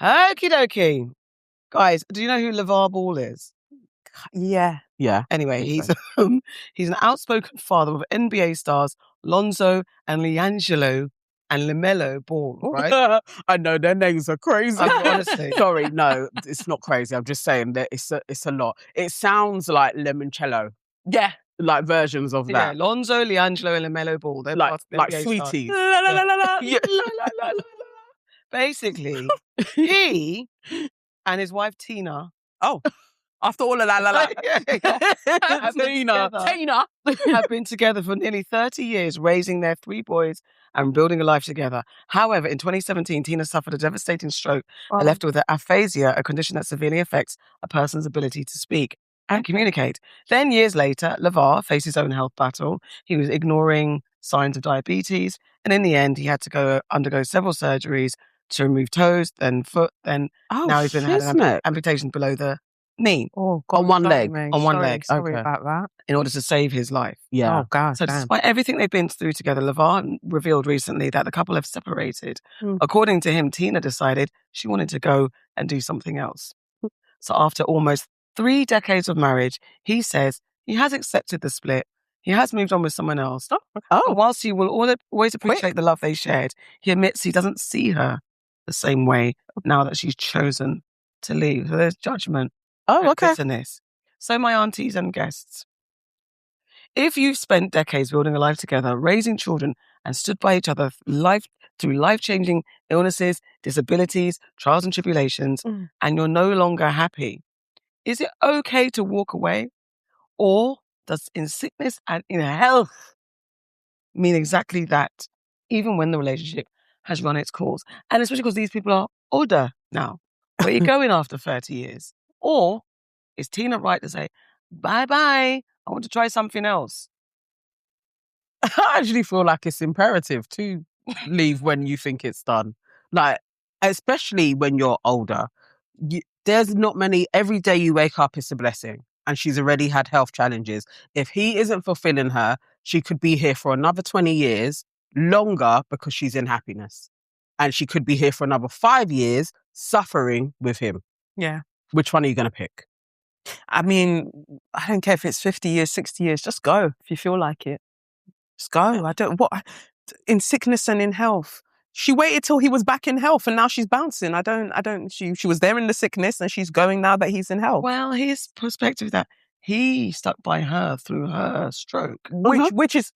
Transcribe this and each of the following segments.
Okie dokie. Guys, do you know who Lavar Ball is? Yeah. Anyway, he's an outspoken father of NBA stars Lonzo and LiAngelo and LaMelo Ball, right? I know, their names are crazy. Honestly. Sorry, no, it's not crazy. I'm just saying that it's a lot. It sounds like limoncello. Yeah. Like versions of that. Yeah, Lonzo, LiAngelo and LaMelo Ball. They're like NBA sweeties. stars. Basically, he and his wife Tina. Oh, after all of that, Tina have been together for nearly 30 years, raising their 3 boys and building a life together. However, in 2017, Tina suffered a devastating stroke and left with aphasia, a condition that severely affects a person's ability to speak and communicate. Then years later, Lavar faced his own health battle. He was ignoring signs of diabetes, and in the end, he had to undergo several surgeries to remove toes, then foot, then now he's been had an amputation below the knee. Oh, God, on one leg. On one leg. Sorry about that. In order to save his life. Yeah. Oh, God. So despite everything they've been through together, Lavar revealed recently that the couple have separated. According to him, Tina decided she wanted to go and do something else. So after almost 3 decades of marriage, he says he has accepted the split. He has moved on with someone else. And whilst he will always appreciate the love they shared, he admits he doesn't see her the same way now that she's chosen to leave. So there's judgment. Oh, okay. Bitterness. So my aunties and guests, if you've spent decades building a life together, raising children, and stood by each other through life-changing illnesses, disabilities, trials and tribulations, and you're no longer happy, is it okay to walk away? Or does in sickness and in health mean exactly that, even when the relationship has run its course? And especially because these people are older now. Where are you going after 30 years? Or is Tina right to say, bye-bye, I want to try something else? I actually feel like it's imperative to leave when you think it's done. Like, especially when you're older. There's not many, every day you wake up is a blessing. And she's already had health challenges. If he isn't fulfilling her, she could be here for another 20 years, longer, because she's in happiness. And she could be here for another 5 years, suffering with him. Yeah. Which one are you going to pick? I mean, I don't care if it's 50 years, 60 years, just go if you feel like it. Just go. In sickness and in health. She waited till he was back in health and now she's bouncing. She was there in the sickness and she's going now that he's in health. Well, his perspective that he stuck by her through her stroke. Which is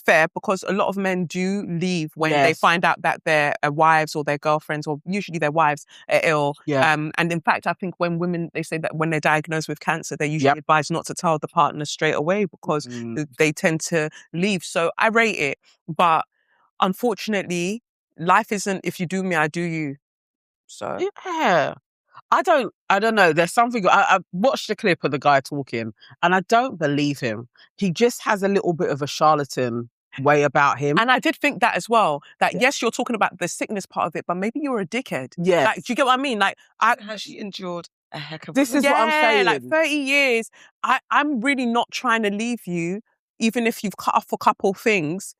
fair, because a lot of men do leave when they find out that their wives or their girlfriends, or usually their wives, are ill. Yeah. And in fact, I think when women, they say that when they're diagnosed with cancer, they usually advise not to tell the partner straight away because they tend to leave. So I rate it. But unfortunately, life isn't if you do me, I do you. So yeah. I don't know. There's something, I watched the clip of the guy talking and I don't believe him. He just has a little bit of a charlatan way about him. And I did think that as well, that yes, you're talking about the sickness part of it, but maybe you're a dickhead. Yeah. Like, do you get what I mean? Like, has she endured a heck of this is what I'm saying. Like 30 years, I'm really not trying to leave you, even if you've cut off a couple things.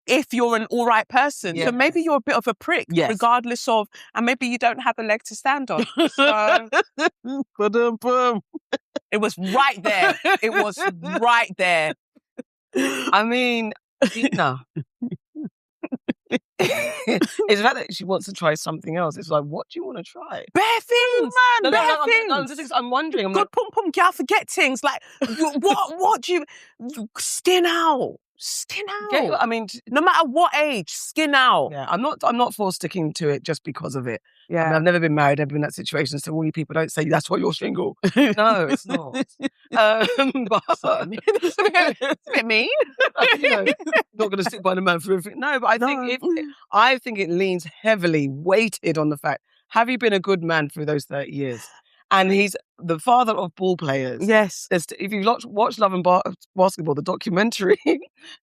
If you're an all right person. So maybe you're a bit of a prick, regardless of, and maybe you don't have a leg to stand on. So, it was right there. It was right there. I mean, no. It's the fact that she wants to try something else. It's like, what do you want to try? Bare things, man. Bare things. I'm wondering. Good pum pum gal, forget things. Like, what do you, skin out. Skin out. I mean, no matter what age, skin out. Yeah, I'm not for sticking to it just because of it. Yeah, I mean, I've never been married, never been in that situation. So all you people don't say that's why you're single. No, it's not. But it's a bit mean. Not going to stick by the man for everything. No, but I think it leans heavily weighted on the fact: have you been a good man through those 30 years? And he's the father of ball players. Yes. If you watch Love and Basketball, the documentary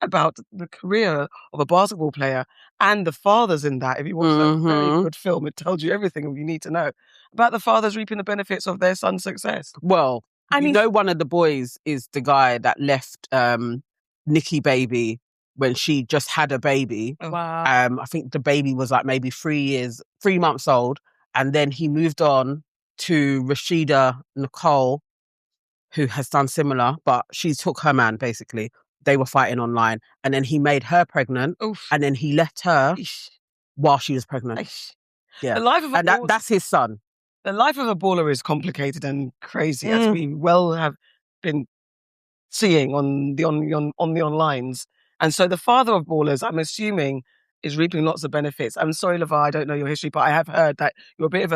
about the career of a basketball player and the fathers in that, if you watch a very good film, it tells you everything you need to know about the fathers reaping the benefits of their son's success. Well, one of the boys is the guy that left Nikki Baby when she just had a baby. Wow. I think the baby was like maybe 3 months old. And then he moved on to Rashida Nicole, who has done similar, but she took her man, basically. They were fighting online. And then he made her pregnant. Oof. And then he left her Eesh. while she was pregnant. Eesh. Yeah. The life of a And baller, that's his son. the life of a baller is complicated and crazy, as we well have been seeing on the onlines. And so the father of ballers, I'm assuming, is reaping lots of benefits. I'm sorry, Lavar, I don't know your history, but I have heard that you're a bit of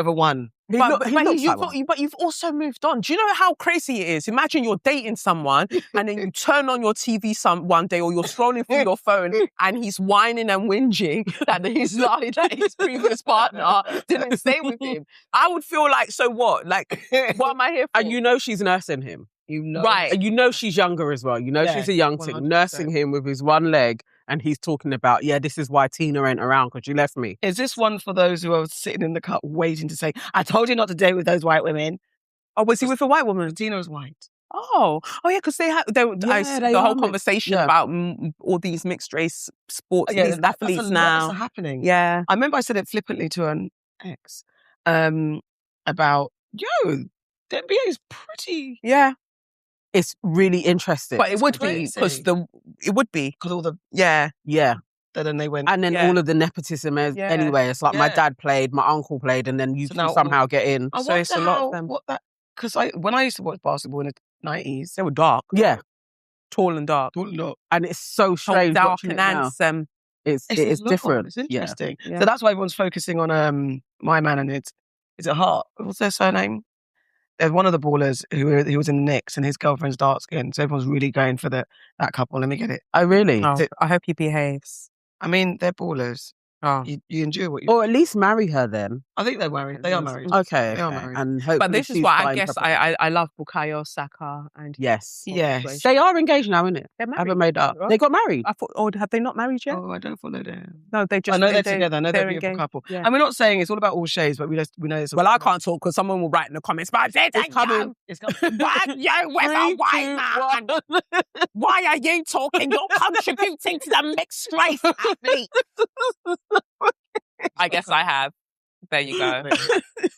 a one. But you've also moved on. Do you know how crazy it is? Imagine you're dating someone and then you turn on your TV one day, or you're scrolling through your phone and he's whining and whinging that his previous partner didn't stay with him. I would feel like, so what? Like, what am I here for? And you know she's nursing him. You know, right? And you know she's younger as well. You know she's a young thing, 100%. nursing him with his one leg, and he's talking about, this is why Tina ain't around, because she left me. Is this one for those who are sitting in the car waiting to say, I told you not to date with those white women? Oh, was he with a white woman? Tina was white. Oh, yeah, because they had the whole conversation about all these mixed race sports, these athletes now. That's happening. Yeah. I remember I said it flippantly to an ex about, the NBA is pretty... Yeah. It's really interesting. But it would be, because all the... Yeah. Then they went... And then all of the nepotism anyway. It's like my dad played, my uncle played, and then you can somehow get in. So it's a lot of them. Because when I used to watch basketball in the 90s... They were dark. Yeah. Tall and dark. And it's so strange dark watching and it now. It is different. It's interesting. Yeah. So that's why everyone's focusing on my man, and is it Hart? What's their surname? There's one of the ballers who was in the Knicks, and his girlfriend's dark skin. So everyone's really going for that couple. Let me get it. Oh, really? Oh, I hope he behaves. I mean, they're ballers. Oh. You endure what you... Or at least marry her then. I think they're married. They are married. Okay. They are married. And but this is why I guess I love Bukayo Saka and... Yes. They are engaged now, isn't it? They're married. Haven't made up. They got married. I thought, have they not married yet? Oh, I don't follow them. No, they just... I know they're together. I know they're a beautiful engaged. couple. Yeah. And we're not saying it's all about all shades, but we know it's... Well, I can't talk because someone will write in the comments, but it's coming. It's coming. Why you with a white man? Why are you talking? You're contributing to the mixed race athlete. I guess I have. There you go.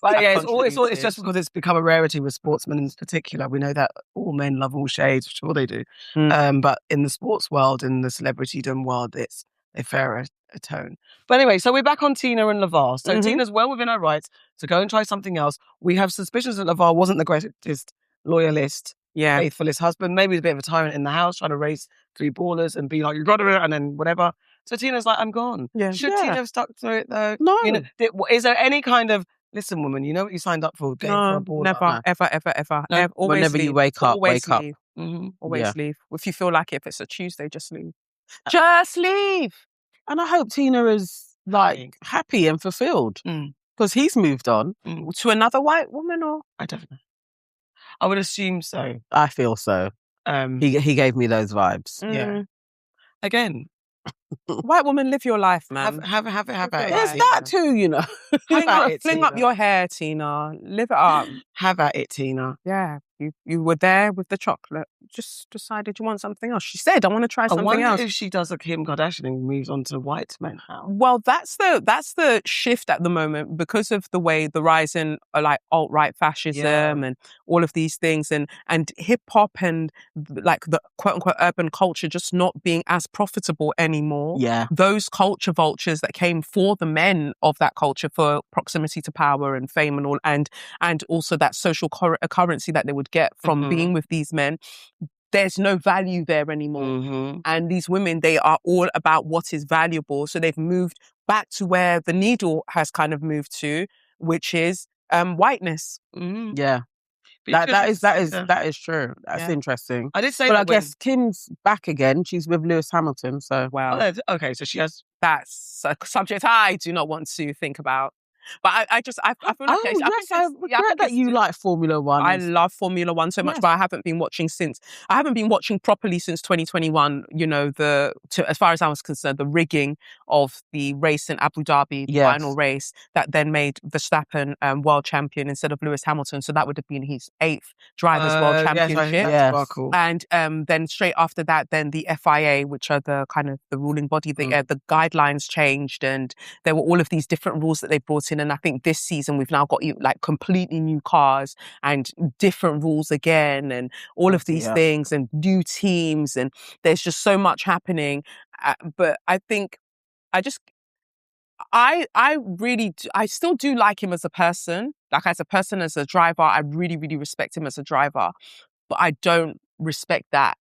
But yeah, it's just because it's become a rarity with sportsmen in particular. We know that all men love all shades, sure they do. But in the sports world, in the celebritydom world, they fare a tone. But anyway, so we're back on Tina and Lavar. So Tina's well within her rights to go and try something else. We have suspicions that Lavar wasn't the greatest loyalist, faithfulest husband. Maybe he's a bit of a tyrant in the house, trying to raise 3 ballers and be like, you got it, and then whatever. So Tina's like, I'm gone. Yeah. Should Tina have stuck through it though? No. Is there any kind of, listen, woman, you know what you signed up for? Going for a baller. Never, ever. No. Always Whenever leave. you wake up, Always wake up. leave. Mm-hmm. Always leave. If you feel like it, if it's a Tuesday, just leave. Just leave. And I hope Tina is happy and fulfilled because he's moved on to another white woman, or I don't know. I would assume so. I feel so. He gave me those vibes. Yeah. Again, white woman, live your life, man. Have it. There's that too, you know. Fling up your hair, Tina. Live it up. Have at it, Tina. Yeah. You were there with the chocolate. Just decided you want something else. She said, I want to try something else. I wonder if she does a Kim Kardashian and moves on to white men now. Well, that's the shift at the moment because of the way the rise in alt-right fascism and all of these things and hip-hop and like the quote-unquote urban culture just not being as profitable anymore. Yeah. Those culture vultures that came for the men of that culture for proximity to power and fame and all, and also that social currency that they would get from being with these men, there's no value there anymore. And these women, they are all about what is valuable. So they've moved back to where the needle has kind of moved to, which is whiteness. Yeah. That is true. That's interesting. I did say but I guess Kim's back again. She's with Lewis Hamilton, so wow. Okay, so she has. That's a subject I do not want to think about. But I feel like I regret that you like Formula One. I love Formula One so much, but I haven't been watching properly since 2021. You know, as far as I was concerned, the rigging of the race in Abu Dhabi, the final race, that then made Verstappen world champion instead of Lewis Hamilton. So that would have been his 8th drivers' world championship. Cool. And then straight after that, then the FIA, which are the kind of the ruling body, the guidelines changed, and there were all of these different rules that they brought in exciting. And I think this season we've now got like completely new cars and different rules again and all of these things and new teams. And there's just so much happening. But I think I still do like him as a person. Like as a person, as a driver, I really, really respect him as a driver. But I don't respect that.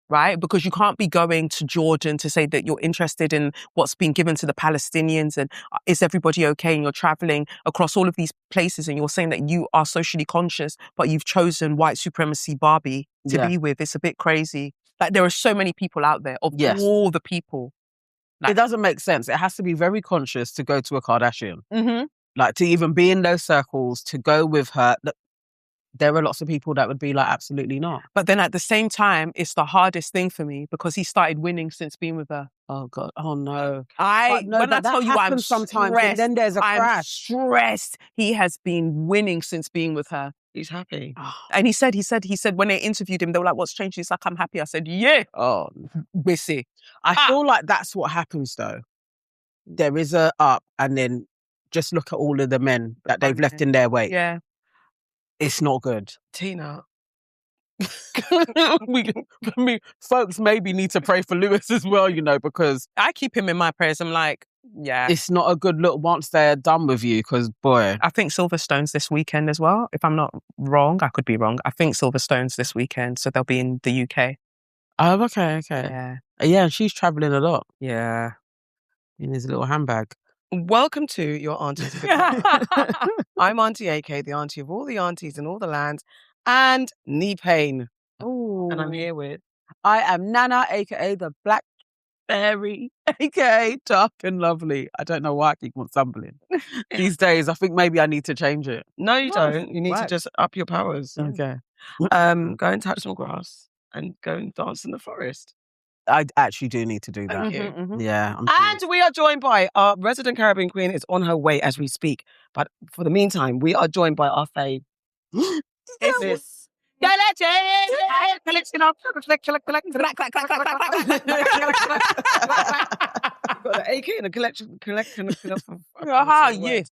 Right? Because you can't be going to Jordan to say that you're interested in what's being given to the Palestinians and is everybody okay? And you're traveling across all of these places and you're saying that you are socially conscious, but you've chosen white supremacy Barbie to be with. It's a bit crazy. Like there are so many people out there of all the people. Like, it doesn't make sense. It has to be very conscious to go to a Kardashian. Mm-hmm. Like to even be in those circles, to go with her. There are lots of people that would be like, absolutely not. But then at the same time, it's the hardest thing for me because he started winning since being with her. Oh God! Oh no! When I tell you I'm sometimes, stressed, and then there's a crash. I'm stressed. He has been winning since being with her. He's happy. And he said when they interviewed him, they were like, "What's changed?" He's like, "I'm happy." I said, "Yeah." Oh, busy. I feel like that's what happens though. There is a up, and then just look at all of the men that they've left in their wake. Yeah. It's not good. Tina. Folks maybe need to pray for Lewis as well, you know, because I keep him in my prayers. I'm like, it's not a good look once they're done with you, because boy. I think Silverstone's this weekend as well. If I'm not wrong, I could be wrong. I think Silverstone's this weekend, so they'll be in the UK. Oh, okay. Yeah, she's travelling a lot. Yeah. In his little handbag. Welcome to your Aunties. I'm Auntie AK, the auntie of all the aunties in all the lands, and knee pain. Ooh. And I'm here with... I am Nana, aka the Black Fairy, aka Dark and Lovely. I don't know why I keep on stumbling. These days, I think maybe I need to change it. No, you don't. You need to just up your powers. Okay. Go and touch some grass and go and dance in the forest. I actually do need to do that. Thank you. Mm-hmm. Yeah. And we are joined by our resident Caribbean queen is on her way as we speak. But for the meantime, we are joined by our fave. It's this. Collection of got an AK and a collection of yes.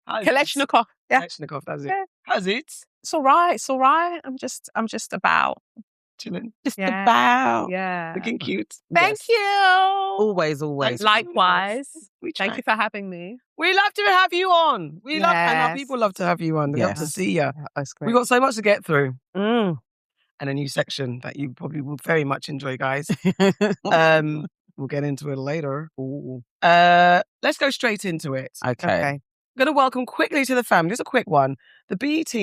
Kalashnikov. Yeah. Kalashnikov, that's it. How's it? It's all right. I'm just about chilling. Just about. Yeah. Looking cute. Thank you. Always. Likewise. Thank you for having me. We love to have you on. And our people love to have you on. They love to see you. That's great. We got so much to get through. And a new section that you probably will very much enjoy, guys. We'll get into it later. Let's go straight into it. Okay. I'm going to welcome quickly to the family. Just a quick one. The BET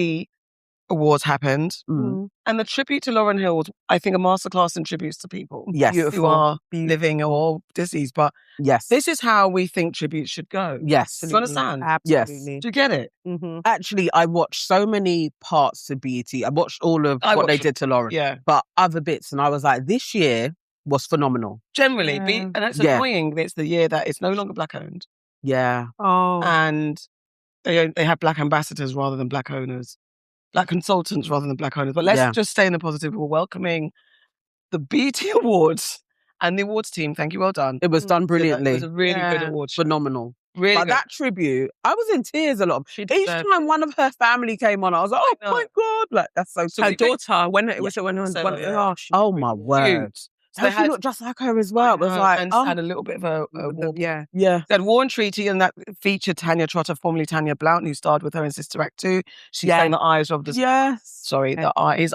Awards happened, and the tribute to Lauryn Hill was, I think, a masterclass in tributes to people who are living or deceased. But this is how we think tributes should go. Yes. Do you understand? Absolutely. Do you get it? Mm-hmm. Actually, I watched so many parts of BET. I watched all of what they did to Lauryn. Yeah. But other bits, and I was like, this year was phenomenal. Generally. And it's annoying that it's the year that it's no longer Black owned. Yeah. Oh. And they have Black ambassadors rather than Black owners. Black consultants rather than Black owners. But let's just stay in the positive. We're welcoming the BET Awards and the awards team. Thank you. Well done. It was done brilliantly. It was a really good award show. Phenomenal. Really but good. That tribute, I was in tears a lot. Each time one of her family came on, I was like, oh my God. Like, that's so sweet. Her daughter, oh my word. So she looked just like her as well. It was like, and had a little bit of a war. Yeah. They had War and Treaty, and that featured Tanya Trotter, formerly Tanya Blount, who starred with her in Sister Act 2. She sang The Eyes of the... his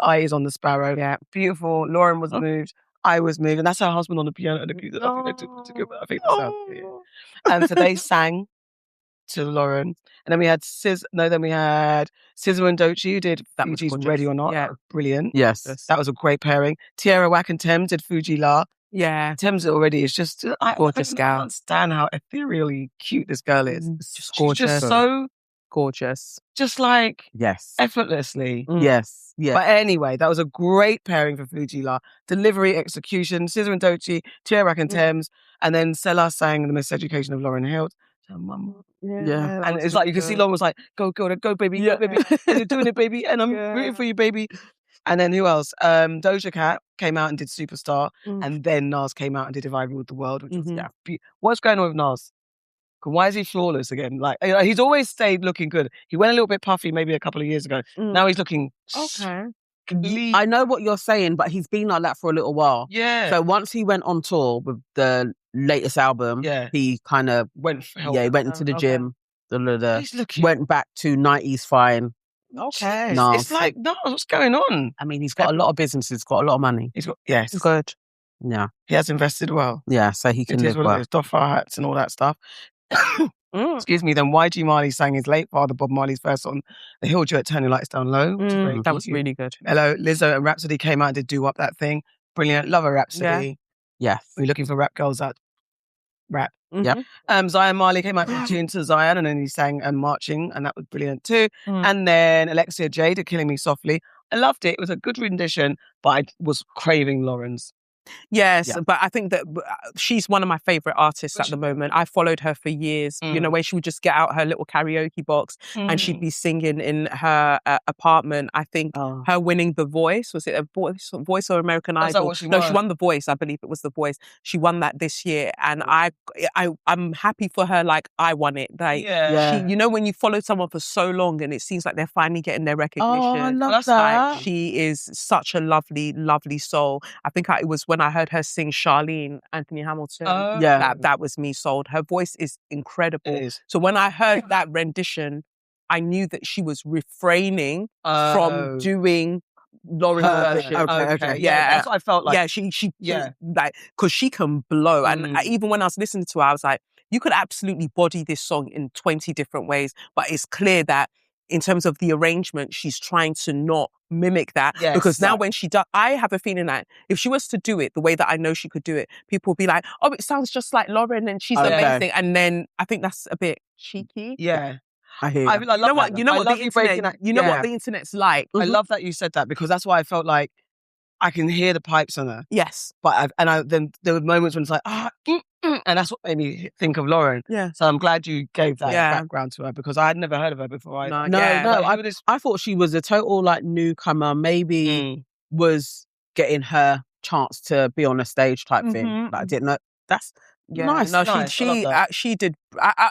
eye is on the sparrow. Yeah. Beautiful. Lauren was moved. I was moved. And that's her husband on the piano. I think that's her. Yeah. And so they sang to Lauren. And then we had SZA and Doechii, who did Fuji's Ready or Not. Yeah. Brilliant. Yes. That was a great pairing. Tierra Whack and Thames did Fuji La. Yeah. Thames already is just... gorgeous girl. I don't understand how ethereally cute this girl is. Just She's gorgeous. just so... gorgeous. Just like... Yes. Effortlessly. Yes. Yeah. But anyway, that was a great pairing for Fuji La. Delivery, execution, SZA and Doechii, Tierra Whack and Thames, and then Selah sang The Miseducation of Lauryn Hill. Yeah. And it's like, you can see Lauren was like, go baby, go baby. And you're doing it, baby. And I'm rooting for you, baby. And then who else? Doja Cat came out and did Superstar. And then Nas came out and did If I Ruled the World, which was, what's going on with Nas? Why is he flawless again? Like, you know, he's always stayed looking good. He went a little bit puffy maybe a couple of years ago. Now he's looking clean. I know what you're saying, but he's been like that for a little while. Yeah. So once he went on tour with the latest album, he kind of went into the gym. He's looking. Went back to 90s fine. Okay. It's like, no, what's going on? I mean, he's got a lot of businesses, got a lot of money. He's got, yes. Good. Yeah. He has invested well. Yeah, so he can live well. Doff hats and all that stuff. Excuse me, then YG Marley sang his late father Bob Marley's first on the Hill duet, Turn Your Lights Down Low. That was really good. Hello, Lizzo and Rhapsody came out and did Do Up That Thing. Brilliant. Love a Rhapsody. Yes. We're looking for rap girls that rap. Yep. Zion Marley came out with tune to Zion and then he sang Marching and that was brilliant too. And then Alexia Jade, Killing Me Softly. I loved it. It was a good rendition, but I was craving Lauren's. Yes, but I think that she's one of my favourite artists at the moment. I followed her for years, you know, where she would just get out her little karaoke box and she'd be singing in her apartment. I think her winning The Voice, was it a Voice or American Idol? She won The Voice. I believe it was The Voice. She won that this year and I'm happy for her like I won it. Like, she, you know, when you follow someone for so long and it seems like they're finally getting their recognition. Oh, I love that. Like, she is such a lovely, lovely soul. I think it was when I heard her sing Charlene, Anthony Hamilton, that was me sold. Her voice is incredible. It is. So when I heard that rendition, I knew that she was refraining from doing Lauryn version. Okay. Yeah, that's what I felt like. Yeah, she like, because she can blow. And even when I was listening to her, I was like, you could absolutely body this song in 20 different ways, but it's clear that in terms of the arrangement, she's trying to not mimic that. Yes, because now when she does, I have a feeling that if she was to do it the way that I know she could do it, people will be like, oh, it sounds just like Lauryn and she's amazing. And then I think that's a bit cheeky. Yeah. I hear you. I love that. You know what the internet's like. I love that you said that because that's why I felt like I can hear the pipes on her. Yes. But then there were moments when it's like, and that's what made me think of Lauryn. Yeah. So I'm glad you gave that background to her because I had never heard of her before. I thought she was a total like newcomer, maybe was getting her chance to be on a stage type thing. Like, I didn't know. That's nice. No, nice. she did.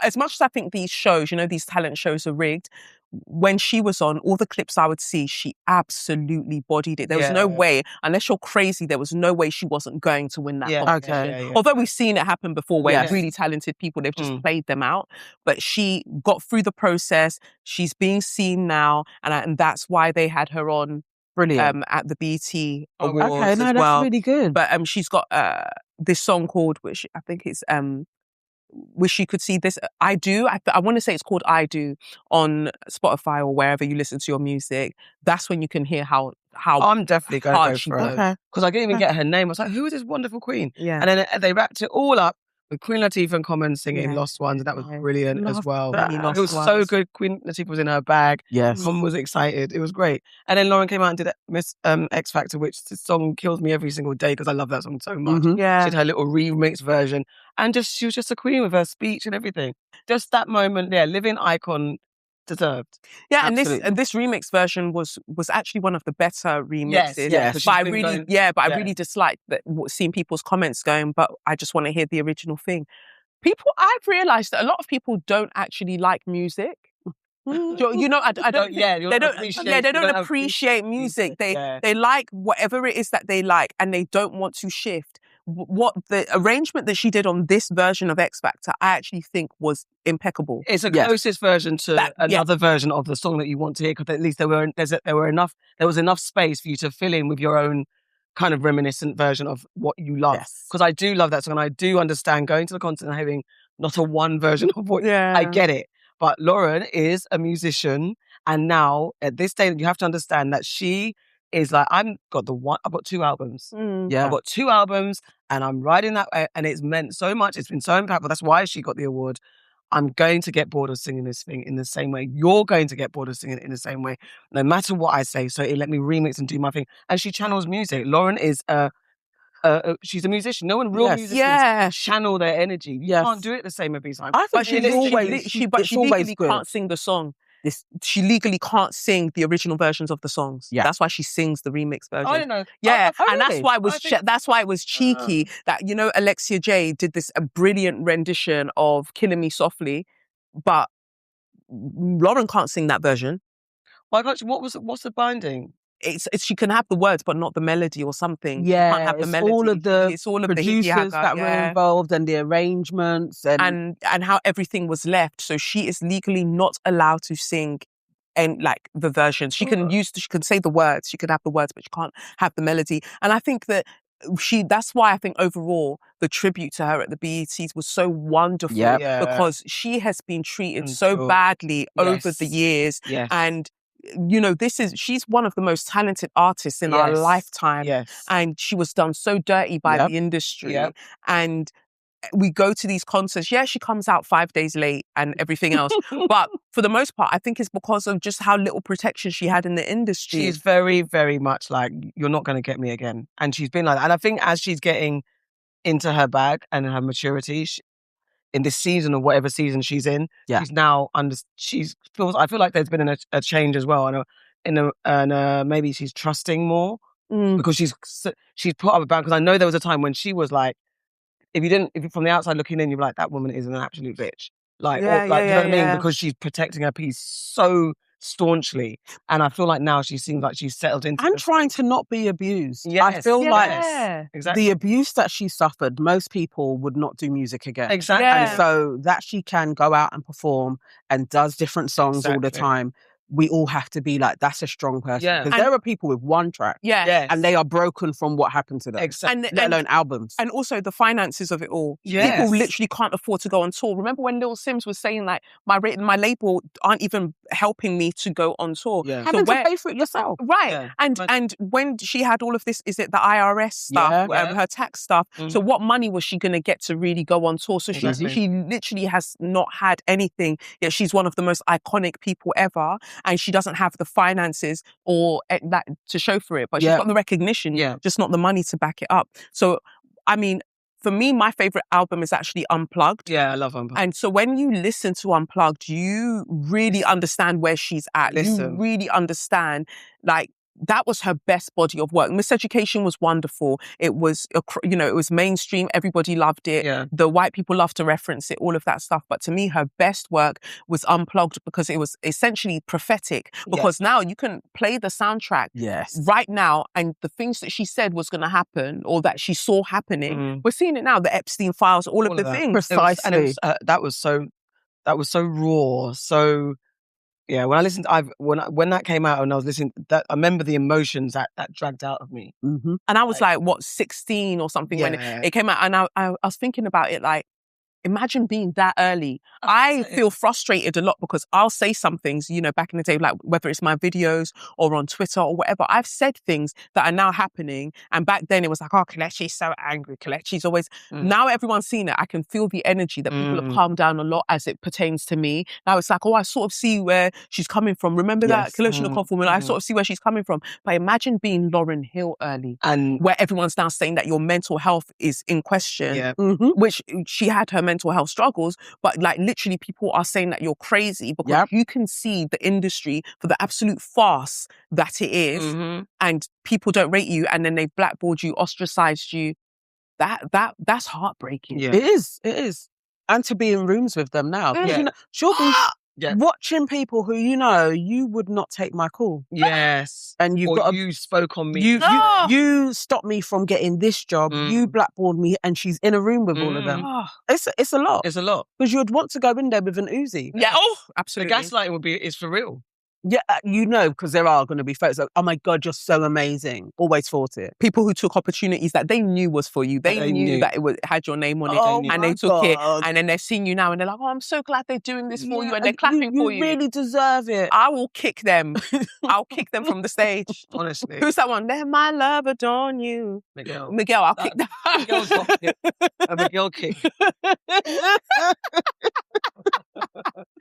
As much as I think these shows, you know, these talent shows are rigged, when she was on, all the clips I would see, she absolutely bodied it. There was no way, unless you're crazy, there was no way she wasn't going to win that competition. Although we've seen it happen before where really talented people, they've just played them out. But she got through the process. She's being seen now. And that's why they had her on at the BET Awards as well. That's really good. But she's got this song called, which I think is... Wish You Could See This. I Do. I want to say it's called I Do on Spotify or wherever you listen to your music. That's when you can hear how I'm definitely going to go for it. her. Because I didn't even get her name. I was like, who is this wonderful queen? Yeah. And then they wrapped it all up with Queen Latifah and Common singing Lost Ones. And that was brilliant as well. It was so good. Queen Latifah was in her bag. Yes. Common was excited. It was great. And then Lauren came out and did Miss X Factor, which this song kills me every single day because I love that song so much. Yeah. She did her little remix version. And she was just a queen with her speech and everything. Just that moment there, living icon deserved. Yeah, absolutely. and this remix version was actually one of the better remixes. Yes. But I really disliked that seeing people's comments going, but I just want to hear the original thing. I've realised that a lot of people don't actually like music. You know, I don't. They don't appreciate music. They like whatever it is that they like, and they don't want to shift. What the arrangement that she did on this version of X Factor, I actually think was impeccable. It's a closest version to another version of the song that you want to hear, because at least there was enough space for you to fill in with your own kind of reminiscent version of what you love. Because I do love that song, and I do understand going to the concert and having not a one version of what I get it. But Lauryn is a musician, and now at this day, you have to understand that she is like, I've got 2 albums. I've got 2 albums, and I'm riding that way, and it's meant so much. It's been so impactful. That's why she got the award. I'm going to get bored of singing this thing in the same way. You're going to get bored of singing it in the same way, no matter what I say. So it let me remix and do my thing. And she channels music. Lauryn is she's a musician. No one real musicians channel their energy. You can't do it the same every time. I think she legally can't sing the song. she legally can't sing the original versions of the songs. Yeah. That's why she sings the remix version. I don't know. Yeah, Oh, and that's really? why it was that's why it was cheeky that Alexia J did this a brilliant rendition of "Killing Me Softly," but Lauren can't sing that version. Why can't you? What's the binding? It's she can have the words but not the melody or something. Yeah, she can't have the it's melody. all of the it's all of producers the that were involved and the arrangements and how everything was left. So she is legally not allowed to sing and like the versions. She can say the words, she can have the words, but she can't have the melody. And I think that that's why I think overall the tribute to her at the BETs was so wonderful because she has been treated so badly over the years. Yes. And she's one of the most talented artists in our lifetime. Yes. And she was done so dirty by the industry. And we go to these concerts. Yeah, she comes out 5 days late and everything else. But for the most part, I think it's because of just how little protection she had in the industry. She's very, very much like, you're not going to get me again. And she's been like that. And I think as she's getting into her bag and her maturity, in this season or whatever season she's in, she's now I feel like there's been a change as well. And maybe she's trusting more because she's put up a bound. Because I know there was a time when she was like, if you from the outside looking in, you're like, that woman is an absolute bitch. Like, you know what I mean? Because she's protecting her peace so staunchly. And I feel like now she seems like she's settled into and trying to not be abused. Yes. I feel like exactly. the abuse that she suffered, most people would not do music again. Exactly. And so that she can go out and perform and does different songs all the time. We all have to be like, that's a strong person. Because there are people with one track. And they are broken from what happened to them. Exactly. Let alone albums. And also the finances of it all. Yes. People literally can't afford to go on tour. Remember when Lil Sims was saying like, my label aren't even helping me to go on tour. Having to pay for it yourself. Right. And when she had all of this, is it the IRS stuff, her tax stuff? So what money was she going to get to really go on tour? So she literally has not had anything. Yet she's one of the most iconic people ever. And she doesn't have the finances or that to show for it, but she's got the recognition, just not the money to back it up. So, I mean, for me, my favorite album is actually Unplugged. Yeah, I love Unplugged. And so when you listen to Unplugged, you really understand where she's at. You really understand, like, that was her best body of work. Miseducation was wonderful. It was, it was mainstream. Everybody loved it. Yeah. The white people loved to reference it, all of that stuff. But to me, her best work was Unplugged because it was essentially prophetic. Because now you can play the soundtrack right now, and the things that she said was going to happen or that she saw happening, we're seeing it now. The Epstein files, all of the things. Precisely. That was so raw. So. Yeah, when I listened, when that came out and I was listening, I remember the emotions that dragged out of me. Mm-hmm. And I was like, 16 or something when it came out, and I was thinking about it like, imagine being that early. I feel frustrated a lot because I'll say some things, back in the day, like whether it's my videos or on Twitter or whatever, I've said things that are now happening. And back then it was like, oh, Kelechi's so angry. Kelechi's always... Now everyone's seen it. I can feel the energy that people have calmed down a lot as it pertains to me. Now it's like, oh, I sort of see where she's coming from. Remember that Kelechi Okafor woman? I sort of see where she's coming from. But imagine being Lauryn Hill early, and where everyone's now saying that your mental health is in question, which she had her mental health struggles, but like literally people are saying that you're crazy because you can see the industry for the absolute farce that it is, and people don't rate you, and then they blackballed you, ostracized you. That's heartbreaking. Yeah. It is. And to be in rooms with them now. She'll be watching people who you would not take my call. Yes. And you spoke on me. You stopped me from getting this job. You blackballed me, and she's in a room with all of them. It's a lot. It's a lot. Because you'd want to go in there with an Uzi. Yeah, absolutely. The gaslighting is for real. Yeah, because there are going to be folks like, oh my God, you're so amazing. Always fought it. People who took opportunities that they knew was for you. They knew that it had your name on it, and they took it. And then they're seeing you now, and they're like, oh, I'm so glad they're doing this for you, and they're clapping for you. You really deserve it. I will kick them. I'll kick them from the stage. Honestly. Who's that one? Let my love adorn you. Miguel, I'll kick them. Miguel's got it. A Miguel kick.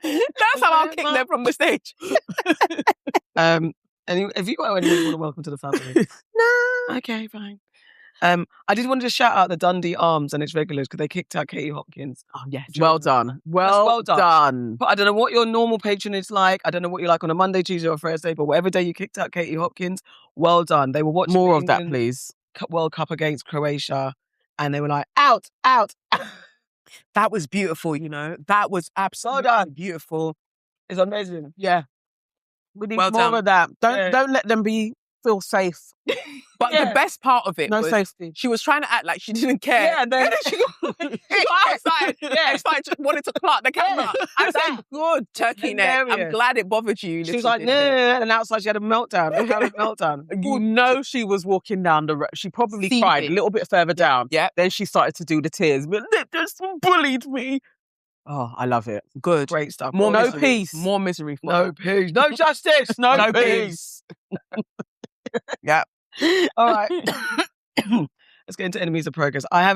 That's how I'll kick them from the stage. And have you got anyone you want to welcome to the family? No. Okay, fine. I did want to shout out the Dundee Arms and its regulars because they kicked out Katie Hopkins. Oh, yes. Well done. Well done. done. But I don't know what your normal patronage is like. I don't know what you like on a Monday, Tuesday, or Thursday, but whatever day you kicked out Katie Hopkins, well done. They were watching more of that, please. World Cup against Croatia, and they were like, out. That was beautiful, you know. That was absolutely beautiful. It's amazing. Yeah. We need Well more done. of that. Don't let them feel safe. But the best part of it was safety. She was trying to act like she didn't care. Yeah, and then she got outside. It's like just wanted to clock the camera. I was like, good turkey neck. I'm glad it bothered you. She was like, no. And outside she had a meltdown. You know she was walking down the road. She probably cried a little bit further down. Yeah. Then she started to do the tears. But they just bullied me. Oh, I love it. Good. Great stuff. More no misery. peace. More misery. No peace. No justice. No peace. Yeah. All right. Let's get into enemies of progress. I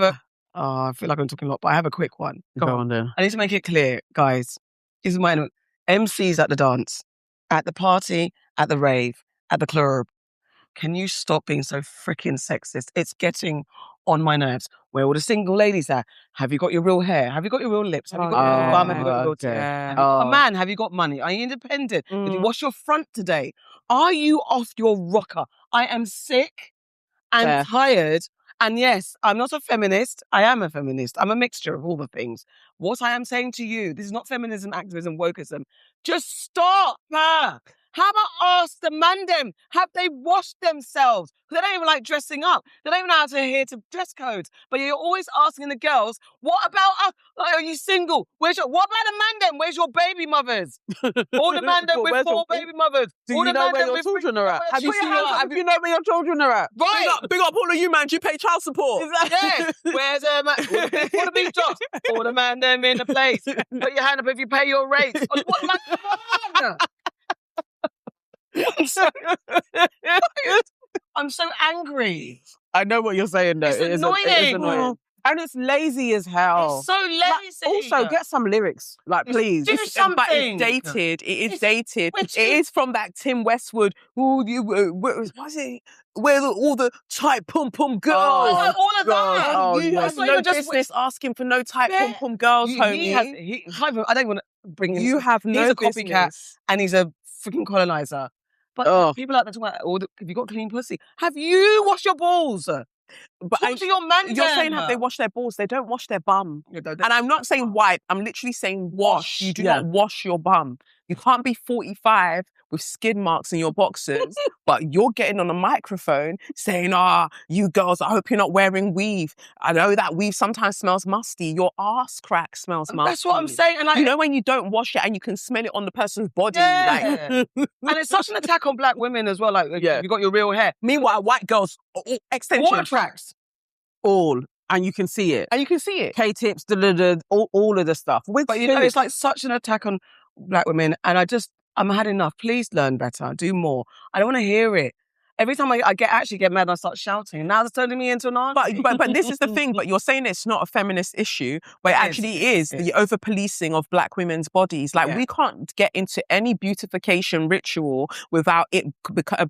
feel like I'm talking a lot, but I have a quick one. Go on then. I need to make it clear, guys. This is my MCs at the dance, at the party, at the rave, at the club. Can you stop being so freaking sexist? It's getting on my nerves. Where all the single ladies at? Have you got your real hair? Have you got your real lips? Have you got your real bum? Have you got your real teeth? Have you got a man? Have you got money? Are you independent? Did you wash your front today? Are you off your rocker? I am sick and tired. And yes, I'm not a feminist. I am a feminist. I'm a mixture of all the things. What I am saying to you, this is not feminism, activism, wokeism. Just stop. How about ask the man them? Have they washed themselves? They don't even like dressing up. They don't even know how to adhere to dress codes. But you're always asking the girls, what about us? Like, are you single? What about the man them? Where's your baby mothers? All the man them with 4 baby mothers. Do all you the know man where them your with children are at? Have you seen Have you know where your children are at? Right. Big up all of you, man. Do you pay child support? Yes. Where's the man? All the big jobs. All the man them in the place. Put your hand up if you pay your rates. What, like, come on. I'm so angry. I know what you're saying, though. It's annoying. It is annoying. And it's lazy as hell. It's so lazy. Also, get some lyrics, like, please. Do something. But it's dated. It is dated. It is from that Tim Westwood. What's it? Where all the tight pum pum girls. All of that. Oh, You have no business asking for no tight pum pum girls, homie. I don't want to bring him. You have no He's a copycat business. and he's a freaking colonizer. But people out there talking about, have you got clean pussy? Have you washed your balls? But Talk to your man. You're saying have they wash their balls? They don't wash their bum. And I'm not saying wipe. I'm literally saying wash. You do not wash your bum. You can't be 45 with skid marks in your boxers, but you're getting on a microphone saying, you girls, I hope you're not wearing weave. I know that weave sometimes smells musty. Your ass crack smells musty. That's what I'm saying. And you know when you don't wash it and you can smell it on the person's body. Yeah. And it's such an attack on black women as well. Like, you got your real hair. Meanwhile, white girls, extensions. Water tracks. All. And you can see it. K-tips, all of the stuff. But you know, it's like such an attack on black women. And I'm had enough. Please learn better. Do more. I don't want to hear it. Every time I get mad and I start shouting. Now it's turning me into an auntie. But this is the thing. But you're saying it's not a feminist issue, but it actually is the over-policing of black women's bodies. Like we can't get into any beautification ritual without it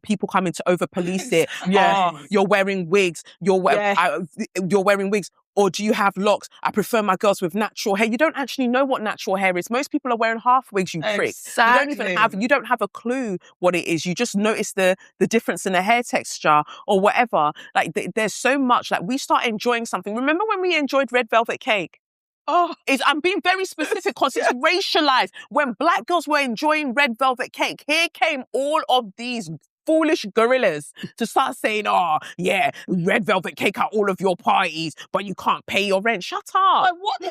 people coming to over-police it. You're wearing wigs. You're wearing wigs. Or do you have locks? I prefer my girls with natural hair. You don't actually know what natural hair is. Most people are wearing half wigs, you prick. Exactly. You don't have a clue what it is. You just notice the difference in the hair texture or whatever. Like there's so much. Like we start enjoying something. Remember when we enjoyed red velvet cake? I'm being very specific because it's racialized. When black girls were enjoying red velvet cake, here came all of these foolish gorillas to start saying, red velvet cake at all of your parties, but you can't pay your rent. Shut up. Like, what the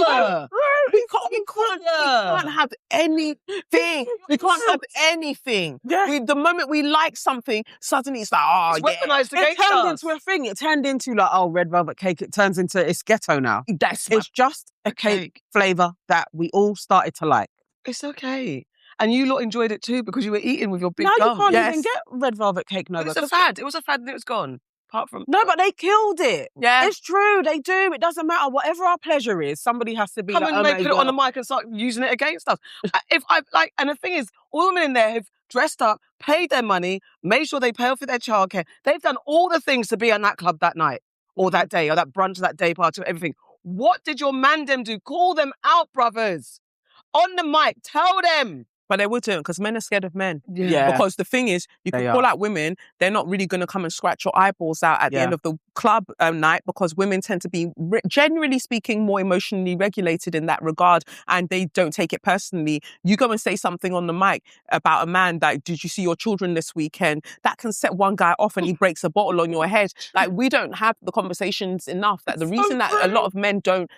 hell? We can't have anything. We can't have anything. Yeah. The moment we like something, suddenly it's like, it's weaponized against it turned us. into a thing. It turned into like, red velvet cake. It turns into, it's ghetto now. It's just a cake flavour that we all started to like. It's okay. And you lot enjoyed it too because you were eating with your big now gum. You can't even get red velvet cake no more. It was a fad. It was a fad and it was gone. Apart from... No, but they killed it. Yeah. It's true. They do. It doesn't matter. Whatever our pleasure is, somebody has to be Come and put it on the mic and start using it against us. And the thing is, all the women in there have dressed up, paid their money, made sure they pay for their childcare. They've done all the things to be in that club that night or that day or that brunch or that day party or everything. What did your man them do? Call them out, brothers. On the mic, tell them. But they wouldn't, because men are scared of men. Yeah. Because the thing is, you can call out women, they're not really going to come and scratch your eyeballs out at the end of the club night, because women tend to be, generally speaking, more emotionally regulated in that regard, and they don't take it personally. You go and say something on the mic about a man that, did you see your children this weekend? That can set one guy off and he breaks a bottle on your head. Like, we don't have the conversations enough. That the reason that a lot of men don't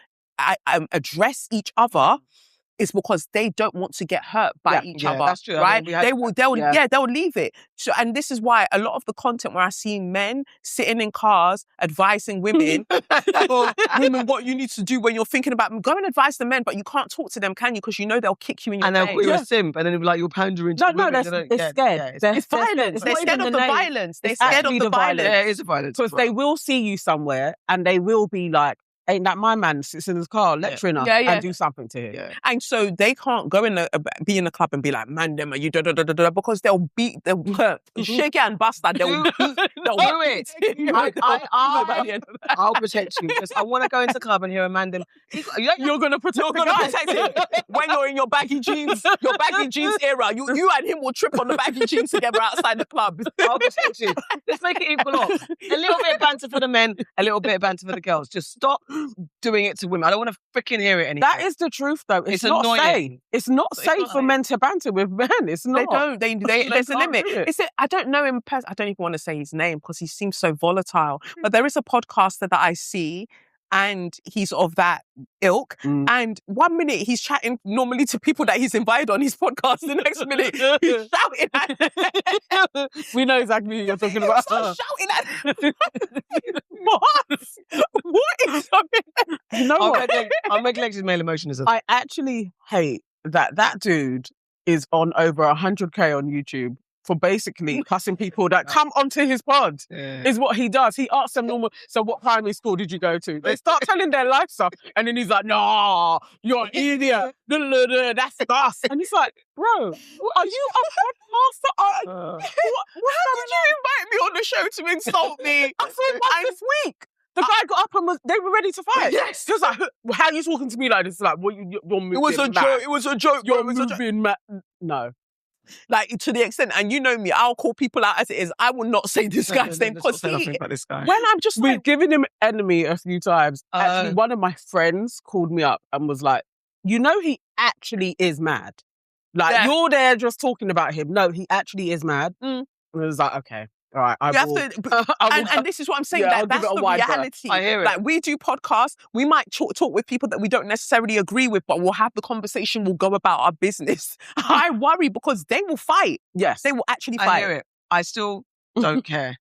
address each other is because they don't want to get hurt by each other. That's true. Right? I mean, they'll leave it. So, and this is why a lot of the content where I see men sitting in cars advising women, women, what you need to do when you're thinking about them, go and advise the men, but you can't talk to them, can you? Because you know they'll kick you in your face. And they'll call you a simp, and then they'll be like, you're pandering to women. No, they're scared. It's violence. They're scared of the violence. They're scared of the violence. Yeah, it is a violence. Because they will see you somewhere and they will be like, ain't that my man sits in his car lecturing us and do something to him. Yeah. And so they can't go be in the club and be like, man, them are you because they'll shake it and bust that. They'll do it. I'll protect you because I want to go into the club and hear a man them. You're gonna protect him when you're in your baggy jeans era. You and him will trip on the baggy jeans together outside the club. I'll protect you. Let's make it equal off. A little bit of banter for the men, a little bit of banter for the girls. Just stop doing it to women. I don't want to freaking hear it anymore. That is the truth, though. It's not safe. It's not safe for men to banter with men. It's not. They there's a limit. I don't know him. I don't even want to say his name because he seems so volatile. But there is a podcaster that I see, and he's of that ilk. And 1 minute he's chatting normally to people that he's invited on his podcast. The next minute he's shouting at them. We know exactly who you're talking about. Shouting at them. What is happening? You know what? I'll make Lexi's male emotion as I actually hate that dude is on over 100K on YouTube for basically cussing people that come onto his pod. Is what he does. He asks them normal, so what primary school did you go to? They start telling their life stuff and then he's like, nah, you're an idiot. That's us. And he's like, bro, are you a podcaster? Why did you invite me on the show to insult me? I said, this week. The guy got up and they were ready to fight. Yes. Just like, how are you talking to me like this? Like, what you're moving. It was a joke. It was a joke. You're moving mad. No. Like, to the extent, and you know me, I'll call people out as it is. I will not say this guy's name because nothing about this guy. When I'm just we've given him enemy a few times. Actually, one of my friends called me up and was like, you know, he actually is mad. Like, you're there just talking about him. No, he actually is mad. And it was like, okay. All right, and this is what I'm saying. That's the reality. I hear it. Like, we do podcasts. We might talk with people that we don't necessarily agree with, but we'll have the conversation. We'll go about our business. I worry because they will fight. Yes, they will actually fight. I hear it. I still don't care.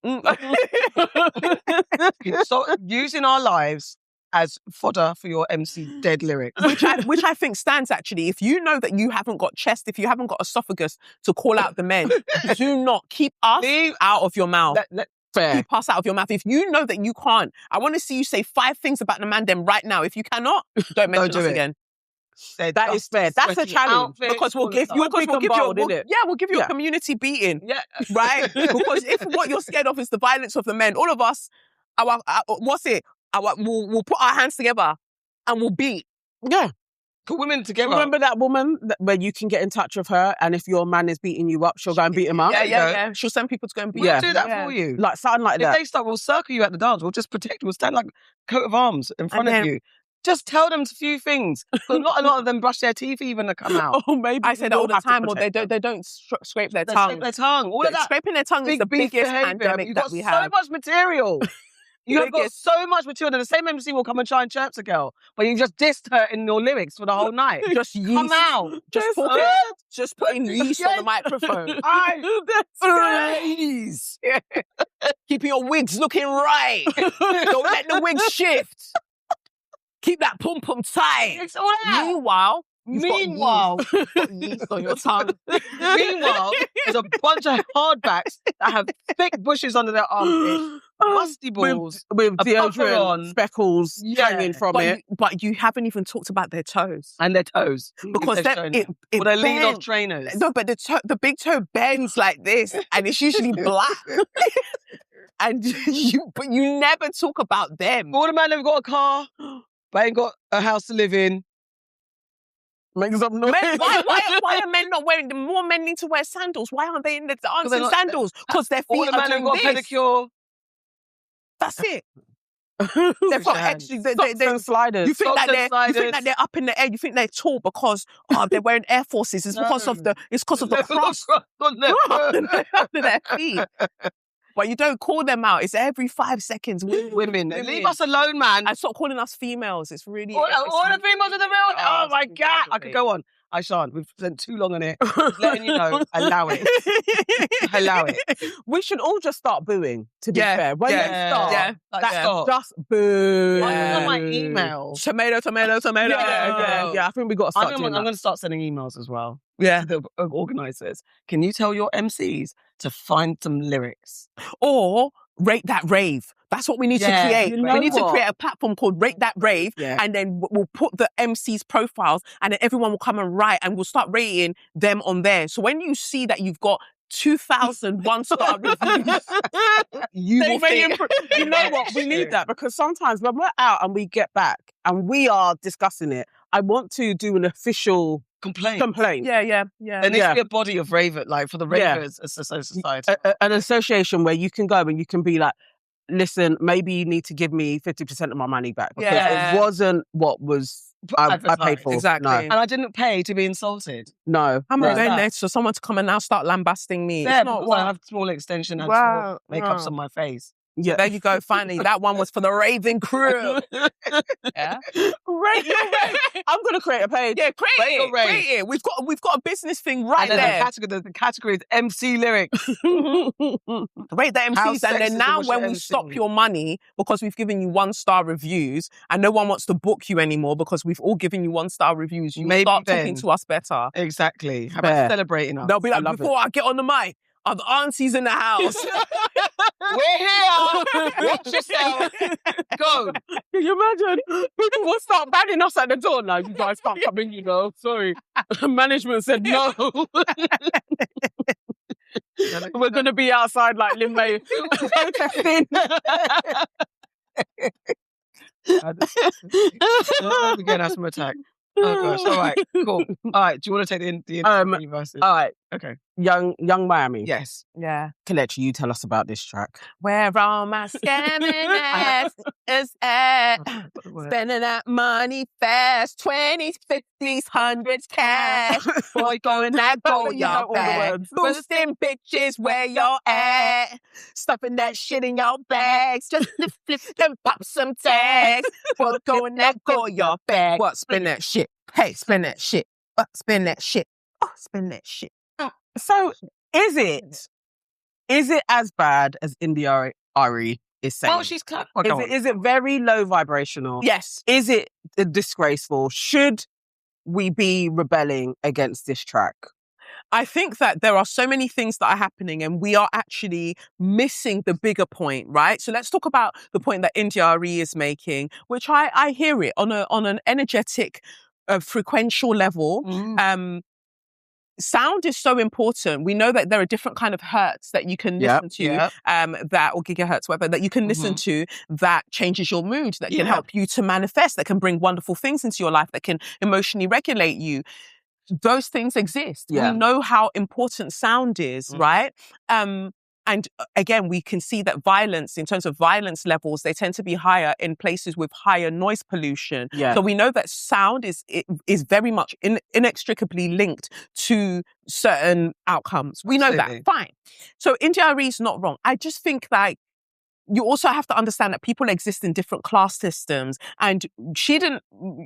Stop using our lives as fodder for your MC dead lyrics. Which I think stands, actually. If you know that you haven't got chest, if you haven't got esophagus to call out the men, do not keep us out of your mouth. Keep us out of your mouth. If you know that you can't, I want to see you say 5 things about the man them right now. If you cannot, don't mention us again. That is fair. That's a challenge. Because we'll give you a community beating. Yeah. Right? Because if what you're scared of is the violence of the men, all of us, we'll put our hands together and we'll beat. Yeah. Put women together. Remember that woman where you can get in touch with her, and if your man is beating you up, she'll go and beat him up? Yeah. She'll send people to go and beat We'll do that for you. Like something like that. If they start, we'll circle you at the dance. We'll just protect you. We'll stand like a coat of arms in front of you. Just tell them a few things. But not a lot of them brush their teeth even to come out. Oh, maybe I say that all the time. Or they don't scrape their tongue. Scrape their tongue. All of that. Scraping their tongue is the biggest pandemic that we have. You've got so much material. You have got so much material that the same MC will come and try and chirp a girl, but you just dissed her in your lyrics for the whole night. Just yeast. Come out. Just putting yeast on the microphone. Please. Keeping your wigs looking right. Don't let the wigs shift. Keep that pum-pum tight. It's all out. Meanwhile, Meanwhile, you've got yeast on your tongue. meanwhile, there's a bunch of hardbacks that have thick bushes under their armpits, musty balls, with a puffer deodorant on. speckles Yeah. hanging from But it. but you haven't even talked about their toes. and their toes. Because they're that, showing it they lean off bends. trainers. No, but the big toe bends like this, and it's usually black. And but you never talk about them. All the man have got a car, but ain't got a house to live in. Makes up noise. Men, why are men not wearing? The more men need to wear sandals. Why aren't they in the dance they're in not- sandals? Because their All feet the are man have doing got a this. pedicure. That's it. Push They've got your hands. actually. Socks and sliders. You think Socks that and they're sliders. up in the air. You think they're tall because they're wearing Air Forces. It's because of the cross on their under their feet. But you don't call them out. It's every 5 seconds. women. Leave us alone, man. And stop calling us females. It's really All the females are the real. Oh my it's God. I could go on. I shan't. We've spent too long on it. Just letting you know. Allow it. Allow it. We should all just start booing, to be fair. When they start, Stop. just boo. On my email. Tomato. Yeah. I think we got to start doing I'm that. going to start sending emails as well. Yeah. To the organisers. Can you tell your MCs to find some lyrics? Or rate that rave. That's what we need to create. you know We need to what? create a platform called Rate That Rave, and then we'll put the MC's profiles, and then everyone will come and write, and we'll start rating them on there. So when you see that you've got 2,000 one-star reviews, you will think, you know what? We need that because sometimes when we're out and we get back and we are discussing it, I want to do an official Complaint. Yeah. There needs to be a body of raver, like for the ravers as a society. an association where you can go and you can be like, listen, maybe you need to give me 50% of my money back because it wasn't what was I paid for. Exactly. No. And I didn't pay to be insulted. No. I'm not There's going that. there for someone to come and now start lambasting me. Yeah, It's not because I have small extension and Wow. small makeups on my face. Yeah. There you go. Finally, that one was for the raving crew. Yeah. Rate your rave. I'm going to create a page. Yeah, Rate your rave. create it. We've got a business thing right And then there. the category is MC lyrics. Rate the How MCs, and sexist then now was when your we MC? stop your money because we've given you 1-star reviews, and no one wants to book you anymore because we've all given you 1-star reviews, you Maybe start then. talking to us better. Exactly. How Fair. about celebrating us? They'll be like, love before I get on the mic, are the aunties in the house? We're here. Watch yourself. Go. Can you imagine? People will start banning us at the door. Like, you guys can't come in, sorry. Management said no. We're going to be outside like Lin May protesting. We're getting asthma attack. Oh gosh. All right. Cool. All right. Do you want to take the verses? All right. Okay. Young Miami. Yes. Yeah. Kelechi, you tell us about this track. Where all my scamming ass is at. Spending that money fast. 20s, 50s, 100s cash. Boy, going that go, You know y'all all the back. words. Boosting bitches where y'all at. Stuffing that shit in y'all bags. Just flip and pop some tags. Boy, going that go, y'all back. What? Spin that shit. Hey, spin that shit. Spin that shit. Oh, spin that shit. So, is it as bad as India Arie is saying? Well, she's cut. Is it very low vibrational? Yes. Is it disgraceful? Should we be rebelling against this track? I think that there are so many things that are happening and we are actually missing the bigger point, right? So let's talk about the point that India Arie is making, which I hear it on an energetic, frequential level. Sound is so important. We know that there are different kind of hertz that you can listen to, that or gigahertz, whatever, that you can listen to that changes your mood, that can help you to manifest, that can bring wonderful things into your life, that can emotionally regulate you. Those things exist. Yeah. We know how important sound is, right? And again, we can see that violence, in terms of violence levels, they tend to be higher in places with higher noise pollution. Yeah. So we know that sound is very much inextricably linked to certain outcomes. We know that. Fine. So India Arie's not wrong. I just think like you also have to understand that people exist in different class systems. And she didn't,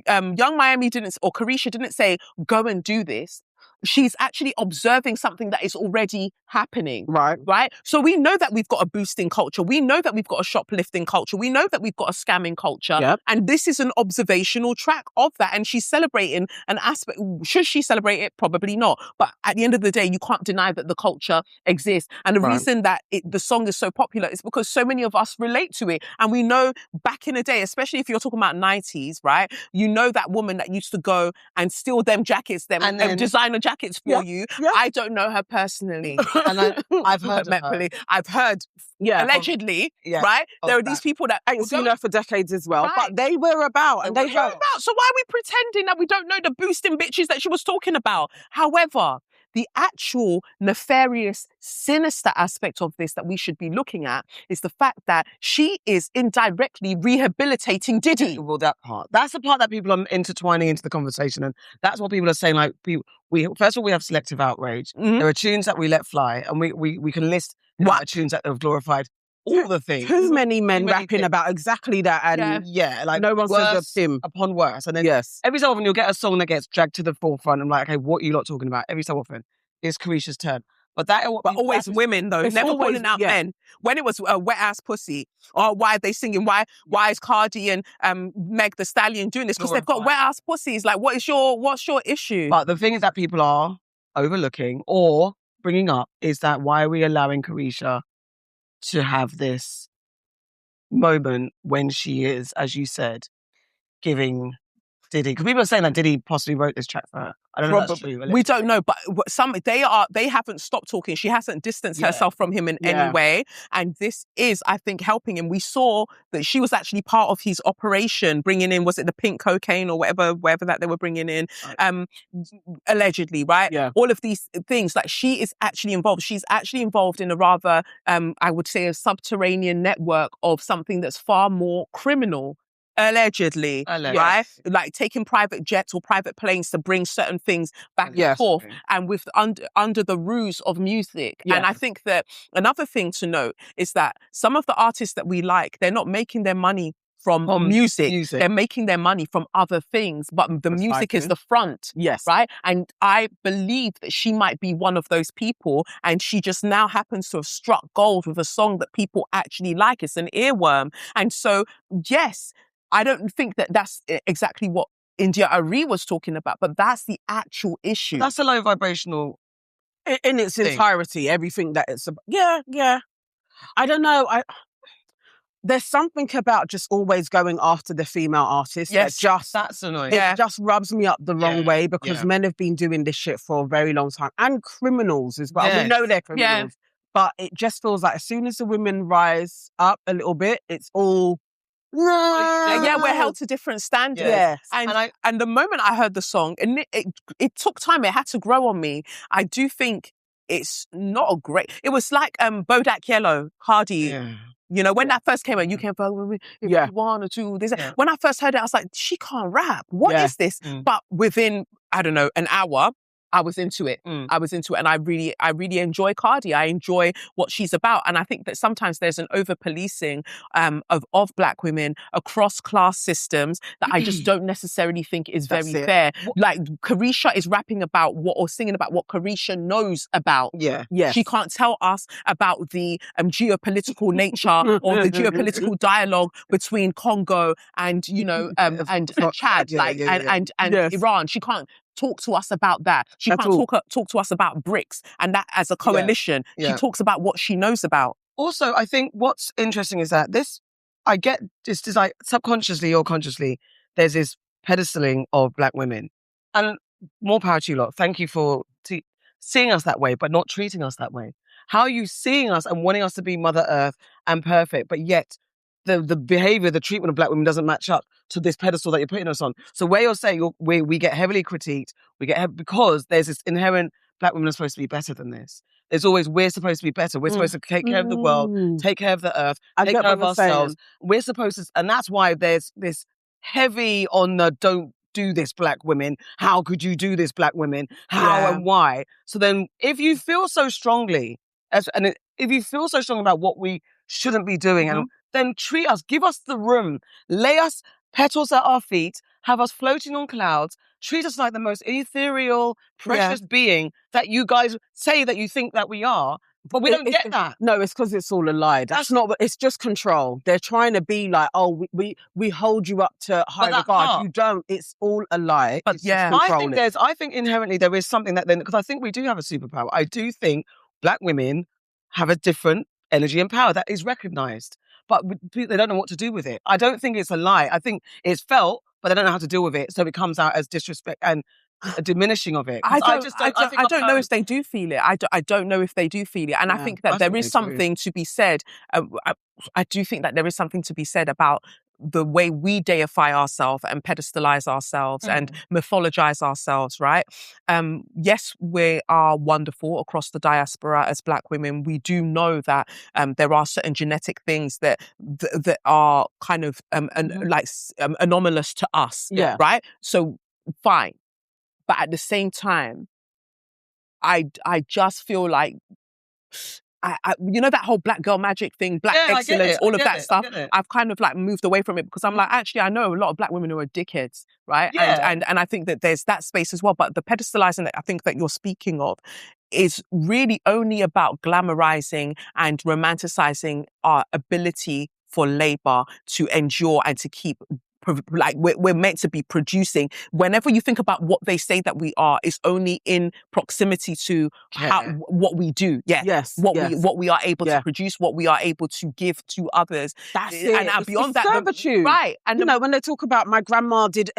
Young Miami didn't, or Carisha didn't say, go and do this. she's actually observing something that is already happening. Right. Right? So we know that we've got a boosting culture. We know that we've got a shoplifting culture. We know that we've got a scamming culture. Yep. And this is an observational track of that. And she's celebrating an aspect. Should she celebrate it? Probably not. But at the end of the day, you can't deny that the culture exists. And the reason that the song is so popular is because so many of us relate to it. And we know back in the day, especially if you're talking about 90s, right? You know that woman that used to go and steal them jackets, them And then- designer jackets for you. Yeah. I don't know her personally. And I've heard of her. I've heard allegedly, right? There are these people that I ain't seen her for decades as well, Right. but they were about and they What helped. about? So why are we pretending that we don't know the boosting bitches that she was talking about? However, the actual nefarious, sinister aspect of this that we should be looking at is the fact that she is indirectly rehabilitating Diddy. Well, that part. That's the part that people are intertwining into the conversation. And that's what people are saying. Like, we first of all, we have selective outrage. Mhm. There are tunes that we let fly, and we can list tunes that have glorified all the things. Too many men Too many rapping things. about exactly that. And Like no one says worse of him. upon worse. And then Yes. every so often you'll get a song that gets dragged to the forefront. I'm like, okay, what are you lot talking about? Every so often it's Carisha's turn. But always women though, It's never always- calling out yeah. men. When it was a wet ass pussy, or why are they singing? Why is Cardi and Meg the Stallion doing this? Because they've got wet ass pussies. Like, what's your issue? But the thing is that people are overlooking or bringing up is that why are we allowing Carisha to have this moment when she is, as you said, giving Diddy? Because people are saying that Diddy possibly wrote this track for her. I don't know if that's true. We don't know, but they haven't stopped talking. She hasn't distanced herself from him in any way, and this is, I think, helping him. We saw that she was actually part of his operation, bringing in, was it the pink cocaine or whatever that they were bringing in, allegedly, right? Yeah. All of these things, like she is actually involved. She's actually involved in a rather, I would say, a subterranean network of something that's far more criminal. Allegedly, right? Like taking private jets or private planes to bring certain things back and forth, and with under the ruse of music. Yeah. And I think that another thing to note is that some of the artists that we like, they're not making their money from music. They're making their money from other things, but the music is the front. Yes. Right? And I believe that she might be one of those people, and she just now happens to have struck gold with a song that people actually like. It's an earworm. And so, yes, I don't think that that's exactly what India Arie was talking about, but that's the actual issue. That's a low vibrational in its entirety, everything that it's about. Yeah. I don't know. There's something about just always going after the female artist that's annoying. It just rubs me up the wrong way, because men have been doing this shit for a very long time, and criminals as well. We know they're criminals, but it just feels like as soon as the women rise up a little bit, it's all yeah, we're held to different standards. Yes. And the moment I heard the song, and it took time, it had to grow on me. I do think it's not a great. It was like Bodak Yellow, Cardi. Yeah. You know, when that first came out, you can vote with me if you want to do this. Yeah. When I first heard it, I was like, she can't rap. What is this? But within, I don't know, an hour, I was into it. I was into it, and I really enjoy Cardi. I enjoy what she's about, and I think that sometimes there's an over policing of Black women across class systems that I just don't necessarily think is very fair. Like Carisha is rapping about or singing about what Carisha knows about. Yeah. She can't tell us about the geopolitical nature or the geopolitical dialogue between Congo and and Chad, and Iran. She can't talk to us about that. She can't talk to us about BRICS and that as a coalition. She talks about what she knows about. Also, I think what's interesting is that I get just like subconsciously or consciously, there's this pedestaling of Black women. And more power to you lot. Thank you for seeing us that way, but not treating us that way. How are you seeing us and wanting us to be Mother Earth and perfect, but yet the behavior, the treatment of Black women doesn't match up to this pedestal that you're putting us on? So where you're saying we get heavily critiqued, because there's this inherent Black women are supposed to be better than this. There's always, we're supposed to be better. We're supposed to take care of the world, take care of the earth, take care of ourselves. We're supposed to, and that's why there's this heavy on the don't do this, Black women. How could you do this, Black women? How and why? So then if you feel so strongly, if you feel so strong about what we shouldn't be doing, and then treat us, give us the room, lay us petals at our feet, have us floating on clouds, treat us like the most ethereal, precious being that you guys say that you think that we are. But we don't get that. No, it's because it's all a lie. That's not. It's just control. They're trying to be like, oh, we hold you up to high regard. You don't. It's all a lie. But it's I think inherently there is something that then, because I think we do have a superpower. I do think Black women have a different energy and power that is recognised, but they don't know what to do with it. I don't think it's a lie. I think it's felt, but they don't know how to deal with it, so it comes out as disrespect and a diminishing of it. I don't know if they do feel it. I don't know if they do feel it. And I think that there is something to be said. I do think that there is something to be said about the way we deify ourselves and pedestalize ourselves and mythologize ourselves, right? Yes, we are wonderful across the diaspora as Black women. We do know that there are certain genetic things that are kind of anomalous to us, right? So fine. But at the same time, I just feel like, you know, that whole Black girl magic thing, Black excellence, all of that stuff. I've kind of like moved away from it because I'm like, actually, I know a lot of Black women who are dickheads, right? Yeah. And I think that there's that space as well. But the pedestalizing that I think that you're speaking of is really only about glamorizing and romanticizing our ability for labor to endure and to keep. Like we're meant to be producing. Whenever you think about what they say that we are, it's only in proximity to what we do. What we are able to produce, what we are able to give to others. That's it. And beyond that, servitude. Right? And you know, when they talk about my grandma did,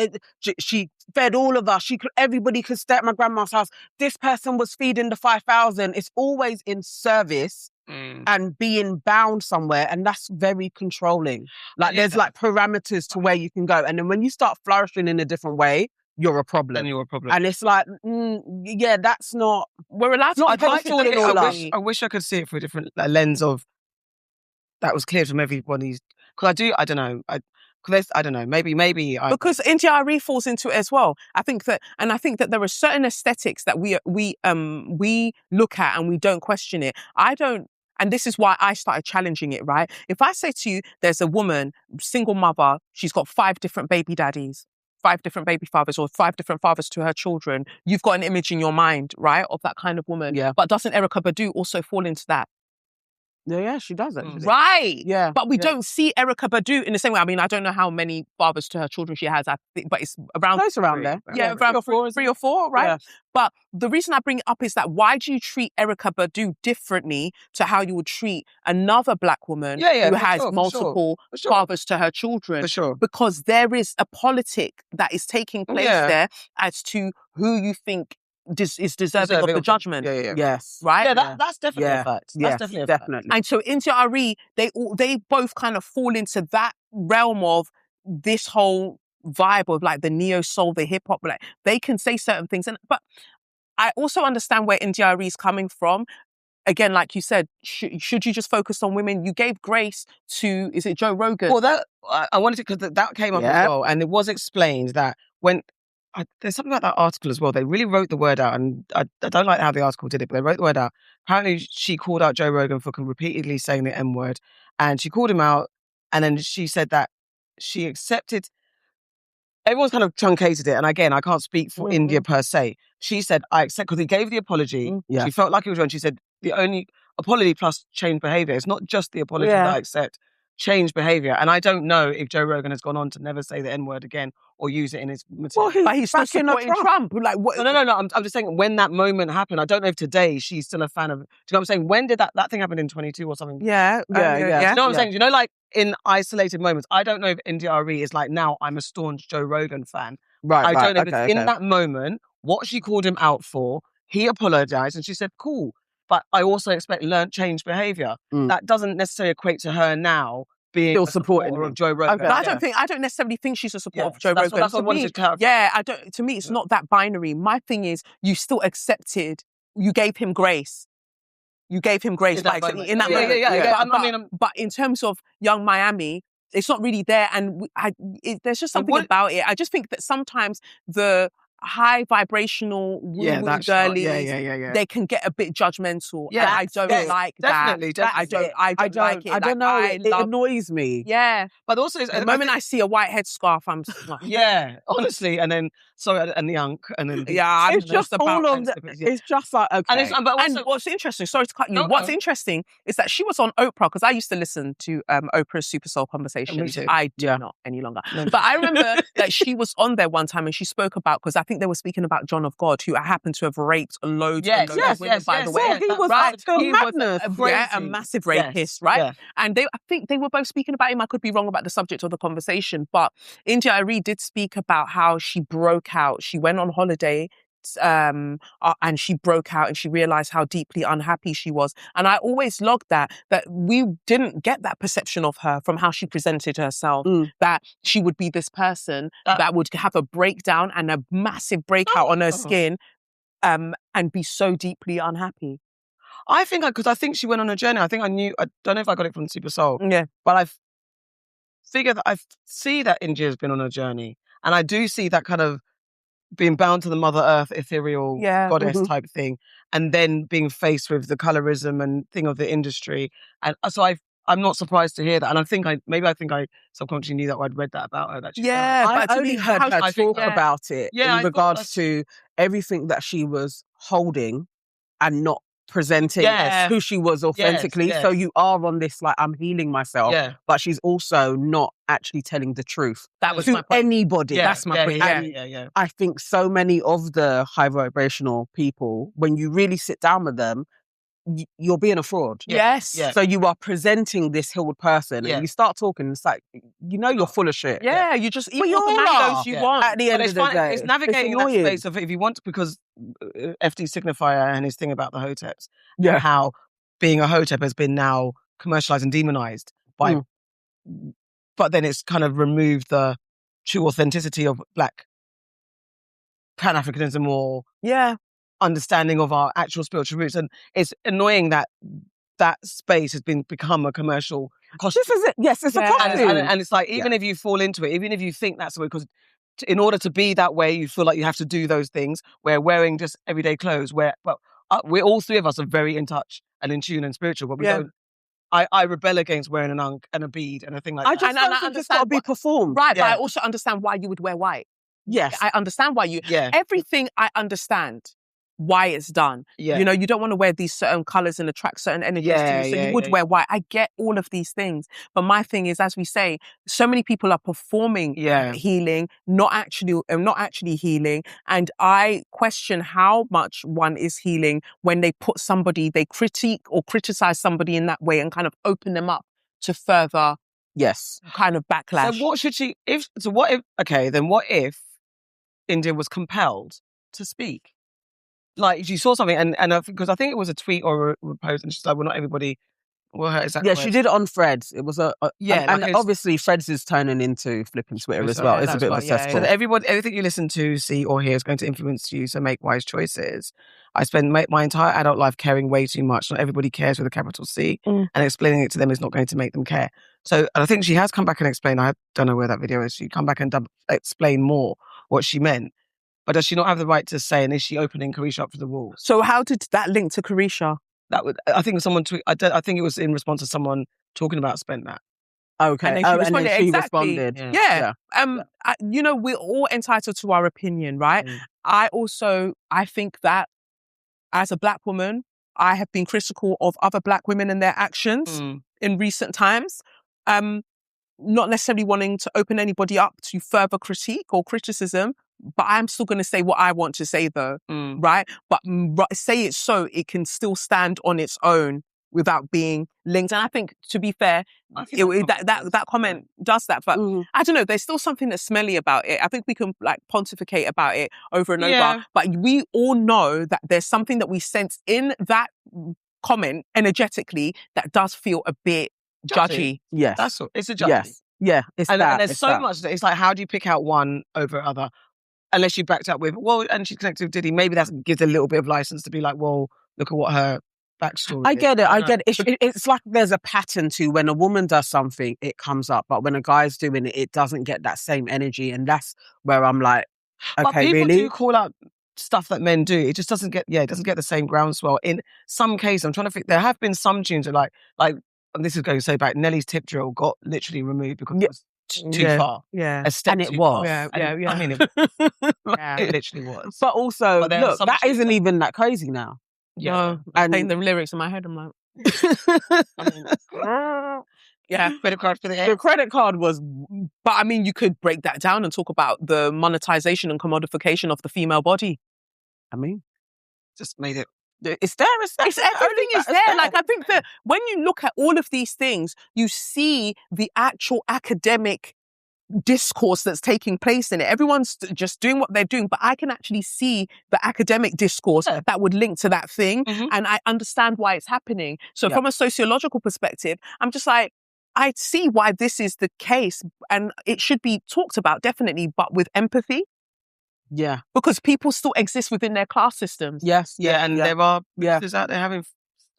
she fed all of us. Everybody could stay at my grandma's house. This person was feeding the 5,000. It's always in service. And being bound somewhere, and that's very controlling. Like there's like parameters to where you can go, and then when you start flourishing in a different way, you're a problem. Then you're a problem. And it's like, that's not. We're allowed to. I wish I could see it through a different lens of that was clear from everybody's. Because I don't know. I don't know. Maybe. Because Arie falls into it as well. I think that there are certain aesthetics that we look at and we don't question it. And this is why I started challenging it, right? If I say to you, there's a woman, single mother, she's got 5 different baby daddies, 5 different baby fathers, or 5 different fathers to her children, you've got an image in your mind, right, of that kind of woman. Yeah. But doesn't Erykah Badu also fall into that? Yeah, she does actually. Right. Yeah. But we don't see Erykah Badu in the same way. I mean, I don't know how many fathers to her children she has, I think, but it's around... Close around there. Yeah, around 3 or 4, right? Yeah. But the reason I bring it up is that why do you treat Erykah Badu differently to how you would treat another Black woman who has multiple fathers to her children? For sure. Because there is a politic that is taking place there as to who you think is deserving of the judgment. Yes. Right? Yeah, that's definitely a fact. That's definitely a fact. And so Arie, they both kind of fall into that realm of this whole vibe of like the neo soul, the hip hop. Like they can say certain things, but I also understand where Arie is coming from. Again, like you said, should you just focus on women? You gave grace to, is it Joe Rogan? Well, I wanted to, because that came up as well, and it was explained that when. There's something about that article as well. They really wrote the word out, and I don't like how the article did it, but they wrote the word out. Apparently, she called out Joe Rogan for repeatedly saying the N-word, and she called him out, and then she said that she accepted. Everyone's kind of truncated it, and again, I can't speak for India per se. She said, I accept, because he gave the apology. She felt like it was wrong. She said, the only apology plus change behaviour. It's not just the apology that I accept. Change behaviour. And I don't know if Joe Rogan has gone on to never say the N-word again or use it in his material. Well, he's still supporting Trump. Like, what? No. I'm just saying, when that moment happened, I don't know if today she's still a fan of... Do you know what I'm saying? When did that thing happen in 22 or something? Yeah. Do you know what I'm saying? Do you know, like, in isolated moments, I don't know if Arie is like, now I'm a staunch Joe Rogan fan. Right, I don't know if in that moment, what she called him out for, he apologised and she said, cool, but I also expect learned change behaviour. That doesn't necessarily equate to her now being still a supporter of Joe Rogan. Okay. I don't necessarily think she's a supporter of Joe Rogan. That's what I wanted to clarify. Yeah, to me, it's not that binary. My thing is, you still accepted, you gave him grace. You gave him grace in that moment. But in terms of Young Miami, it's not really there. And there's just something about it. I just think that sometimes the high vibrational woo-woo that's girlies, yeah. they can get a bit judgmental. Yeah, and I don't like definitely, that. definitely. I don't like it. I don't know. It annoys me. Yeah. But also, The moment I see a white headscarf, I'm yeah, honestly, and then and the unk, and then It's just all of it's just like okay. And what's interesting, sorry to cut you. What's interesting is that she was on Oprah, because I used to listen to Oprah's Super Soul Conversations. I do not any longer. No. But I remember that she was on there one time and she spoke about, because I think they were speaking about John of God, who happened to have raped loads of women, by the way. Well, he was right? He was a massive rapist, right? Yeah. And I think they were both speaking about him. I could be wrong about the subject of the conversation, but Arie did speak about how she broke out. She went on holiday and she broke out and she realized how deeply unhappy she was. And I always logged that we didn't get that perception of her from how she presented herself, that she would be this person that would have a breakdown and a massive breakout on her skin and be so deeply unhappy. I think because I think she went on a journey. I don't know if I got it from Super Soul. Yeah. But I've figured that I see that India's been on a journey. And I do see that kind of being bound to the Mother Earth, ethereal goddess type thing. And then being faced with the colorism and thing of the industry. And so I'm not surprised to hear that. And I think I subconsciously knew that I'd read that about her. That I only heard her talk about it in regards to everything that she was holding and not presenting who she was authentically. So you are on this, like, I'm healing myself, but she's also not actually telling the truth. That was to my point. Anybody. That's my point. Yeah. I think so many of the high vibrational people, when you really sit down with them, you're being a fraud. Yes. So you are presenting this healed person and you start talking, it's like, you're full of shit. Yeah, you just eat all the mangoes you want. At the end of the day. It's navigating that space of, if you want, because FD Signifier and his thing about the hoteps, how being a hotep has been now commercialized and demonized by, but then it's kind of removed the true authenticity of Black Pan-Africanism or understanding of our actual spiritual roots. And it's annoying that that space has become a commercial costume. This is it. Yes, it's a costume. And it's like, even if you fall into it, even if you think that's the way, because in order to be that way, you feel like you have to do those things. We're wearing just everyday clothes. We're all three of us are very in touch and in tune and spiritual, but we don't. I rebel against wearing an unk and a bead and a thing like that. I just don't think it's got to be performed. Right, but I also understand why you would wear white. Yes. I understand why you... Everything I understand why it's done. You know, you don't want to wear these certain colours and attract certain energies to you, so you would wear white. I get all of these things. But my thing is, as we say, so many people are performing healing, not actually healing. And I question how much one is healing when they critique or criticize somebody in that way and kind of open them up to further kind of backlash. So what if India was compelled to speak? Like, if you saw something, and because I think it was a tweet or a post, and she's like, well, not everybody will hurt. Yeah, she did it on Threads. It was obviously Threads is turning into flipping Twitter as well. It's a bit of a cesspool. So everything you listen to, see, or hear is going to influence you, so make wise choices. I spent my entire adult life caring way too much. Not everybody cares with a capital C, and explaining it to them is not going to make them care. So I think she has come back and explained, I don't know where that video is, she come back and explain more what she meant. But does she not have the right to say, and is she opening Carisha up for the rules? So how did that link to Carisha? I think someone I think it was in response to someone talking about Spent That. Okay. And then she responded. Yeah. You know, we're all entitled to our opinion, right? I think that as a Black woman, I have been critical of other Black women and their actions in recent times. Not necessarily wanting to open anybody up to further critique or criticism, but I'm still going to say what I want to say, though, right? But say it so it can still stand on its own without being linked. And I think, to be fair, that comment does that. But I don't know, there's still something that's smelly about it. I think we can pontificate about it over and over. But we all know that there's something that we sense in that comment energetically that does feel a bit judgy. Yes. That's all. It's a judgy. Yes. Yeah. And there's so much that it's like, how do you pick out one over other? Unless you backed up with, and she's connected with Diddy, maybe that gives a little bit of license to be like, well, look at what her backstory is. I get it. It's like there's a pattern to when a woman does something, it comes up. But when a guy's doing it, it doesn't get that same energy. And that's where I'm like, But Okay, people really? do call out stuff that men do. It just doesn't get the same groundswell. In some cases, I'm trying to think. There have been some tunes that like and this is going so back. Nelly's Tip Drill got literally removed because it was too far. Yeah. A step And it too was. far. Yeah, And yeah. I mean, it literally was. But also, But there are look, some that tunes isn't that- even that crazy now. Yeah. No, I'm playing the lyrics in my head. I'm like, I mean, yeah. credit card for the The ex. credit card was, But I mean, you could break that down and talk about the monetization and commodification of the female body. I mean, Just made it. It's there. It's everything is there. Like, I think that when you look at all of these things, you see the actual academic discourse that's taking place in it. Everyone's just doing what they're doing, but I can actually see the academic discourse that would link to that thing, and I understand why it's happening. So from a sociological perspective, I'm just like, I see why this is the case, and it should be talked about, definitely, but with empathy. yeah. Because people still exist within their class systems. Yes. And there are boosters out there having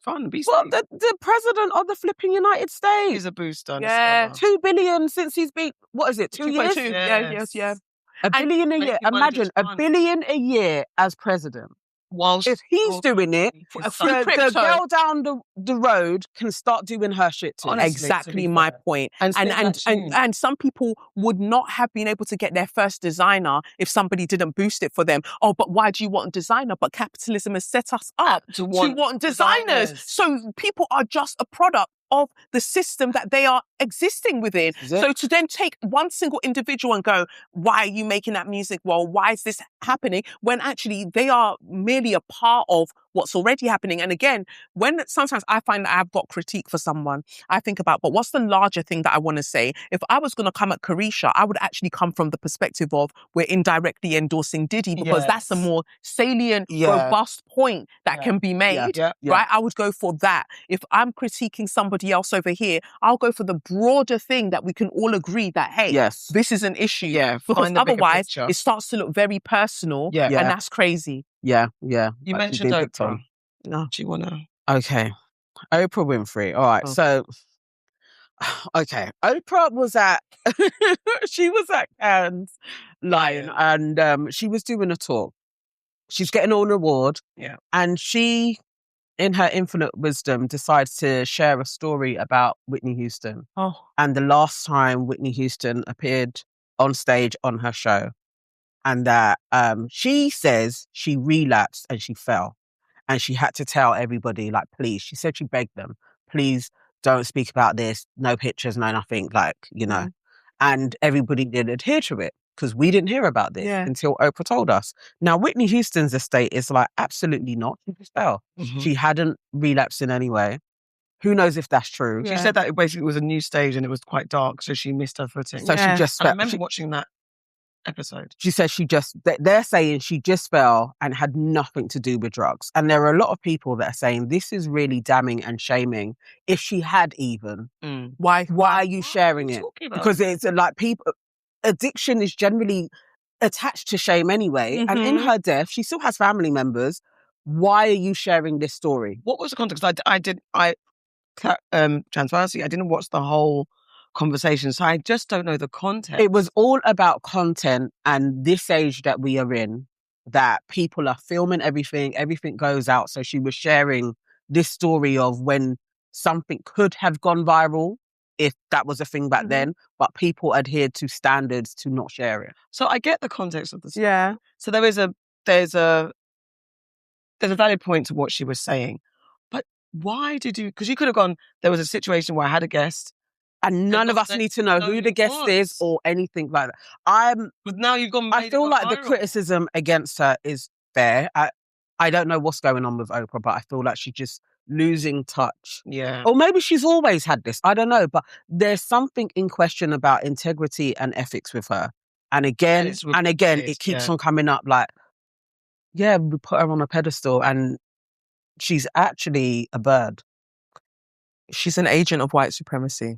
fun. Well, the president of the flipping United States. He's a booster. Yeah. 2 billion since he's been, what is it, 2 years? 2.2. Yes. Yeah. $1 billion a year. making money Imagine just $1 fun. billion a year as president. Whilst If he's doing it, the girl down the road can start doing her shit too. Honestly, Exactly my point. And some people would not have been able to get their first designer if somebody didn't boost it for them. Oh, but why do you want a designer? But capitalism has set us up to want designers. So people are just a product of the system that they are existing within. So to then take one single individual and go, why are you making that music? Well, why is this happening? When actually they are merely a part of what's already happening. And again, when sometimes I find that I've got critique for someone, I think about, but what's the larger thing that I want to say? If I was going to come at Carisha, I would actually come from the perspective of we're indirectly endorsing Diddy, because that's a more salient, robust point that can be made, right? I would go for that. If I'm critiquing somebody else over here, I'll go for the broader thing that we can all agree that, hey, this is an issue. Because otherwise it starts to look very personal, and that's crazy. Yeah. You mentioned Oprah. No. Do you want to? Okay. Oprah Winfrey. All right. So, okay. Oprah was she was at Cannes Lion, and she was doing a talk. She's getting an award. Yeah. And she, in her infinite wisdom, decides to share a story about Whitney Houston. Oh. And the last time Whitney Houston appeared on stage on her show. And that she says she relapsed and she fell. And she had to tell everybody, like, please. She said she begged them, please don't speak about this. No pictures, no nothing, like, you know. And everybody did adhere to it because we didn't hear about this until Oprah told us. Now, Whitney Houston's estate is like, absolutely not. She just fell. She hadn't relapsed in any way. Who knows if that's true? She said that it basically was a new stage and it was quite dark, so she missed her footing. So she just fell. I remember watching that episode. She said they're saying she just fell and had nothing to do with drugs. And there are a lot of people that are saying this is really damning and shaming. If she had even, why are you sharing it? Because it's like addiction is generally attached to shame anyway. And in her death, she still has family members. Why are you sharing this story? What was the context? Transparency, I didn't watch the whole conversation, so I just don't know the context. It was all about content and this age that we are in, that people are filming everything goes out. So she was sharing this story of when something could have gone viral, if that was a thing back then, but people adhered to standards to not share it. So I get the context of this. Yeah. So there's a valid point to what she was saying, but why did you? Because you could have gone. There was a situation where I had a guest. And none of us need to know who the guest is or anything like that. But now you've gone. I feel like the criticism against her is fair. I don't know what's going on with Oprah, but I feel like she's just losing touch. Yeah. Or maybe she's always had this. I don't know. But there's something in question about integrity and ethics with her. And again, it keeps on coming up like, we put her on a pedestal and she's actually a bird. She's an agent of white supremacy.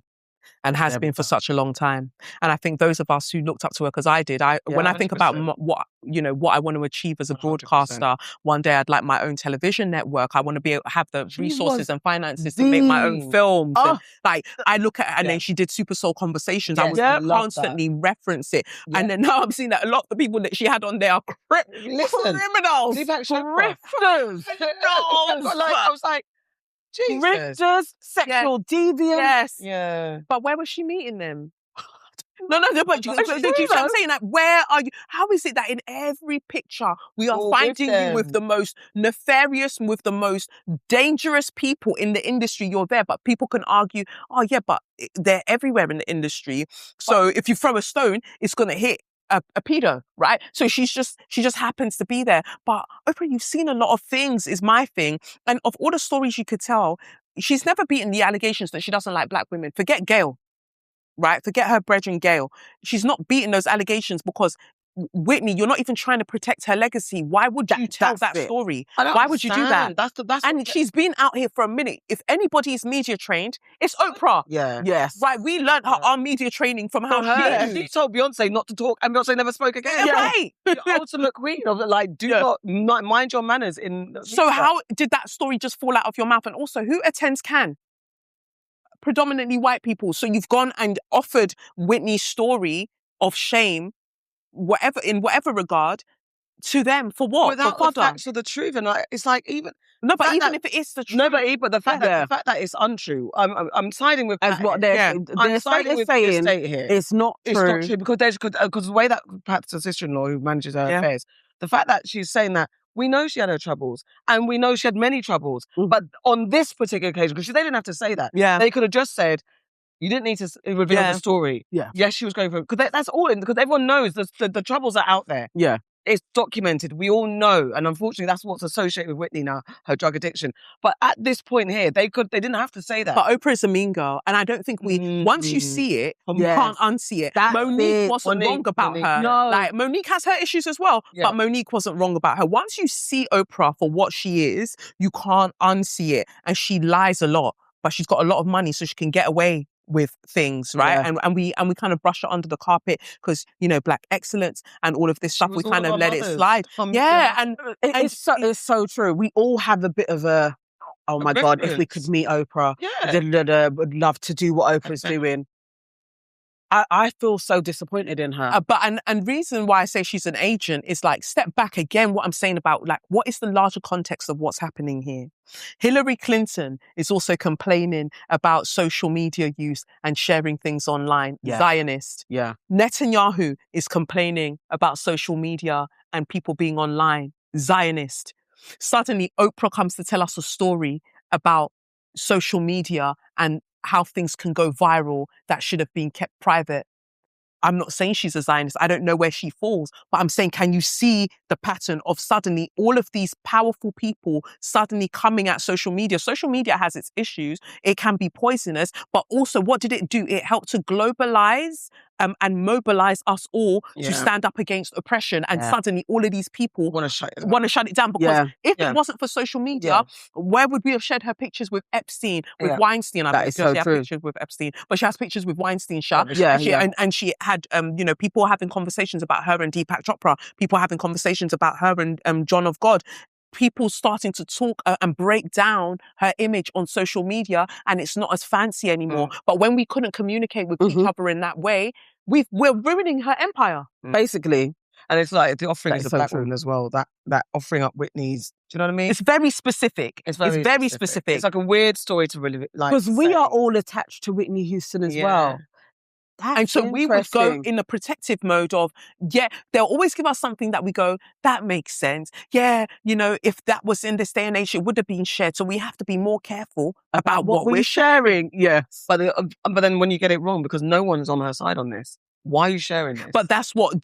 and has Never been for done. such a long time. And I think those of us who looked up to her, because I did, when I think about 100%. what I want to achieve as a 100%. broadcaster, one day I'd like my own television network. I want to be able to have the She resources was and finances to make my own the- films. Oh. And like I look at, and Yeah. then she did Super Soul Conversations. I Yes, would I love constantly reference it. Yeah. And then now I'm seeing that a lot of the people that she had on there are criminals. Deepak Chopra. Grifters. I was like, Jesus. Grifters, sexual deviants. Yes. Yeah. But where was she meeting them? No, but I'm I'm sure. saying that, where are you? How is it that in every picture we are All with finding you with them. the most nefarious, with the most dangerous people in the industry? You're there, but people can argue, oh yeah, but they're everywhere in the industry. So if you throw a stone, it's going to hit a pedo, right? So she just happens to be there. But Oprah, you've seen a lot of things, is my thing. And of all the stories you could tell, she's never beaten the allegations that she doesn't like black women. Forget Gail. Right? Forget her brethren Gail. She's not beating those allegations because Whitney, you're not even trying to protect her legacy. Why would you tell that story? Why would you do that? And she's been out here for a minute. If anybody is media trained, it's Oprah. Yeah. Yes. Right? We learned our media training from how She told Beyonce not to talk, and Beyonce never spoke again. Yeah. Right. The ultimate queen of like, do not mind your manners in. So how did that story just fall out of your mouth? And also, who attends Cannes? Predominantly white people. So you've gone and offered Whitney's story of shame, in whatever regard, to them for what? Without for the facts or the truth, and like, it's like even if it is the truth, but the fact that it's untrue, I'm siding with As what they're siding with saying, the state here. it's not true. It's not true because the way that perhaps the sister-in-law who manages her affairs, the fact that she's saying that. We know she had her troubles, and we know she had many troubles. But on this particular occasion, because they didn't have to say that. Yeah. They could have just said, you didn't need to reveal the story. Yeah. Yes, she was going for it. Because that's all because everyone knows the troubles are out there. Yeah. It's documented. We all know. And unfortunately, that's what's associated with Whitney now, her drug addiction. But at this point here, they didn't have to say that. But Oprah is a mean girl. And I don't think once you see it, you can't unsee it. Monique wasn't wrong about her. No. Like, Monique has her issues as well. Yeah. But Monique wasn't wrong about her. Once you see Oprah for what she is, you can't unsee it. And she lies a lot. But she's got a lot of money, so she can get away with things, right? Yeah. And we kind of brush it under the carpet because, black excellence and all of this stuff, we kind of let it slide. And it's so true. We all have a bit of a, oh my God, if we could meet Oprah, would love to do what Oprah's doing. I feel so disappointed in her. And reason why I say she's an agent is like, step back again, what I'm saying about like, what is the larger context of what's happening here? Hillary Clinton is also complaining about social media use and sharing things online. Yeah. Zionist. Yeah. Netanyahu is complaining about social media and people being online. Zionist. Suddenly, Oprah comes to tell us a story about social media and how things can go viral that should have been kept private. I'm not saying she's a Zionist. I don't know where she falls, but I'm saying, can you see the pattern of suddenly all of these powerful people suddenly coming at social media? Social media has its issues. It can be poisonous, but also what did it do? It helped to globalize and mobilize us all to stand up against oppression. And suddenly all of these people want to shut it down. Because if it wasn't for social media, where would we have shared her pictures with Epstein, with Weinstein? I That is so true. Pictures with Epstein, but she has pictures with Weinstein. And she had, people having conversations about her and Deepak Chopra, people having conversations about her and John of God. People starting to talk and break down her image on social media, and it's not as fancy anymore. But when we couldn't communicate with each other in that way, we're ruining her empire. Basically. And it's like the offering is a so black true. woman as well. That offering up Whitney's. Do you know what I mean? It's very specific. It's very specific. It's like a weird story to really like. Because we are all attached to Whitney Houston as well. And so we would go in a protective mode of, they'll always give us something that we go, that makes sense. Yeah, if that was in this day and age, it would have been shared. So we have to be more careful about what we're sharing. Yes. But then when you get it wrong, because no one's on her side on this, why are you sharing this? But that's what,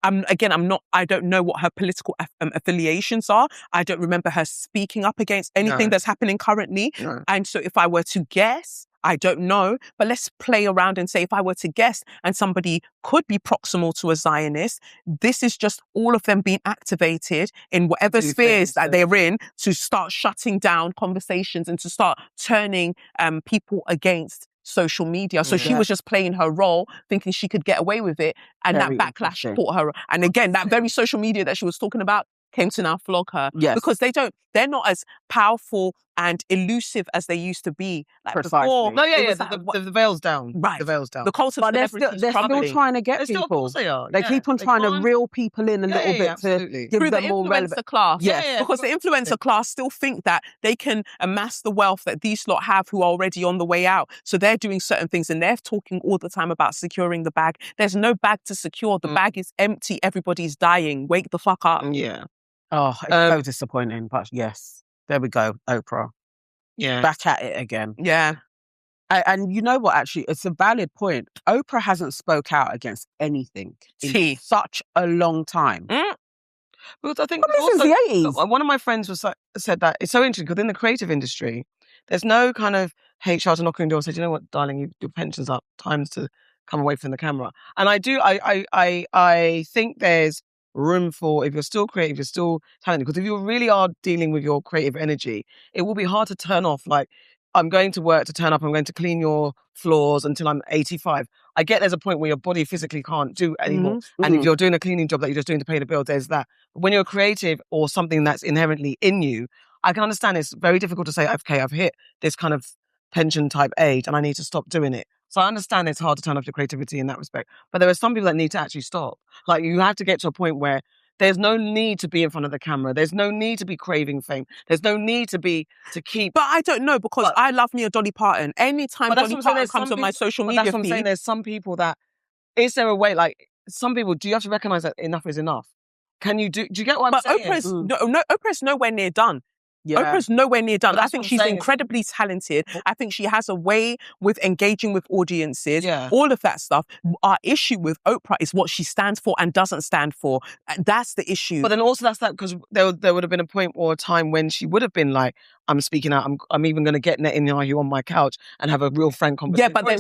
I don't know what her political affiliations are. I don't remember her speaking up against anything that's happening currently. No. And so if I were to guess, I don't know, but let's play around and say if I were to guess and somebody could be proximal to a Zionist, this is just all of them being activated in whatever spheres that they're in to start shutting down conversations and to start turning people against social media. So she Yeah. was just playing her role, thinking she could get away with it. And Very that backlash interesting. taught her. And again, that very social media that she was talking about came to now flog her. Yes. Because they're not as powerful and elusive as they used to be. Like Precisely. before, No, it yeah, was like, the veil's down. Right. The veil's down. the cult of But they're celebrity still crumbling. trying to get They're still, of people. course they are. They yeah. keep on They trying to can't- reel people in a little bit to absolutely. give through the them more relevant. influencer class. Yes. Yeah. Because the influencer class still think that they can amass the wealth that these lot have who are already on the way out. So they're doing certain things and they're talking all the time about securing the bag. There's no bag to secure. The bag is empty. Everybody's dying. Wake the fuck up. Yeah. Oh, it's so disappointing. But yes, there we go, Oprah. Yeah. Back at it again. Yeah. And you know what, actually, it's a valid point. Oprah hasn't spoke out against anything in such a long time. Because I think Well, this is also, the 80s. one of my friends said that it's so interesting because in the creative industry, there's no kind of HR to knock on your door and say, "Do you know what, darling, your pension's up. Time's to come away from the camera." And I think there's room for, if you're still creative, you're still talented. Because if you really are dealing with your creative energy, it will be hard to turn off. Like, I'm going to work to turn up. I'm going to clean your floors until I'm 85. I get there's a point where your body physically can't do anymore. And if you're doing a cleaning job that you're just doing to pay the bill, there's that. But when you're creative or something that's inherently in you, I can understand it's very difficult to say, okay, I've hit this kind of pension type age and I need to stop doing it. So I understand it's hard to turn off your creativity in that respect. But there are some people that need to actually stop. Like, you have to get to a point where there's no need to be in front of the camera. There's no need to be craving fame. There's no need to keep. But I don't know, because I love me a Dolly Parton. Anytime But that's Dolly what I'm saying, Parton there's comes some on my people- social but media that's what I'm saying. feed, There's some people that, is there a way, like, some people, do you have to recognize that enough is enough? Can you do you get what I'm but saying? Oprah's nowhere near done. Yeah. Oprah's nowhere near done. But I that's think what I'm she's saying. incredibly talented. I think she has a way with engaging with audiences, Yeah. all of that stuff. Our issue with Oprah is what she stands for and doesn't stand for. That's the issue. But then also that's that, because there would have been a point or a time when she would have been like, I'm speaking out, I'm even going to get Netanyahu on my couch and have a real frank conversation. yeah, but For then,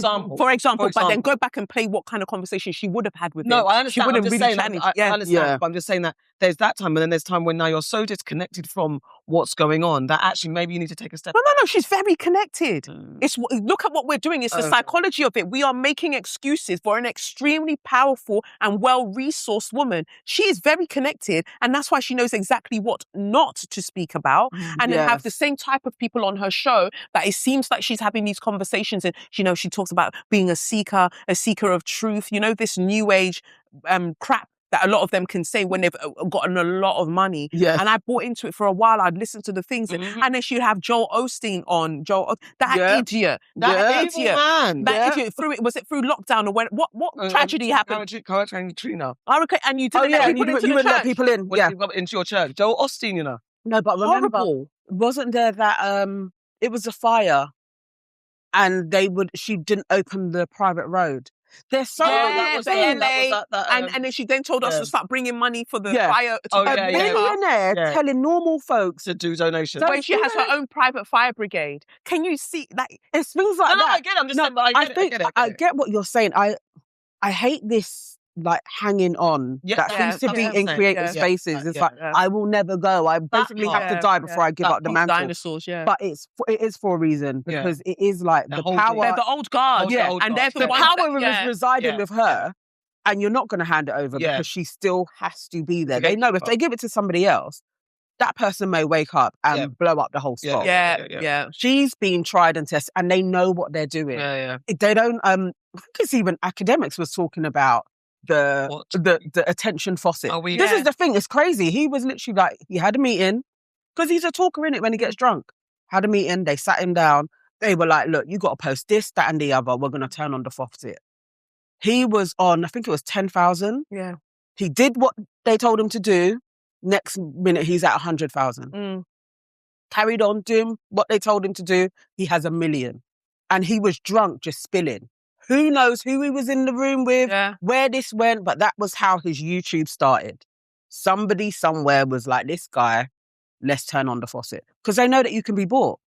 example. but then go back and play what kind of conversation she would have had with him. No, I understand. She wouldn't I'm just really saying challenge. that. I understand, but I'm just saying that there's that time, and then there's time when now you're so disconnected from what's going on that actually maybe you need to take a step. No, she's very connected. Look at what we're doing. It's the psychology of it. We are making excuses for an extremely powerful and well-resourced woman. She is very connected, and that's why she knows exactly what not to speak about. And then have the same type of people on her show that it seems like she's having these conversations, and she talks about being a seeker of truth. This new age crap that a lot of them can say when they've gotten a lot of money. Yeah. And I bought into it for a while. I'd listen to the things. And then she'd have Joel Osteen on. That idiot. That idiot. Man. That idiot. Was it through lockdown or when? What tragedy happened? Katrina. And you didn't let people into you the would let church. people in. When Yeah. you got into your church. Joel Osteen, No, but remember, Horrible. wasn't there that it was a fire and she didn't open the private road. There's so Yeah, many the LA. And then she then told us to start bringing money for the fire. billionaire telling normal folks to do donations. When she has her own private fire brigade. Can you see that? it's things like that. I get it. I'm just saying, but I get what you're saying. I hate this like hanging on that seems to be in creative spaces. It's like I will never go. I basically have to die before I give up the mantle. Dinosaurs, But it is for a reason, because it is like the power. They're the old guard, and they're the power is residing with her, and you're not going to hand it over because she still has to be there. They know if they give it to somebody else, that person may wake up and blow up the whole spot. Yeah. She's been tried and tested, and they know what they're doing. They don't. I think it's even academics was talking about the attention faucet. This is the thing. It's crazy. He was literally like, he had a meeting because he's a talker in it when he gets drunk. Had a meeting. They sat him down. They were like, look, you got to post this, that, and the other. We're going to turn on the faucet. He was on, I think it was 10,000. Yeah. He did what they told him to do. Next minute, he's at 100,000. Carried on doing what they told him to do. He has 1 million. And he was drunk, just spilling. Who knows who he was in the room with, where this went, but that was how his YouTube started. Somebody somewhere was like, this guy, let's turn on the faucet. Because they know that you can be bought.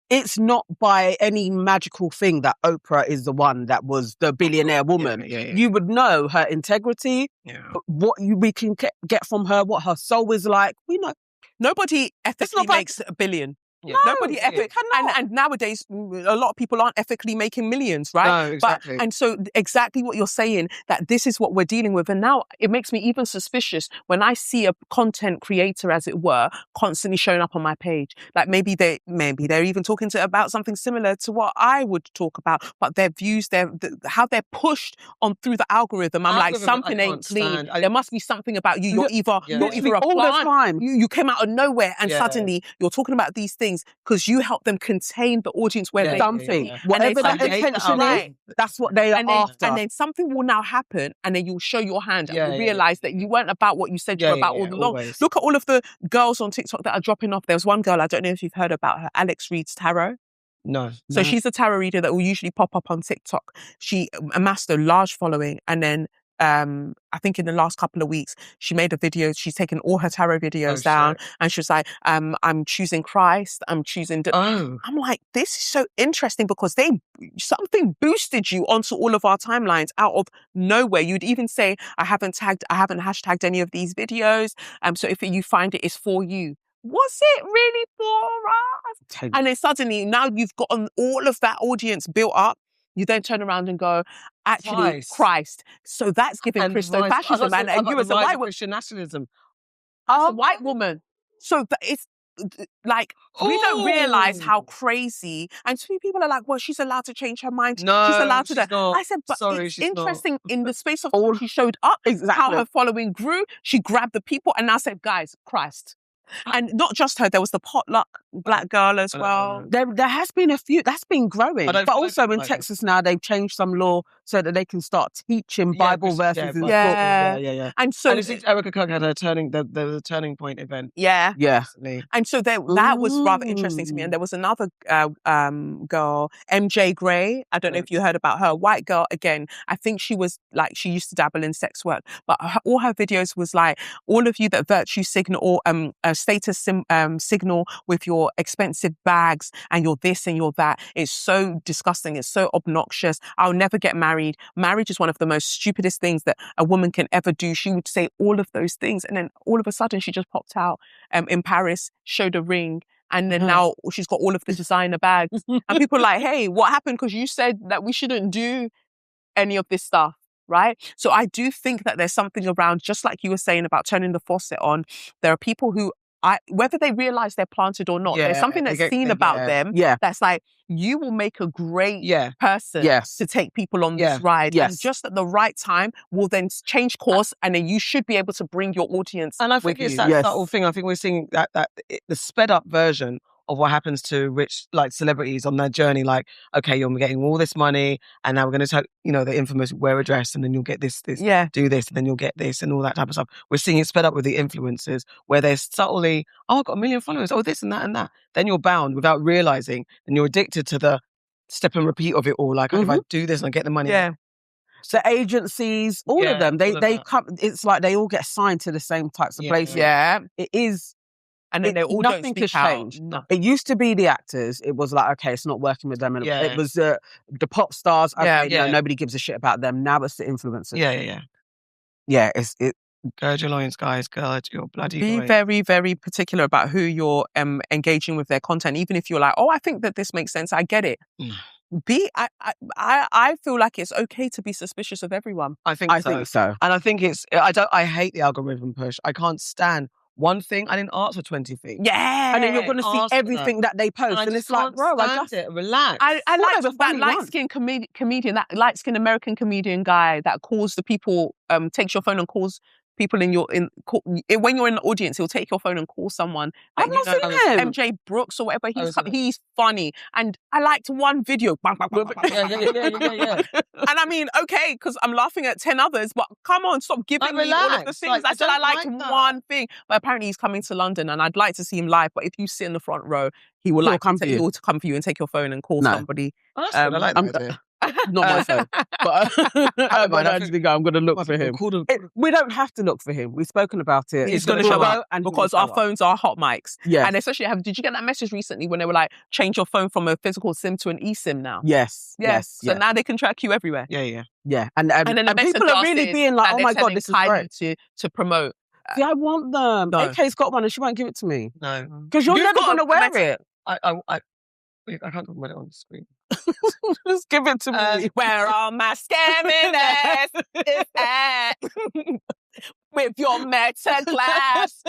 It's not by any magical thing that Oprah is the one that was the billionaire woman. You would know her integrity, what we can get from her, what her soul is like. We know. Nobody ethically makes $1 billion. Yeah. No, nobody yeah. ethic. And nowadays, a lot of people aren't ethically making millions, right? No, exactly. And so exactly what you're saying, that this is what we're dealing with. And now it makes me even suspicious when I see a content creator, as it were, constantly showing up on my page. Like maybe they're even talking about something similar to what I would talk about, but their views, how they're pushed on through the algorithm. I'm like, something ain't clean. There must be something about you. You're either a all the plant, time. you came out of nowhere and suddenly you're talking about these things because you help them contain the audience where they something. And Whatever then that intention is, that's what they are after. And then something will now happen, and then you'll show your hand and you'll realize that you weren't about what you said you were about all along. Always. Look at all of the girls on TikTok that are dropping off. There's one girl, I don't know if you've heard about her, Alex reads tarot. No. So she's a tarot reader that will usually pop up on TikTok. She amassed a large following, and then I think in the last couple of weeks, she made a video. She's taken all her tarot videos down, and she was like, I'm choosing Christ. I'm choosing... I'm like, this is so interesting because something boosted you onto all of our timelines out of nowhere. You'd even say, I haven't hashtagged any of these videos. So if you find it's for you. Was it really for us? And then suddenly, now you've gotten all of that audience built up. You then turn around and go, actually, Christ. So that's giving Christo-fascism. And you as a white woman. Christian nationalism. As a white woman. So it's like, we don't realise how crazy. And so many people are like, well, she's allowed to change her mind. No, she's allowed to do that. not. I said, but it's interesting in the space of all she showed up, how her following grew. She grabbed the people and now said, guys, Christ. And not just her, there was the potluck black girl as well. There has been a few, that's been growing. But also in Texas now, they've changed some law so that they can start teaching Bible verses in school. Yeah. And so... And I think Erica Cook had there was a turning point event. Yeah. Recently. And so that was rather interesting to me. And there was another girl, MJ Gray. I don't know if you heard about her. White girl, again. I think she was like, she used to dabble in sex work. But all her videos was like, all of you that virtue signal or status signal with your expensive bags and your this and your that. It's so disgusting. It's so obnoxious. I'll never get married. Marriage is one of the most stupidest things that a woman can ever do. She would say all of those things. And then all of a sudden she just popped out in Paris, showed a ring. And then now she's got all of the designer bags. And people are like, hey, what happened? Because you said that we shouldn't do any of this stuff. Right? So I do think that there's something around, just like you were saying about turning the faucet on. There are people who, whether they realize they're planted or not, there's something that's seen about them that's like, you will make a great person to take people on this ride. And just at the right time will then change course, and then you should be able to bring your audience And I think it's that subtle thing. I think we're seeing that the sped up version of what happens to rich like celebrities on their journey. Like, okay, you're getting all this money, and now we're going to take, the infamous wear a dress, and then you'll get this, do this, and then you'll get this, and all that type of stuff. We're seeing it sped up with the influencers, where they're subtly, I've got 1 million followers, this and that and that. Then you're bound without realizing, and you're addicted to the step and repeat of it all. Like, if I do this and I get the money. So agencies, all of them, they come. It's like they all get assigned to the same types of places. It is. And then they all nothing has changed. It used to be the actors. It was like, okay, it's not working with them. And it was the pop stars. Okay, nobody gives a shit about them. Now it's the influencers. Yeah, it. Gird your loins, guys. Gird your bloody loins. Be very, very particular about who you're engaging with their content. Even if you're like, I think that this makes sense. I get it. I feel like it's okay to be suspicious of everyone. I think so. And I think I hate the algorithm push. I can't stand one thing, I didn't ask for 20 things. Yeah. And then you're going to see everything that they post. And it's like, bro, relax. I like that light-skinned comedian, that light-skinned American comedian guy that calls the people, takes your phone and calls people when you're in the audience, he'll take your phone and call someone. I've not seen him. MJ Brooks or whatever. He's funny. And I liked one video. Yeah. And I mean, okay, because I'm laughing at 10 others, but come on, stop giving me all of the things. I said I liked one thing. But apparently he's coming to London and I'd like to see him live. But if you sit in the front row, he will come for you and take your phone and call somebody. I like that idea. Not my phone, but I'm going to look for him. We don't have to look for him. We've spoken about it. He's going to show up because our phones are hot mics. Yeah, and especially did you get that message recently when they were like, change your phone from a physical SIM to an eSIM now? Yes. So now they can track you everywhere. Yeah. And then people are really being like, oh my God, this is great to promote. See, I want them. No. AK's got one and she won't give it to me. No. Because you're never going to wear it. I can't talk about it on the screen. Just give it to me. Where all my scamming ass is at. With your masterclass.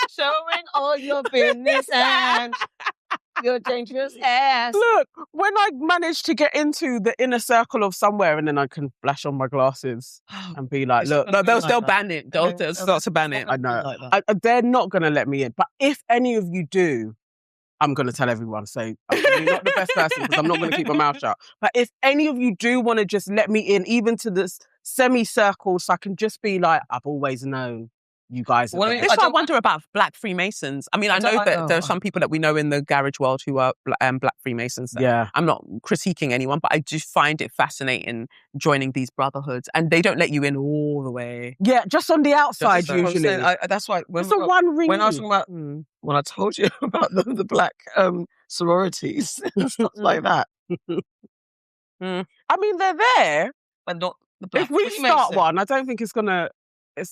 Showing all your business and your dangerous ass. Look, when I manage to get into the inner circle of somewhere and then I can flash on my glasses and be like, look, No, they'll like ban it. They'll start to ban it. I know. Like They're not going to let me in. But if any of you do, I'm going to tell everyone. So I'm probably not the best person because I'm not going to keep my mouth shut. But if any of you do want to just let me in, even to this semicircle, so I can just be like, I've always known you guys. Well, this is what I wonder about Black Freemasons. I mean, I know that there are some people that we know in the garage world who are Black Freemasons. Yeah. I'm not critiquing anyone, but I just find it fascinating joining these brotherhoods. And they don't let you in all the way. Yeah, just on the outside usually. That's why It's a one ring. when I was talking about when I told you about the black sororities and stuff like that. I mean, they're there, but not the black. If we start one, I don't think it's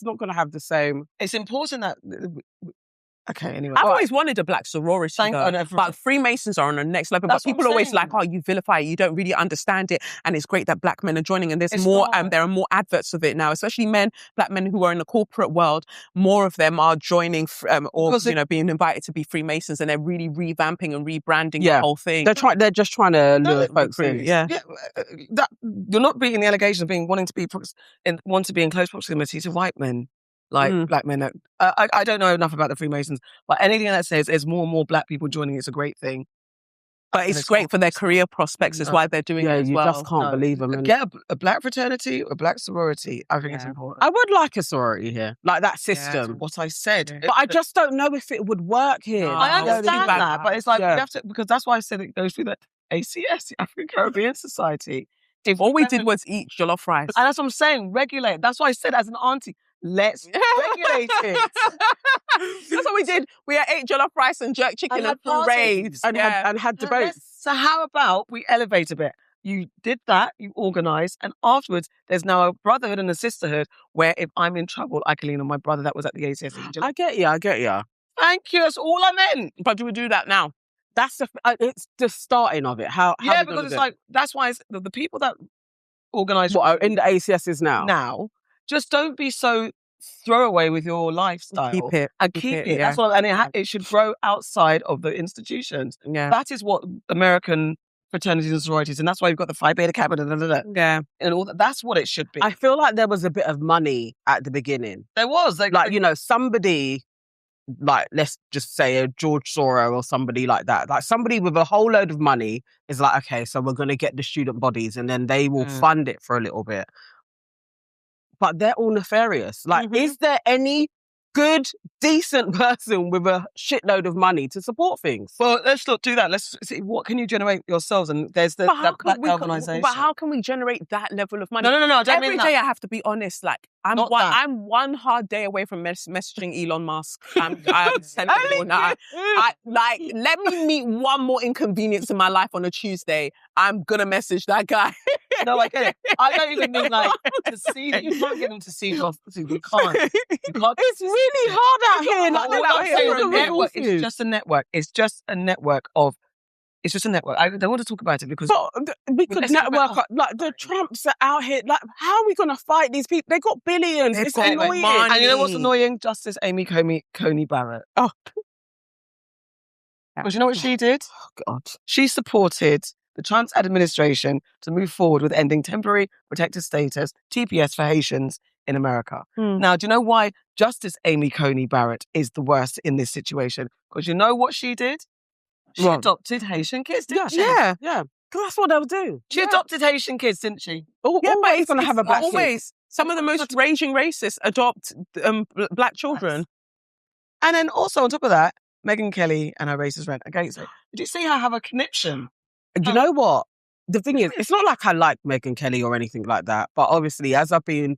not gonna have the same. It's important that. Okay, anyway. I've always wanted a black sorority, but Freemasons are on the next level. That's but people are always like, oh, you vilify it, you don't really understand it. And it's great that black men are joining. And there's more, there are more adverts of it now, especially black men who are in the corporate world. More of them are joining being invited to be Freemasons, and they're really revamping and rebranding the whole thing. They're just trying to lure folks in. Yeah. You're not beating the allegation of want to be in close proximity to white men. Like black men. I don't know enough about the Freemasons, but anything that says there's more and more black people joining, it's a great thing. But it's great for their career prospects is why they're doing it as well. You just can't believe them. Get a black fraternity or a black sorority. I think it's important. I would like a sorority here, like that system. What I said. But I just don't know if it would work here. I understand that, but it's like, you have to, because that's why I said it goes through the ACS, the African Caribbean Society. All we did was eat jollof rice. And that's what I'm saying, regulate. That's why I said as an auntie, let's regulate it. That's what we did. We ate jollof rice and jerk chicken and threw raves and had debates. So how about we elevate a bit? You did that, you organised, and afterwards there's now a brotherhood and a sisterhood where if I'm in trouble, I can lean on my brother that was at the ACS. I get you. Thank you, that's all I meant. But do we do that now? That's it's the starting of it. How because it's like, that's why it's, the people that organise in the ACSs now, just don't be so throwaway with your lifestyle. Keep it. Yeah. That's what, and it should grow outside of the institutions. Yeah. That is what American fraternities and sororities, and that's why you've got the Phi Beta Kappa, yeah, and all that. That's what it should be. I feel like there was a bit of money at the beginning. There was, somebody. Like, let's just say a George Soros or somebody like that. Like, somebody with a whole load of money is like, okay, so we're going to get the student bodies and then they will fund it for a little bit. But they're all nefarious. Like, is there any good, decent person with a shitload of money to support things? Well, let's not do that. Let's see, what can you generate yourselves? And there's that galvanization. But how can we generate that level of money? No, I don't mean that. Every day I have to be honest. Like, I'm one hard day away from messaging Elon Musk. I'm telling now. Let me meet one more inconvenience in my life on a Tuesday. I'm gonna message that guy. No, I get it. I don't even mean like to see. You can't get them to see off. You can't. It's really hard out here. It's just a network. It's just a network of. It's just a network. I don't want to talk about it because we could network. Like the Trumps are out here. Like, how are we going to fight these people? They got billions. It's annoying. And you know what's annoying? Justice Amy Coney Barrett. Oh, because you know what she did? Oh God, she supported the Trump administration to move forward with ending temporary protected status (TPS) for Haitians in America. Now, do you know why Justice Amy Coney Barrett is the worst in this situation? Because you know what she did? She adopted Haitian kids, didn't she? Yeah. Because that's what they'll do. She adopted Haitian kids, didn't she? But it's going to have a black kid. Some of the most raging racists adopt black children. And then also on top of that, Megyn Kelly and her racist rant against it. Did you see her have a conniption? You know what? The thing is, it's not like I like Megyn Kelly or anything like that. But obviously, as I've been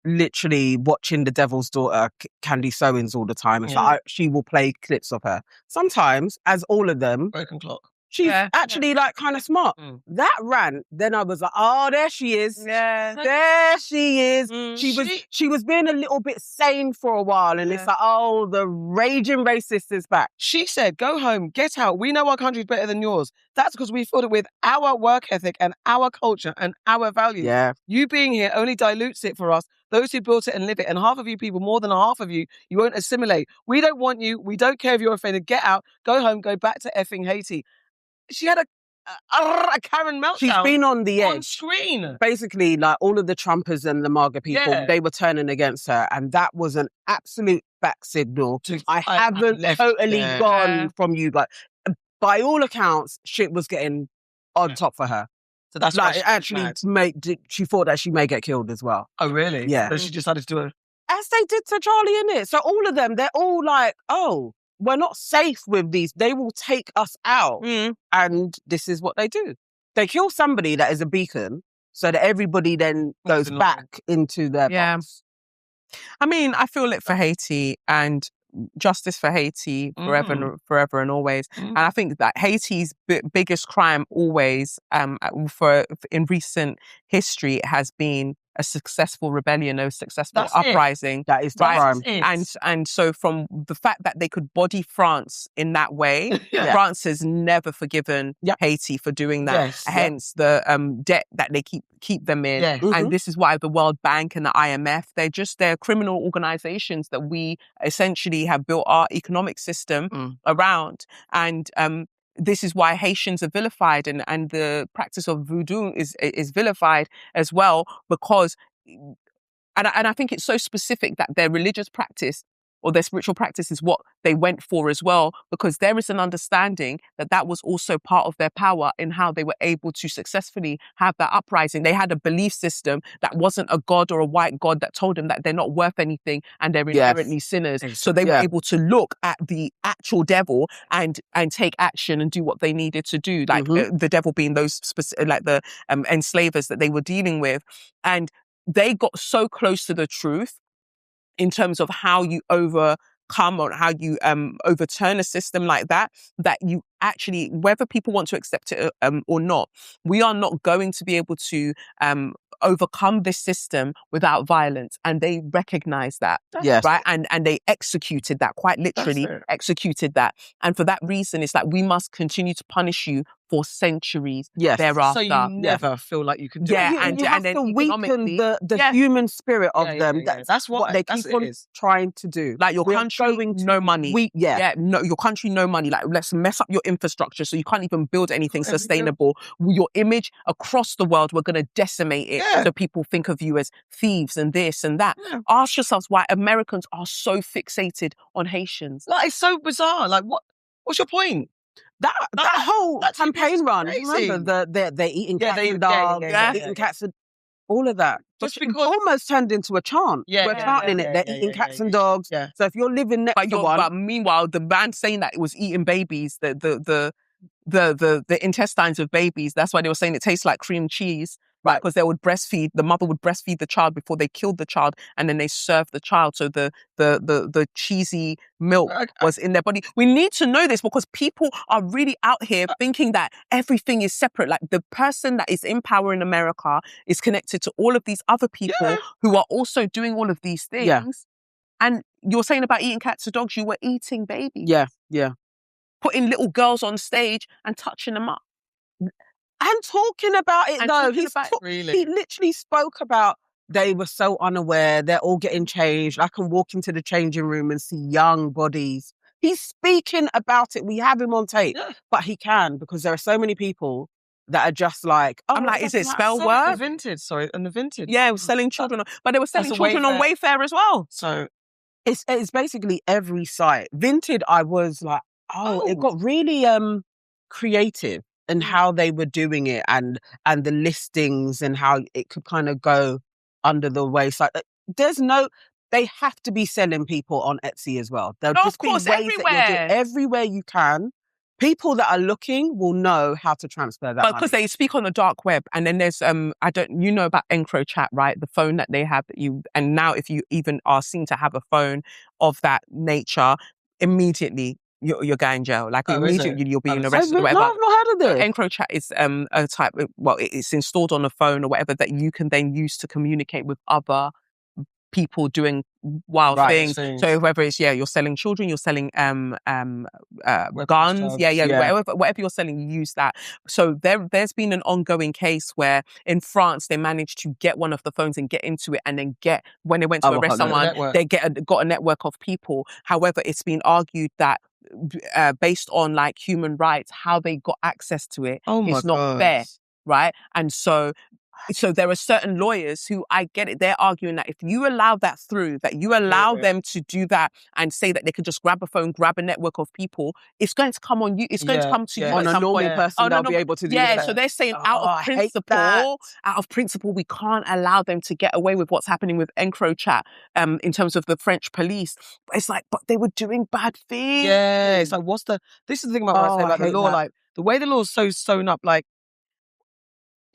literally watching The Devil's Daughter, Candy Sowens all the time, it's like she will play clips of her. Sometimes, as all of them... Broken clock. She's actually like kind of smart. Mm. That rant, then I was like, oh, there she is. Yeah. There she is. Mm. She was being a little bit sane for a while, and it's like, oh, the raging racist is back. She said, go home, get out. We know our country's better than yours. That's because we filled it with our work ethic and our culture and our values. Yeah. You being here only dilutes it for us, those who built it and live it. And half of you people, more than half of you, you won't assimilate. We don't want you. We don't care if you're offended. Get out, go home, go back to effing Haiti. She had a Karen meltdown. She's been on the edge. On screen. Basically, like all of the Trumpers and the MAGA people, they were turning against her. And that was an absolute back signal. I haven't totally gone from you guys. By all accounts, shit was getting on top for her. So that's like, why actually she thought that she may get killed as well. Oh, really? Yeah. So she decided to do it. As they did to Charlie, in it. So all of them, they're all like, oh, we're not safe with these. They will take us out. Mm. And this is what they do. They kill somebody that is a beacon so that everybody then goes back into their box. I mean, I feel it for Haiti and justice for Haiti forever and always. And I think that Haiti's biggest crime always in recent history has been a successful rebellion, a successful uprising. That is the crime. And so from the fact that they could body France in that way, France has never forgiven Haiti for doing that. Hence the debt that they keep them in. And this is why the World Bank and the IMF, they're criminal organizations that we essentially have built our economic system around. And this is why Haitians are vilified and the practice of voodoo is vilified as well, because, and I think it's so specific that their religious practice or their spiritual practice is what they went for as well, because there is an understanding that that was also part of their power in how they were able to successfully have that uprising. They had a belief system that wasn't a god or a white god that told them that they're not worth anything and they're inherently sinners. So they were able to look at the actual devil and take action and do what they needed to do, like the devil being those like the enslavers that they were dealing with. And they got so close to the truth in terms of how you overcome or how you overturn a system like that you actually, whether people want to accept it or not, we are not going to be able to overcome this system without violence. And they recognize that, right? And they executed that, quite literally executed that. And for that reason, it's like, we must continue to punish you for centuries thereafter. So you never feel like you can do it. And you have to weaken the human spirit of them. That's what they keep on trying to do. Like your country, no money. Your country, no money. Like, let's mess up your infrastructure so you can't even build anything sustainable. Your image across the world, we're going to decimate it so people think of you as thieves and this and that. Ask yourselves why Americans are so fixated on Haitians. Like, it's so bizarre. Like, what's your point? That whole campaign run, remember they're eating cats and dogs, they're eating cats and all of that. Just because almost turned into a chant. We're chanting it. They're eating cats and dogs. So if you're living next to one, but meanwhile, the man saying that it was eating babies, the intestines of babies. That's why they were saying it tastes like cream cheese. Right, because the mother would breastfeed the child before they killed the child, and then they served the child. So the cheesy milk was in their body. We need to know this because people are really out here thinking that everything is separate. Like, the person that is in power in America is connected to all of these other people who are also doing all of these things. Yeah. And you're saying about eating cats and dogs, you were eating babies. Yeah. Putting little girls on stage and touching them up. And talking about it, though. Really? He literally spoke about they were so unaware. They're all getting changed. I can walk into the changing room and see young bodies. He's speaking about it. We have him on tape. But he can, because there are so many people that are just like, oh, I'm like, is it spell word? And the vintage. Yeah, it was selling children. But they were selling children on Wayfair as well. So it's basically every site. Vinted, I was like, it got really creative. And how they were doing it and the listings and how it could kind of go under the wayside. They have to be selling people on Etsy as well. There'll just be ways everywhere. That you'll do everywhere you can. People that are looking will know how to transfer that money. Because they speak on the dark web, and then there's you know about EncroChat, right? The phone that they have and now if you even are seen to have a phone of that nature, immediately you're going jail. Like Oh, is it? immediately you're being I've arrested or No, whatever. I've not heard of this. EncroChat is a type. Well, it's installed on a phone or whatever that you can then use to communicate with other people doing wild things. So whether it's you're selling children, you're selling guns, drugs, whatever you're selling, you use that. So there's been an ongoing case where in France they managed to get one of the phones and get into it, and then when they went to arrest someone, they got a network of people. However, it's been argued that based on like human rights, how they got access to it is not fair, right? And so there are certain lawyers who, I get it, they're arguing that if you allow that through, that you allow them to do that and say that they can just grab a phone, grab a network of people, it's going to come on you. It's going to come to you on a normal person. They'll be able to do that. So they're saying out of principle, we can't allow them to get away with what's happening with EncroChat in terms of the French police. It's like, but they were doing bad things. Yeah, it's like, this is the thing about what I say about the law, like the way the law is so sewn up, like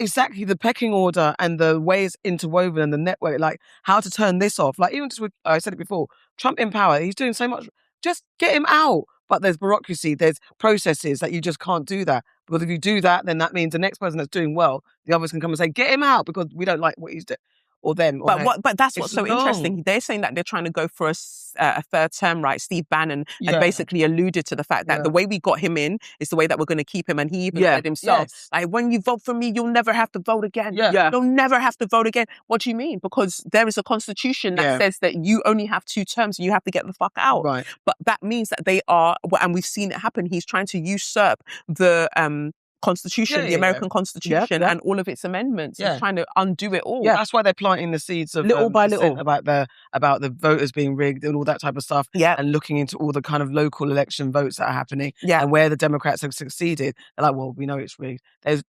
exactly the pecking order and the way it's interwoven and the network, like how to turn this off. Like even just with, I said it before, Trump in power, he's doing so much, just get him out. But there's bureaucracy, there's processes that you just can't do that. Because if you do that, then that means the next person that's doing well, the others can come and say, get him out because we don't like what he's doing. Or them. Or but that's what's so interesting. They're saying that they're trying to go for a third term, right? Steve Bannon had basically alluded to the fact that the way we got him in is the way that we're going to keep him. And he even said himself, like, when you vote for me, you'll never have to vote again. You'll never have to vote again. What do you mean? Because there is a constitution that says that you only have 2 terms and you have to get the fuck out. Right. But that means that they are, and we've seen it happen, he's trying to usurp the Constitution, the American Constitution, and all of its amendments, and trying to undo it all. Yeah, that's why they're planting the seeds of little by little about the voters being rigged and all that type of stuff. Yeah, and looking into all the kind of local election votes that are happening. Yeah, and where the Democrats have succeeded. They're like, well, we know it's rigged. There's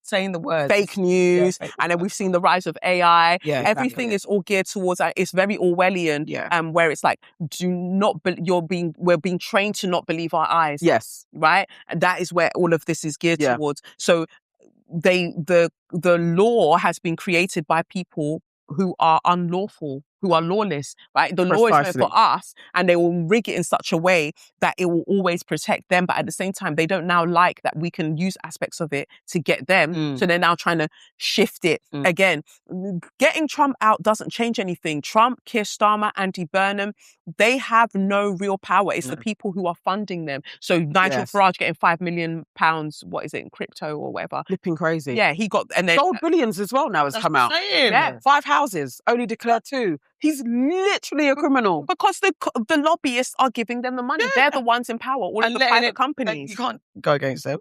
saying the words fake news, and then we've seen the rise of AI. Everything is all geared towards it's very Orwellian. Where it's like, we're being trained to not believe our eyes. Yes, right, and that is where all of this is geared towards. So the law has been created by people who are unlawful, who are lawless, right? The law is meant for us, and they will rig it in such a way that it will always protect them. But at the same time, they don't now like that we can use aspects of it to get them. So they're now trying to shift it again. Getting Trump out doesn't change anything. Trump, Keir Starmer, Andy Burnham, they have no real power. It's the people who are funding them. So Nigel Farage getting £5 million, what is it, in crypto or whatever. Flipping crazy. Yeah, he got, and then sold billions as well now has come out. Yeah, 5 houses, only declared 2. He's literally a criminal. Because the lobbyists are giving them the money. They're the ones in power, all of the private companies. You can't go against them.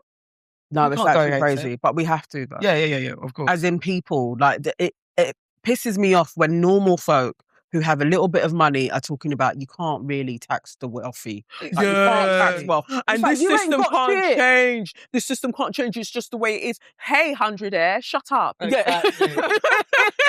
No, it's actually crazy. But we have to, though. Yeah, of course. As in people, like, it pisses me off when normal folk who have a little bit of money are talking about you can't really tax the wealthy. Like, you can't tax wealth. And this system can't change. This system can't change. It's just the way it is. Hey, Hundredaire, shut up. Exactly.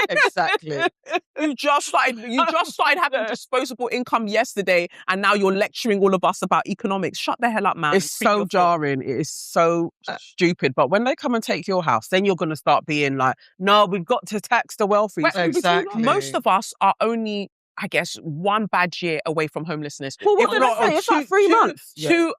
Exactly. You just started having disposable income yesterday, and now you're lecturing all of us about economics. Shut the hell up, man. It's so jarring. It is so stupid. But when they come and take your house, then you're going to start being like, no, we've got to tax the wealthy. Well, exactly. Most of us are only, I guess, 1 bad year away from homelessness. Well, what did I say? It's like 3 months. 2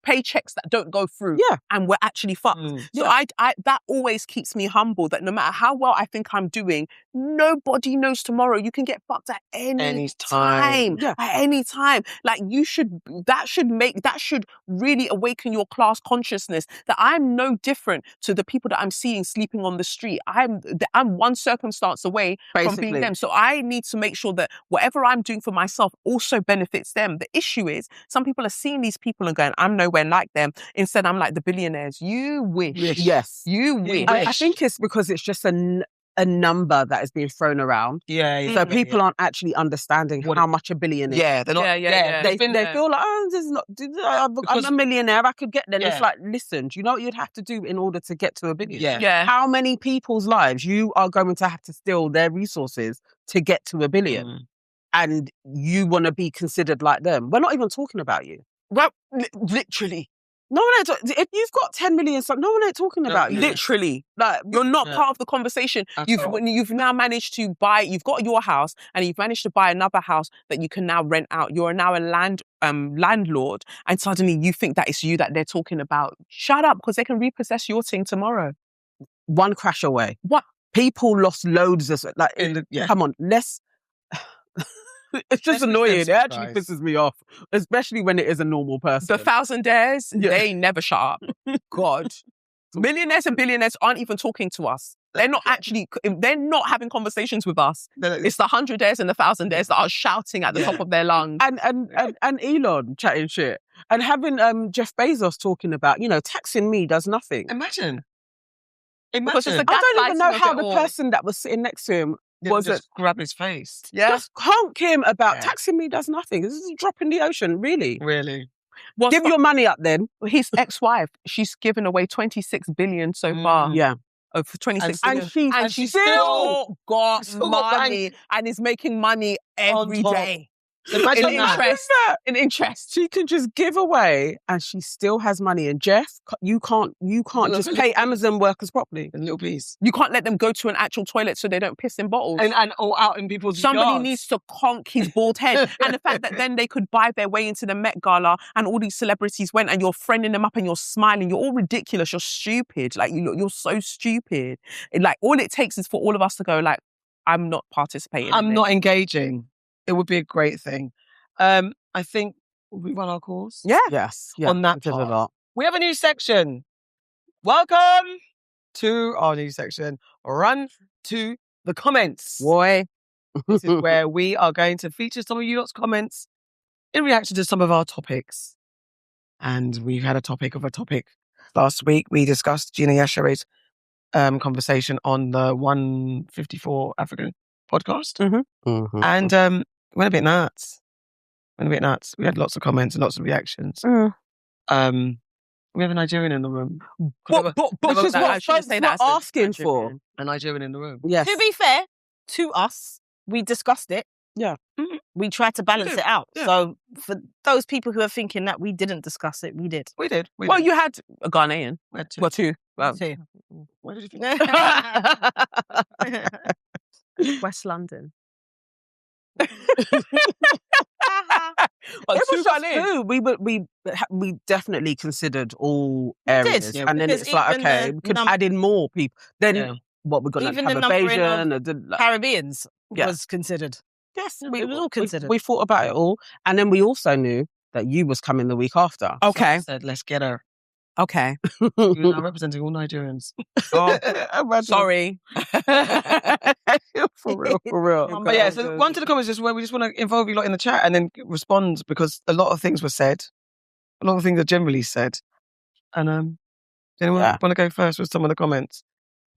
paychecks that don't go through. Yeah. And we're actually fucked. So I that always keeps me humble, that no matter how well I think I'm doing, nobody knows tomorrow. You can get fucked at any time. Yeah. At any time. Like, that should really awaken your class consciousness that I'm no different to the people that I'm seeing sleeping on the street. I'm one circumstance away from being them. So I need to make sure that whatever I'm doing for myself also benefits them. The issue is some people are seeing these people and going, I'm nowhere like them. Instead, I'm like the billionaires. You wish. Yes. You wish. I think it's because it's just a number that is being thrown around. So people aren't actually understanding how much a billion is. Yeah, they're not. They feel like, this is not. I'm a millionaire. I could get there. It's like, listen, do you know what you'd have to do in order to get to a billion? How many people's lives you are going to have to steal their resources to get to a billion? And you want to be considered like them? We're not even talking about you. Well, literally. No one ain't if you've got 10 million, no one ain't talking about you. Literally. Like, You're not Yeah. part of the conversation. At You've all. when you've now managed to buy, you've got your house and you've managed to buy another house that you can now rent out. You're now a landlord, and suddenly you think that it's you that they're talking about. Shut up, because they can repossess your thing tomorrow. One crash away. What? People lost loads of come on, let's it's just Let's annoying. be It actually sensitised. pisses me off, especially when it is a normal person. The Thousand-naires, Yeah. they never shut up. God. Millionaires and billionaires aren't even talking to us. They're not having conversations with us. It's the 100-naires and the Thousand-naires that are shouting at the top of their lungs. And Elon chatting shit. And having Jeff Bezos talking about, taxing me does nothing. Imagine. Because it's Imagine. a I don't even know gaslighting how of the it all. person that was sitting next to him was just grab his face. Yeah. just honk him about Yeah. taxing me does nothing. This is a drop in the ocean, really. Really. Well, Give your money up then. his ex-wife, she's given away 26 billion so far. Yeah. Oh, for 26 And billion. And she's still got still got money and is making money every top. day. Imagine in that. interest. In interest. She can just give away and she still has money. And Jeff, you can't just pay Amazon workers properly. A little piece. You can't let them go to an actual toilet so they don't piss in bottles. And all out in people's Somebody yards. needs to conk his bald head. And the fact that then they could buy their way into the Met Gala and all these celebrities went and you're friending them up and you're smiling. You're all ridiculous. You're stupid. Like, you're so stupid. Like, all it takes is for all of us to go, like, I'm not participating. I'm not engaging. It would be a great thing. I think we run our course. Yeah. Yes. Yeah. On that we did a part. lot. We have a new section. Welcome to our new section. Run to the comments. Boy. This is where we are going to feature some of you lot's comments in reaction to some of our topics. And we've had a topic last week. We discussed Gina Yashere's conversation on the 154 African podcast. Mhm. And went a bit nuts. We had lots of comments and lots of reactions. We have a Nigerian in the room. But I is what shouldn't folks say were that, I said asking for. Nigerian. A Nigerian in the room. Yes. To be fair to us, we discussed it. Yeah. Mhm. We tried to balance did, it out. yeah. So for those people who are thinking that we didn't discuss it, we did. We did. Well, you had a Ghanaian. We had two. Well, two. Well, Two. Where did you think? West London. It two was just Ghanaians. food. We definitely considered all We did, areas, yeah, and then because it's like, even okay, the we could num- add in more people. Then Yeah. what we're gonna Even have the a numbering of Bayesian, like, Caribbeans Yeah. was considered. yes, It was all considered. We thought about it all, and then we also knew that you was coming the week after. Okay. I said, let's get her. Okay. You're now representing all Nigerians. Oh, sorry. for real, for real. But yeah, so one to the comments is where we just want to involve you lot in the chat and then respond, because a lot of things were said. A lot of things are generally said. And anyone Yeah. want to go first with some of the comments?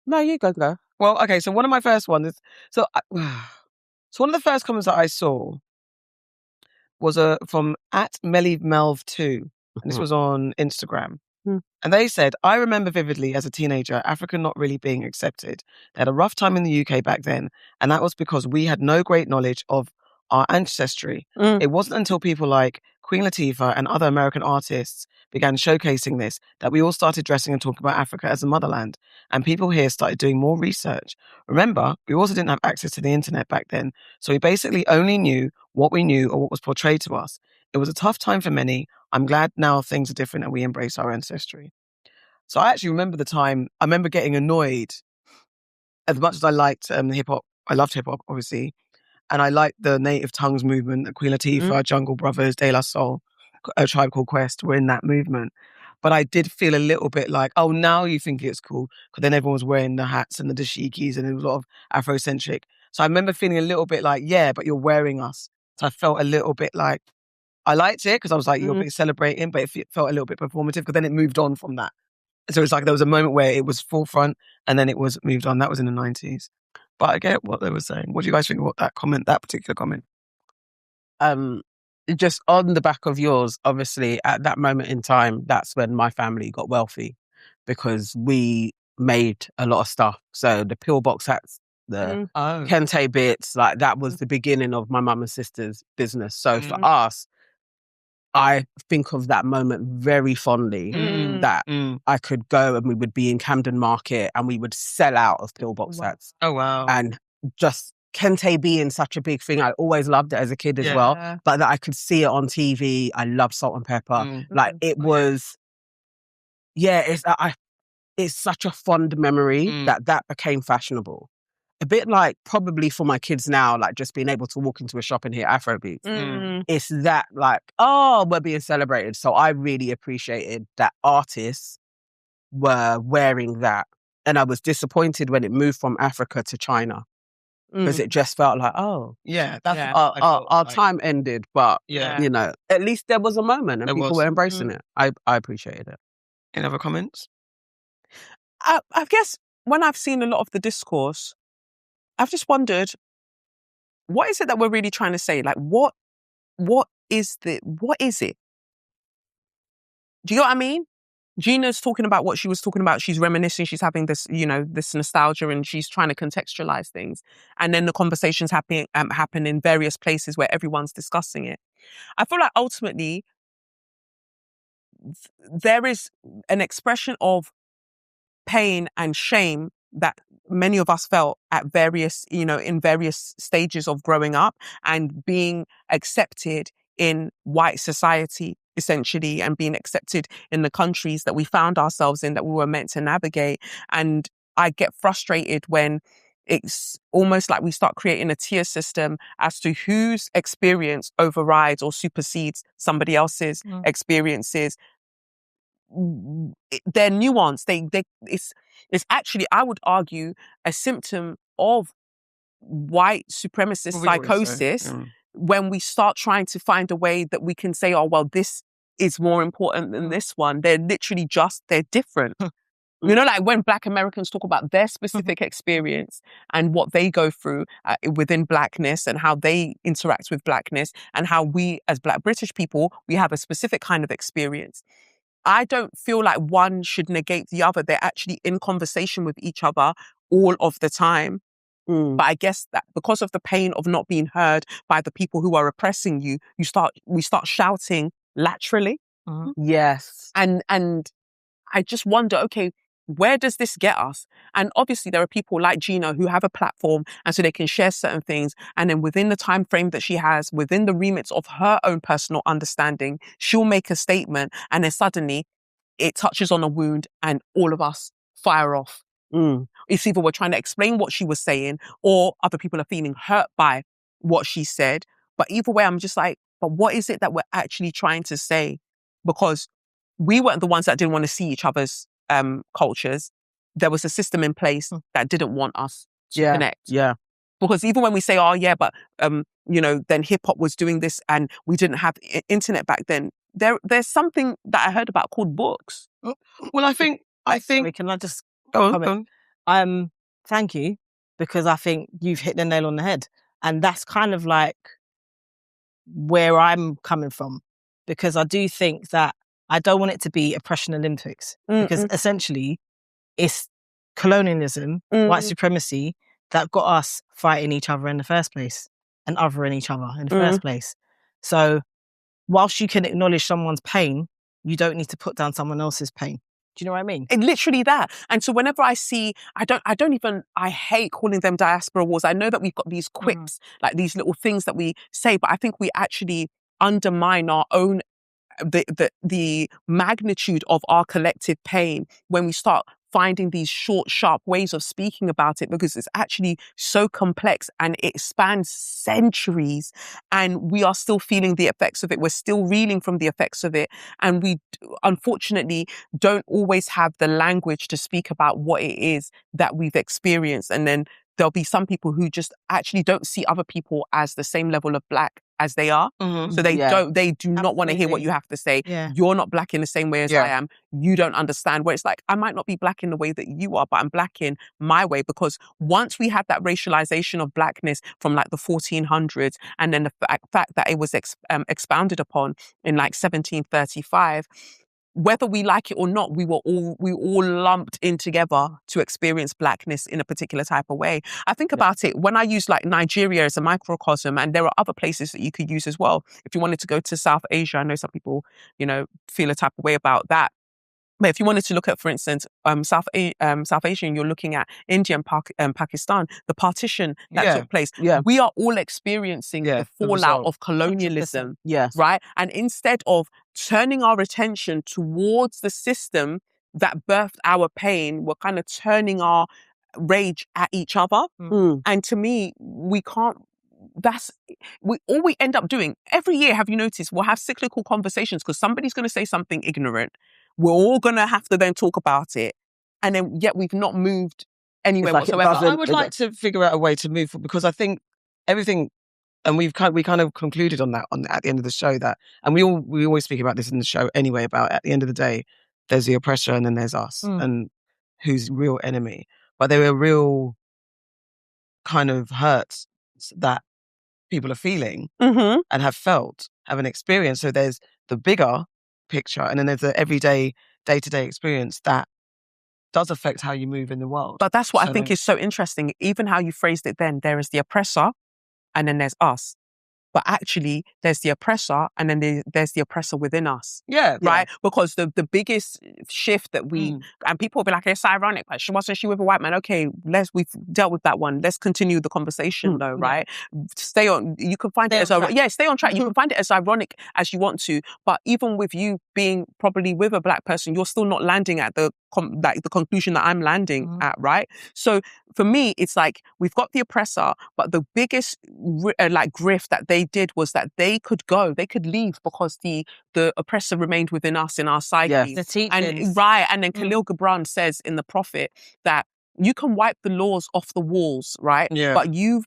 No, you go. Well, okay, so one of my first ones is so one of the first comments that I saw was from @MellyMelv2, and this was on Instagram. And they said, I remember vividly as a teenager, Africa not really being accepted. They had a rough time in the UK back then, and that was because we had no great knowledge of our ancestry. It wasn't until people like Queen Latifah and other American artists began showcasing this that we all started dressing and talking about Africa as a motherland, and people here started doing more research. Remember, we also didn't have access to the internet back then, so we basically only knew what we knew or what was portrayed to us. It was a tough time for many. I'm glad now things are different and we embrace our ancestry. So I actually remember the time, I remember getting annoyed as much as I liked hip hop. I loved hip hop, obviously. And I liked the Native Tongues movement, the Queen Latifah, Jungle Brothers, De La Soul, A Tribe Called Quest were in that movement. But I did feel a little bit like, oh, now you think it's cool. Because then everyone was wearing the hats and the dashikis and it was a lot of Afrocentric. So I remember feeling a little bit like, yeah, but you're wearing us. So I felt a little bit like, I liked it because I was like, you're a bit celebrating, but it felt a little bit performative because then it moved on from that. So it's like there was a moment where it was forefront and then it was moved on. That was in the 90s. But I get what they were saying. What do you guys think about that particular comment? Just on the back of yours, obviously, at that moment in time, that's when my family got wealthy because we made a lot of stuff. So the pillbox hats, the kente bits, like that was the beginning of my mum and sister's business. So for us, I think of that moment very fondly, that I could go and we would be in Camden Market and we would sell out of pillbox sets. Oh, wow. And just Kente being such a big thing, I always loved it as a kid as well. But that I could see it on TV. I love Salt and Pepper. Like it was, it's such a fond memory that became fashionable. A bit like probably for my kids now, like just being able to walk into a shop and hear Afrobeats. It's that like, oh, we're being celebrated. So I really appreciated that artists were wearing that. And I was disappointed when it moved from Africa to China. Because it just felt like, oh, that's our time ended. But, you know, at least there was a moment and people were embracing it. I appreciated it. Any other comments? I guess when I've seen a lot of the discourse, I've just wondered, what is it that we're really trying to say? Like, what is it? Do you know what I mean? Gina's talking about what she was talking about. She's reminiscing. She's having this, you know, this nostalgia, and she's trying to contextualize things. And then the conversations happen in various places where everyone's discussing it. I feel like ultimately there is an expression of pain and shame that many of us felt at various, you know, in various stages of growing up and being accepted in white society, essentially, and being accepted in the countries that we found ourselves in, that we were meant to navigate. And I get frustrated when it's almost like we start creating a tier system as to whose experience overrides or supersedes somebody else's experiences. They're nuanced. It's actually, I would argue, a symptom of white supremacist psychosis when we start trying to find a way that we can say, oh, well, this is more important than this one. They're literally they're different. You know, like when Black Americans talk about their specific experience and what they go through within Blackness and how they interact with Blackness, and how we as Black British people, we have a specific kind of experience. I don't feel like one should negate the other. They're actually in conversation with each other all of the time. But I guess that because of the pain of not being heard by the people who are oppressing you, we start shouting laterally. Yes. And I just wonder, okay, where does this get us? And obviously there are people like Gina who have a platform, and so they can share certain things. And then within the time frame that she has, within the remits of her own personal understanding, she'll make a statement, and then suddenly it touches on a wound and all of us fire off. It's either we're trying to explain what she was saying, or other people are feeling hurt by what she said. But either way, I'm just like, but what is it that we're actually trying to say? Because we weren't the ones that didn't want to see each other's cultures. There was a system in place that didn't want us to connect. Yeah. Because even when we say, oh yeah, but you know, then hip hop was doing this and we didn't have internet back then. There's something that I heard about called books. Well, I think. Sorry, can I just Go comment? on. Thank you, because I think you've hit the nail on the head, and that's kind of like where I'm coming from, because I do think that I don't want it to be oppression Olympics, because essentially it's colonialism, white supremacy that got us fighting each other in the first place and othering each other in the first place. So whilst you can acknowledge someone's pain, you don't need to put down someone else's pain. Do you know what I mean? And literally that. And so whenever I see, I hate calling them diaspora wars. I know that we've got these quips, like these little things that we say, but I think we actually undermine our own the magnitude of our collective pain when we start finding these short, sharp ways of speaking about it, because it's actually so complex and it spans centuries, and we are still feeling the effects of it. We're still reeling from the effects of it. And we unfortunately don't always have the language to speak about what it is that we've experienced. And then there'll be some people who just actually don't see other people as the same level of Black as they are. So they do not want to hear what you have to say. You're not Black in the same way as I am. You don't understand. Where it's like, I might not be Black in the way that you are, but I'm Black in my way. Because once we had that racialization of Blackness from like the 1400s, and then the fact that it was expounded upon in like 1735, whether we like it or not, we all lumped in together to experience blackness in a particular type of way. I think about it when I use like Nigeria as a microcosm, and there are other places that you could use as well. If you wanted to go to South Asia, I know some people, feel a type of way about that. But if you wanted to look at, for instance, South Asian, you're looking at India and Pakistan, the partition that took place. Yeah. We are all experiencing the fallout of colonialism, right? And instead of turning our attention towards the system that birthed our pain, we're kind of turning our rage at each other. And to me, we can't. All we end up doing every year, have you noticed, we'll have cyclical conversations because somebody's going to say something ignorant. We're all going to have to then talk about it. And then yet we've not moved anywhere whatsoever. I would like to figure out a way to move forward, because I think everything, and we kind of concluded on that at the end of the show, that, and we always speak about this in the show anyway, about at the end of the day, there's the oppressor and then there's us, and who's real enemy. But there were real kind of hurts that people are feeling and have felt, have an experience. So there's the bigger picture, and then there's the everyday, day-to-day experience that does affect how you move in the world. But that's what I think is so interesting. Even how you phrased it then, there is the oppressor and then there's us. But actually, there's the oppressor and then there's the oppressor within us. Yeah. Right? Because the biggest shift that we... And people will be like, it's ironic. Like, wasn't she with a white man? Okay, we've dealt with that one. Let's continue the conversation though, right? Stay on... You can find stay on track. You can find it as ironic as you want to. But even with you being probably with a black person, you're still not landing at the conclusion that I'm landing at, right? So for me, it's like we've got the oppressor, but the biggest grift that they did was that they could leave because the oppressor remained within us, in our psyche. Yes. The teachings. And then Khalil Gibran says in The Prophet that you can wipe the laws off the walls, right? Yeah. But you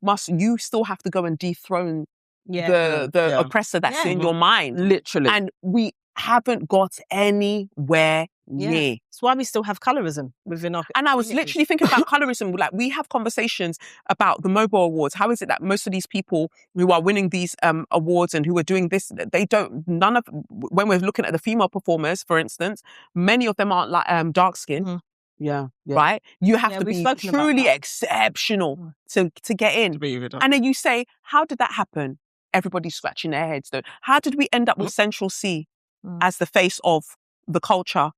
still have to go and dethrone the oppressor that's in your mind. Literally. And we haven't got anywhere near. That's why we still have colorism within our... And I was literally thinking about colorism. Like, we have conversations about the Mobile Awards. How is it that most of these people who are winning these awards and who are doing this, when we're looking at the female performers, for instance, many of them aren't like dark skin. Yeah. Right? You have to be truly exceptional to get in. And then you say, how did that happen? Everybody's scratching their heads though. How did we end up with Central C as the face of the culture,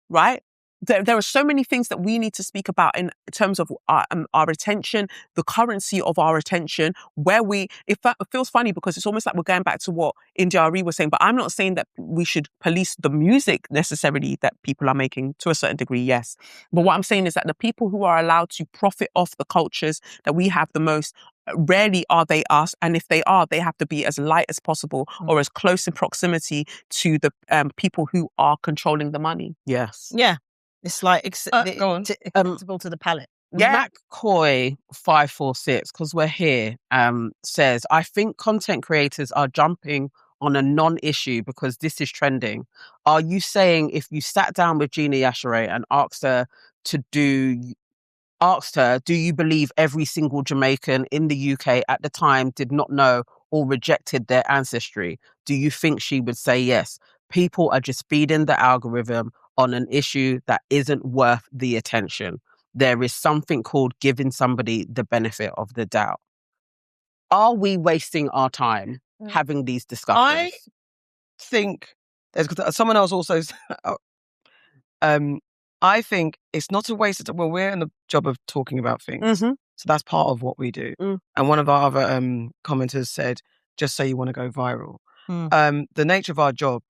right? There are so many things that we need to speak about in terms of our attention, the currency of our attention, it feels funny because it's almost like we're going back to what Arie was saying, but I'm not saying that we should police the music necessarily that people are making, to a certain degree, yes. But what I'm saying is that the people who are allowed to profit off the cultures that we have the most, rarely are they us, and if they are, they have to be as light as possible or as close in proximity to the people who are controlling the money. Yes. Yeah. It's like acceptable to the palate. Yeah. McCoy546, because we're here, says, I think content creators are jumping on a non-issue because this is trending. Are you saying if you sat down with Gina Yashere and asked her, do you believe every single Jamaican in the UK at the time did not know or rejected their ancestry? Do you think she would say yes? People are just feeding the algorithm on an issue that isn't worth the attention. There is something called giving somebody the benefit of the doubt. Are we wasting our time having these discussions? I think someone else also... I think it's not a waste of time. Well, we're in the job of talking about things. So that's part of what we do. And one of our other commenters said, just say you want to go viral. The nature of our job,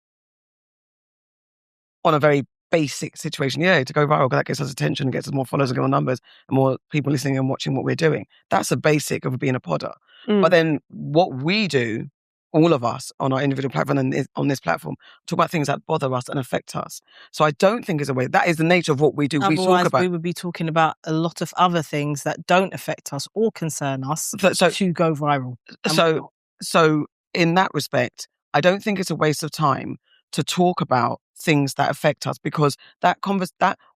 on a very basic situation, to go viral, because that gets us attention and gets us more followers and more numbers and more people listening and watching what we're doing. That's a basic of being a podder. But then what we do, all of us on our individual platform and on this platform, talk about things that bother us and affect us. So I don't think it's a way. That is the nature of what we do. Otherwise, we would be talking about a lot of other things that don't affect us or concern us to go viral. So in that respect, I don't think it's a waste of time to talk about things that affect us, because that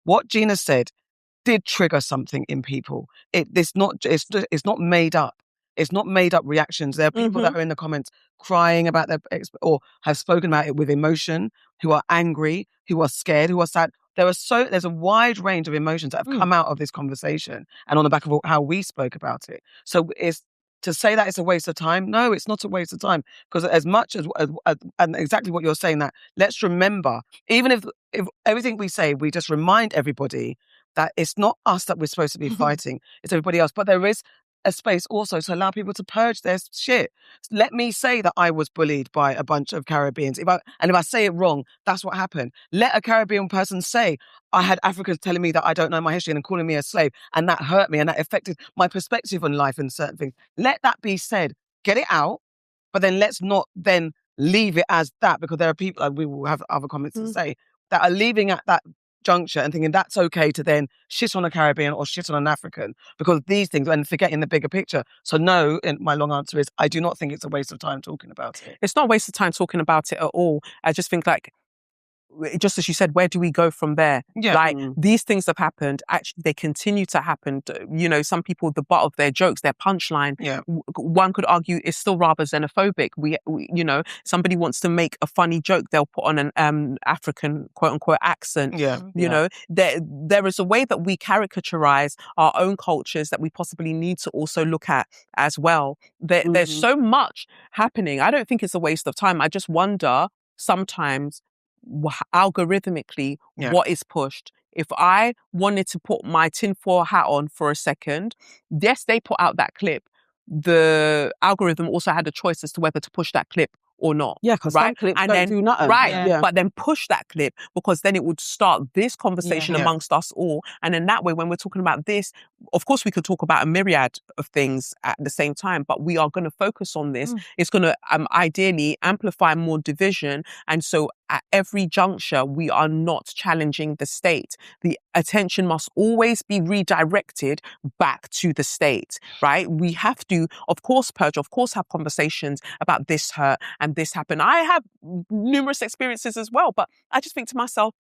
what Gina said did trigger something in people. It's not made up. It's not made up reactions. There are people that are in the comments crying about their or have spoken about it with emotion, who are angry, who are scared, who are sad. There's a wide range of emotions that have come out of this conversation and on the back of how we spoke about it. So it's to say that it's a waste of time. No, it's not a waste of time, because as much as and exactly what you're saying, that let's remember, even if everything we say, we just remind everybody that it's not us that we're supposed to be fighting, it's everybody else. But there is a space also to allow people to purge their shit. Let me say that I was bullied by a bunch of Caribbeans. If I say it wrong, that's what happened. Let a Caribbean person say, I had Africans telling me that I don't know my history and calling me a slave, and that hurt me and that affected my perspective on life and certain things. Let that be said. Get it out, but then let's not then leave it as that, because there are people, and we will have other comments to say, that are leaving at that juncture and thinking that's okay to then shit on a Caribbean or shit on an African because these things, and forgetting the bigger picture. So no, and my long answer is I do not think it's a waste of time talking about it. It's not a waste of time talking about it at all. I just think, like, just as you said, where do we go from there? Yeah. Like, these things have happened. Actually, they continue to happen. You know, some people, the butt of their jokes, their punchline, one could argue is still rather xenophobic. We, you know, somebody wants to make a funny joke, they'll put on an African quote unquote accent. You know, there is a way that we caricaturize our own cultures that we possibly need to also look at as well. There's so much happening. I don't think it's a waste of time. I just wonder sometimes, algorithmically, what is pushed. If I wanted to put my tinfoil hat on for a second, yes, they put out that clip. The algorithm also had a choice as to whether to push that clip or not. Yeah, because some clips don't do nothing. But then push that clip, because then it would start this conversation amongst us all. And in that way, when we're talking about this, of course, we could talk about a myriad of things at the same time, but we are going to focus on this. It's going to ideally amplify more division. And so at every juncture, we are not challenging the state. The attention must always be redirected back to the state, right? We have to, of course, purge, of course, have conversations about this hurt and this happened. I have numerous experiences as well, but I just think to myself,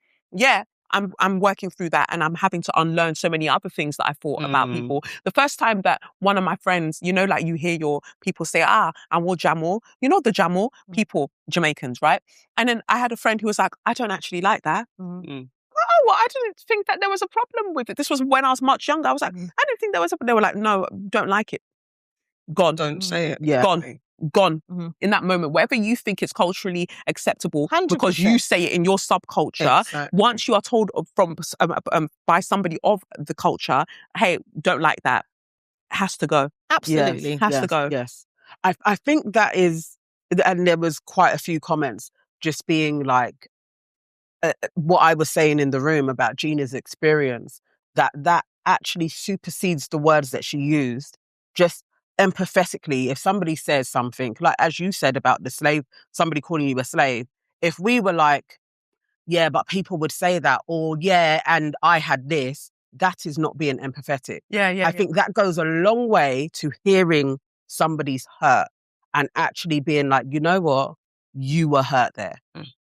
I'm working through that, and I'm having to unlearn so many other things that I thought about people. The first time that one of my friends, you know, like you hear your people say, and we'll jamal, you know, the jamal people, Jamaicans, right? And then I had a friend who was like, I don't actually like that. Oh, well, I didn't think that there was a problem with it. This was when I was much younger. I was like, I didn't think there was they were like, no, don't like it. Gone. Don't say it. Gone. In that moment, wherever you think it's culturally acceptable, 100%. because you say it in your subculture, once you are told by somebody of the culture, hey, don't like that, has to go. Absolutely. Has to go. Yes. I think that is, and there was quite a few comments just being like, what I was saying in the room about Gina's experience, that actually supersedes the words that she used. Just empathetically, if somebody says something, like as you said about the slave, somebody calling you a slave, if we were like, yeah, but people would say that, or yeah, and I had this, that is not being empathetic. I think that goes a long way to hearing somebody's hurt and actually being like, you know what, you were hurt there.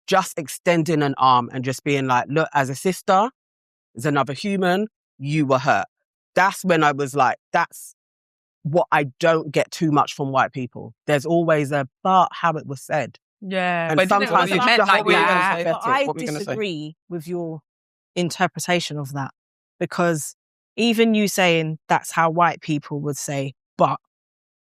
Just extending an arm and just being like, look, as a sister, as another human, you were hurt. That's when I was like, that's what I don't get too much from white people. There's always but how it was said. Yeah. And sometimes it's just like that. I disagree with your interpretation of that, because even you saying that's how white people would say, but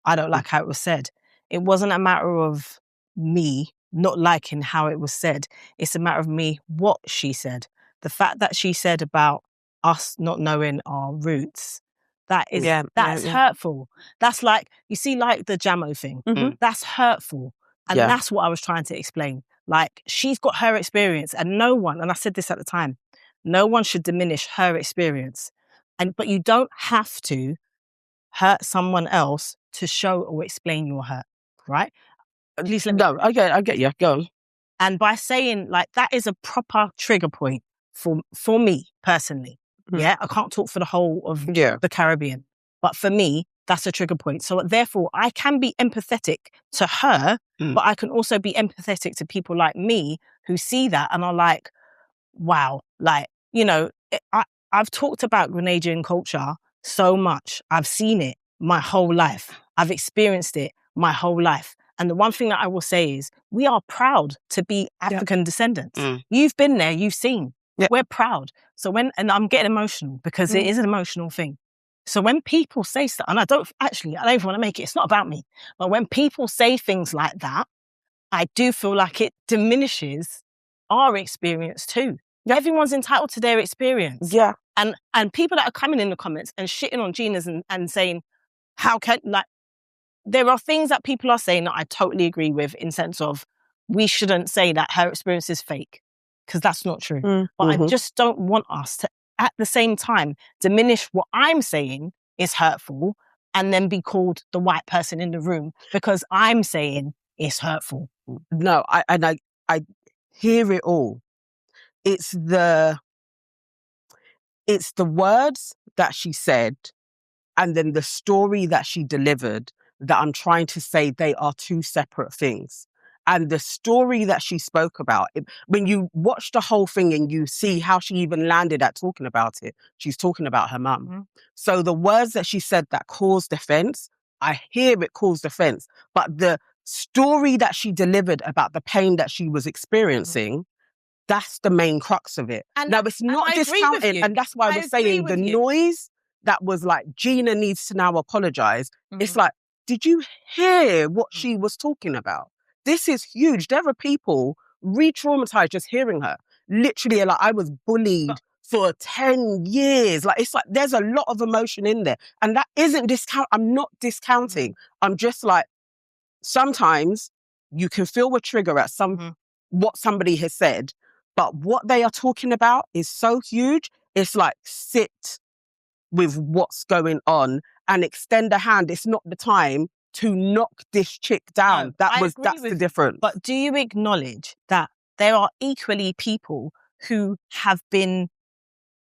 I don't like how it was said. It wasn't a matter of me not liking how it was said. It's a matter of me what she said. The fact that she said about us not knowing our roots, that's hurtful. That's like, you see, like the Jamo thing. That's hurtful. And that's what I was trying to explain. Like, she's got her experience, and no one, and I said this at the time, no one should diminish her experience. But you don't have to hurt someone else to show or explain your hurt, right? At least let me. No, I get you. Go. And by saying, like, that is a proper trigger point for me personally. Yeah, I can't talk for the whole of the Caribbean, but for me, that's a trigger point. So therefore, I can be empathetic to her, but I can also be empathetic to people like me who see that and are like, wow, like, you know, I've talked about Grenadian culture so much. I've seen it my whole life. I've experienced it my whole life. And the one thing that I will say is we are proud to be African descendants. Mm. You've been there, you've seen. Yep. We're proud. So and I'm getting emotional because it is an emotional thing. So when people say stuff, and I don't even want to make it, it's not about me. But when people say things like that, I do feel like it diminishes our experience too. Everyone's entitled to their experience. Yeah. And people that are coming in the comments and shitting on Gina's and saying, how can, like, there are things that people are saying that I totally agree with in sense of we shouldn't say that her experience is fake because that's not true. But I just don't want us to, at the same time, diminish what I'm saying is hurtful and then be called the white person in the room because I'm saying it's hurtful. No, I hear it all. It's the words that she said and then the story that she delivered that I'm trying to say they are two separate things. And the story that she spoke about, when you watch the whole thing and you see how she even landed at talking about it, she's talking about her mum. So the words that she said that caused offense, I hear it caused offense. But the story that she delivered about the pain that she was experiencing, that's the main crux of it. And now, it's not I agree with discounted. you. And that's why I we're agree saying the with you. noise that was like, Gina needs to now apologize. It's like, did you hear what she was talking about? This is huge. There are people re-traumatized just hearing her. Literally, like, I was bullied for 10 years. Like, it's like, there's a lot of emotion in there. And that isn't I'm not discounting. I'm just like, sometimes you can feel a trigger at what somebody has said, but what they are talking about is so huge. It's like, sit with what's going on and extend a hand. It's not the time to knock this chick down. No, That's the difference. But do you acknowledge that there are equally people who have been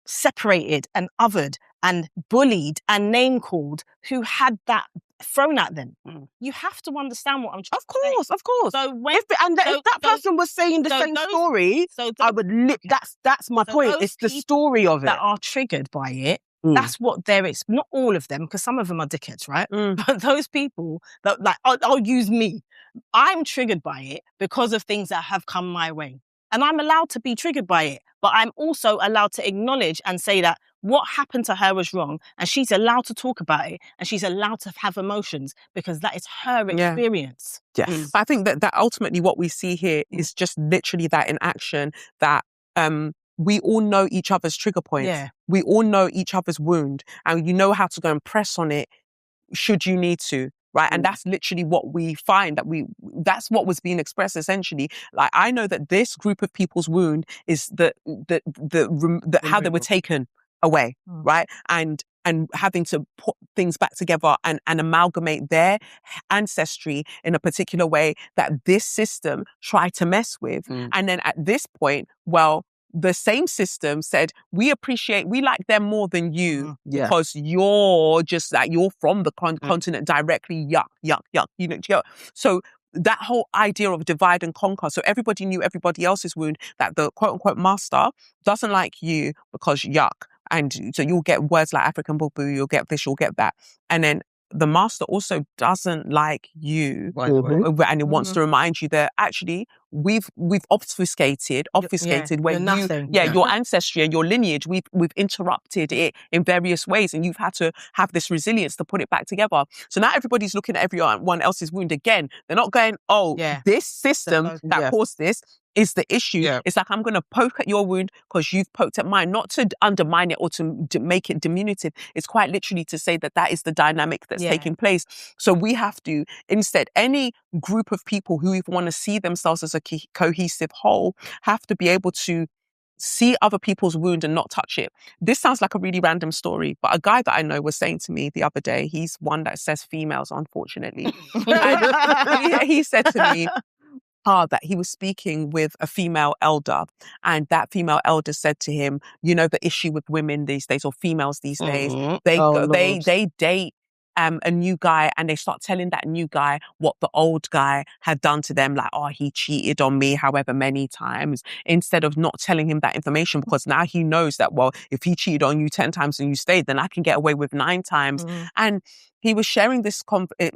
separated and othered and bullied and name called who had that thrown at them? You have to understand what I'm trying to say. Of course. So if that person was saying the same story, I would that's my point. It's the story of it. That are triggered by it. That's what not all of them, because some of them are dickheads, right? But those people that, like, I'll use me. I'm triggered by it because of things that have come my way. And I'm allowed to be triggered by it. But I'm also allowed to acknowledge and say that what happened to her was wrong. And she's allowed to talk about it. And she's allowed to have emotions because that is her experience. Yes. But I think that ultimately what we see here is just literally that in action, that we all know each other's trigger points. Yeah. We all know each other's wound, and you know how to go and press on it should you need to. Right. And that's literally what we find that's what was being expressed essentially. Like, I know that this group of people's wound is how they were taken away. Right. And having to put things back together and amalgamate their ancestry in a particular way that this system tried to mess with. And then at this point, well, the same system said, we like them more than you because you're just like, you're from the continent directly. Yuck, yuck, yuck. You know, so that whole idea of divide and conquer. So everybody knew everybody else's wound, that the quote unquote master doesn't like you because yuck. And so you'll get words like African boo-boo, you'll get this, you'll get that. And then the master also doesn't like you, and it wants to remind you that actually we've obfuscated where your ancestry and your lineage, we've interrupted it in various ways, and you've had to have this resilience to put it back together. So now everybody's looking at everyone else's wound again. They're not going, this system that caused this is the issue. Yeah. It's like, I'm going to poke at your wound because you've poked at mine, not to undermine it or to make it diminutive. It's quite literally to say that is the dynamic that's taking place. So we have to, instead, any group of people who even want to see themselves as a cohesive whole have to be able to see other people's wound and not touch it. This sounds like a really random story, but a guy that I know was saying to me the other day, he's one that says females, unfortunately. And he said to me, that he was speaking with a female elder, and that female elder said to him, you know, the issue with women these days, or females these days, they date a new guy and they start telling that new guy what the old guy had done to them, like, oh, he cheated on me however many times, instead of not telling him that information, because now he knows that, well, if he cheated on you 10 times and you stayed, then I can get away with 9 times. And he was sharing this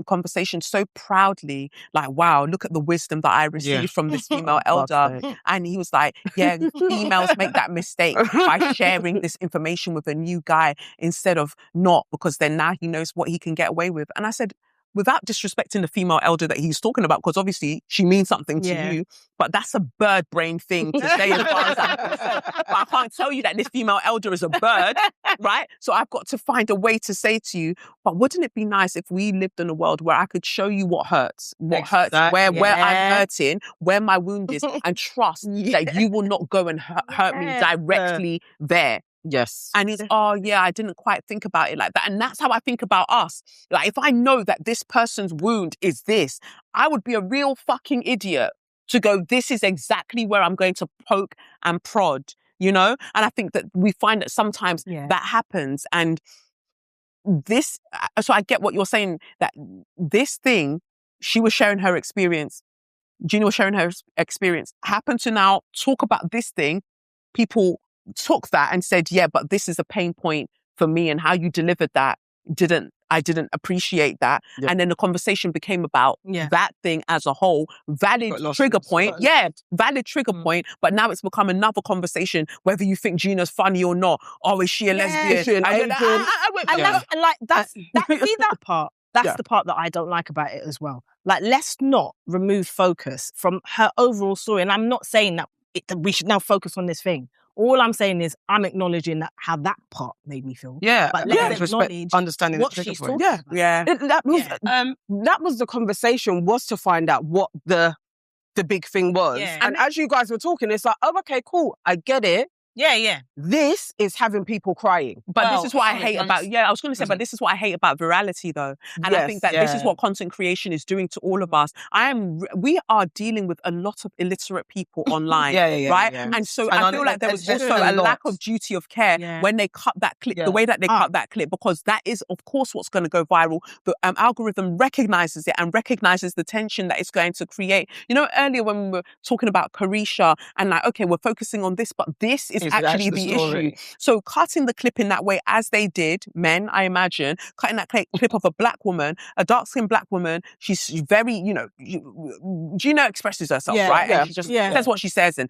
conversation so proudly, like, wow, look at the wisdom that I received from this female elder. And he was like, yeah, females make that mistake by sharing this information with a new guy instead of not, because then now he knows what he can get away with. And I said, without disrespecting the female elder that he's talking about, because obviously she means something to you, but that's a bird brain thing to say as far as I'm concerned. But I can't tell you that this female elder is a bird, right? So I've got to find a way to say to you, but wouldn't it be nice if we lived in a world where I could show you what hurts, where I'm hurting, where my wound is, and trust that you will not go and hurt me directly there. Yes. And it's, I didn't quite think about it like that. And that's how I think about us. Like, if I know that this person's wound is this, I would be a real fucking idiot to go, this is exactly where I'm going to poke and prod, you know? And I think that we find that sometimes that happens. And this, so I get what you're saying, that this thing, she was sharing her experience, Gina was sharing her experience, happened to now talk about this thing, people took that and said, yeah, but this is a pain point for me, and how you delivered that, I didn't appreciate that. Yeah. And then the conversation became about that thing as a whole. Valid trigger point. Valid trigger point. But now it's become another conversation, whether you think Gina's funny or not. Oh, is she a lesbian? Is she an Asian? That's that part. That's the part that I don't like about it as well. Like, let's not remove focus from her overall story. And I'm not saying that we should now focus on this thing. All I'm saying is I'm acknowledging that how that part made me feel. Yeah, but let's acknowledge understanding what she's talking about. That was the conversation, was to find out what the big thing was. Yeah. And as you guys were talking, it's like, oh, okay, cool, I get it. Yeah. This is having people crying. But this is what I hate about, I was going to say, but this is what I hate about virality though. And I think that this is what content creation is doing to all of us. We are dealing with a lot of illiterate people online, right? Yeah. And so I feel like there was also a lack of duty of care when they cut that clip, the way that they cut that clip, because that is, of course, what's going to go viral. The algorithm recognizes it and recognizes the tension that it's going to create. You know, earlier when we were talking about Carisha and like, okay, we're focusing on this, but this is actually the issue. So cutting the clip in that way, as they did, men, I imagine, cutting that clip of a black woman, a dark-skinned black woman, she's very, Gina expresses herself, right? And she just says what she says and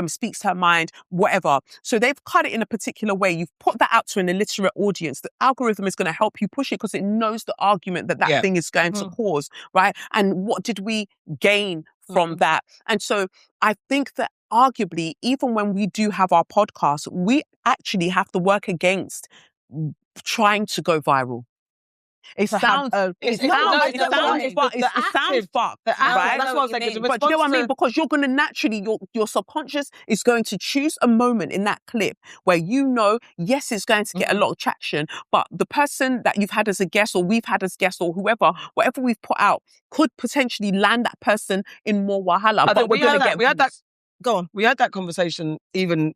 speaks her mind, whatever. So they've cut it in a particular way. You've put that out to an illiterate audience. The algorithm is going to help you push it because it knows the argument that thing is going to cause, right? And what did we gain from that? And so I think that arguably, even when we do have our podcast, we actually have to work against trying to go viral. It sounds fucked, right? That's what I was thinking. But you know what I mean? Because you're going to naturally, your subconscious is going to choose a moment in that clip where yes, it's going to get a lot of traction, but the person that you've had as a guest or we've had as guests or whatever we've put out could potentially land that person in more wahala. But we're going to get... Go on. We had that conversation even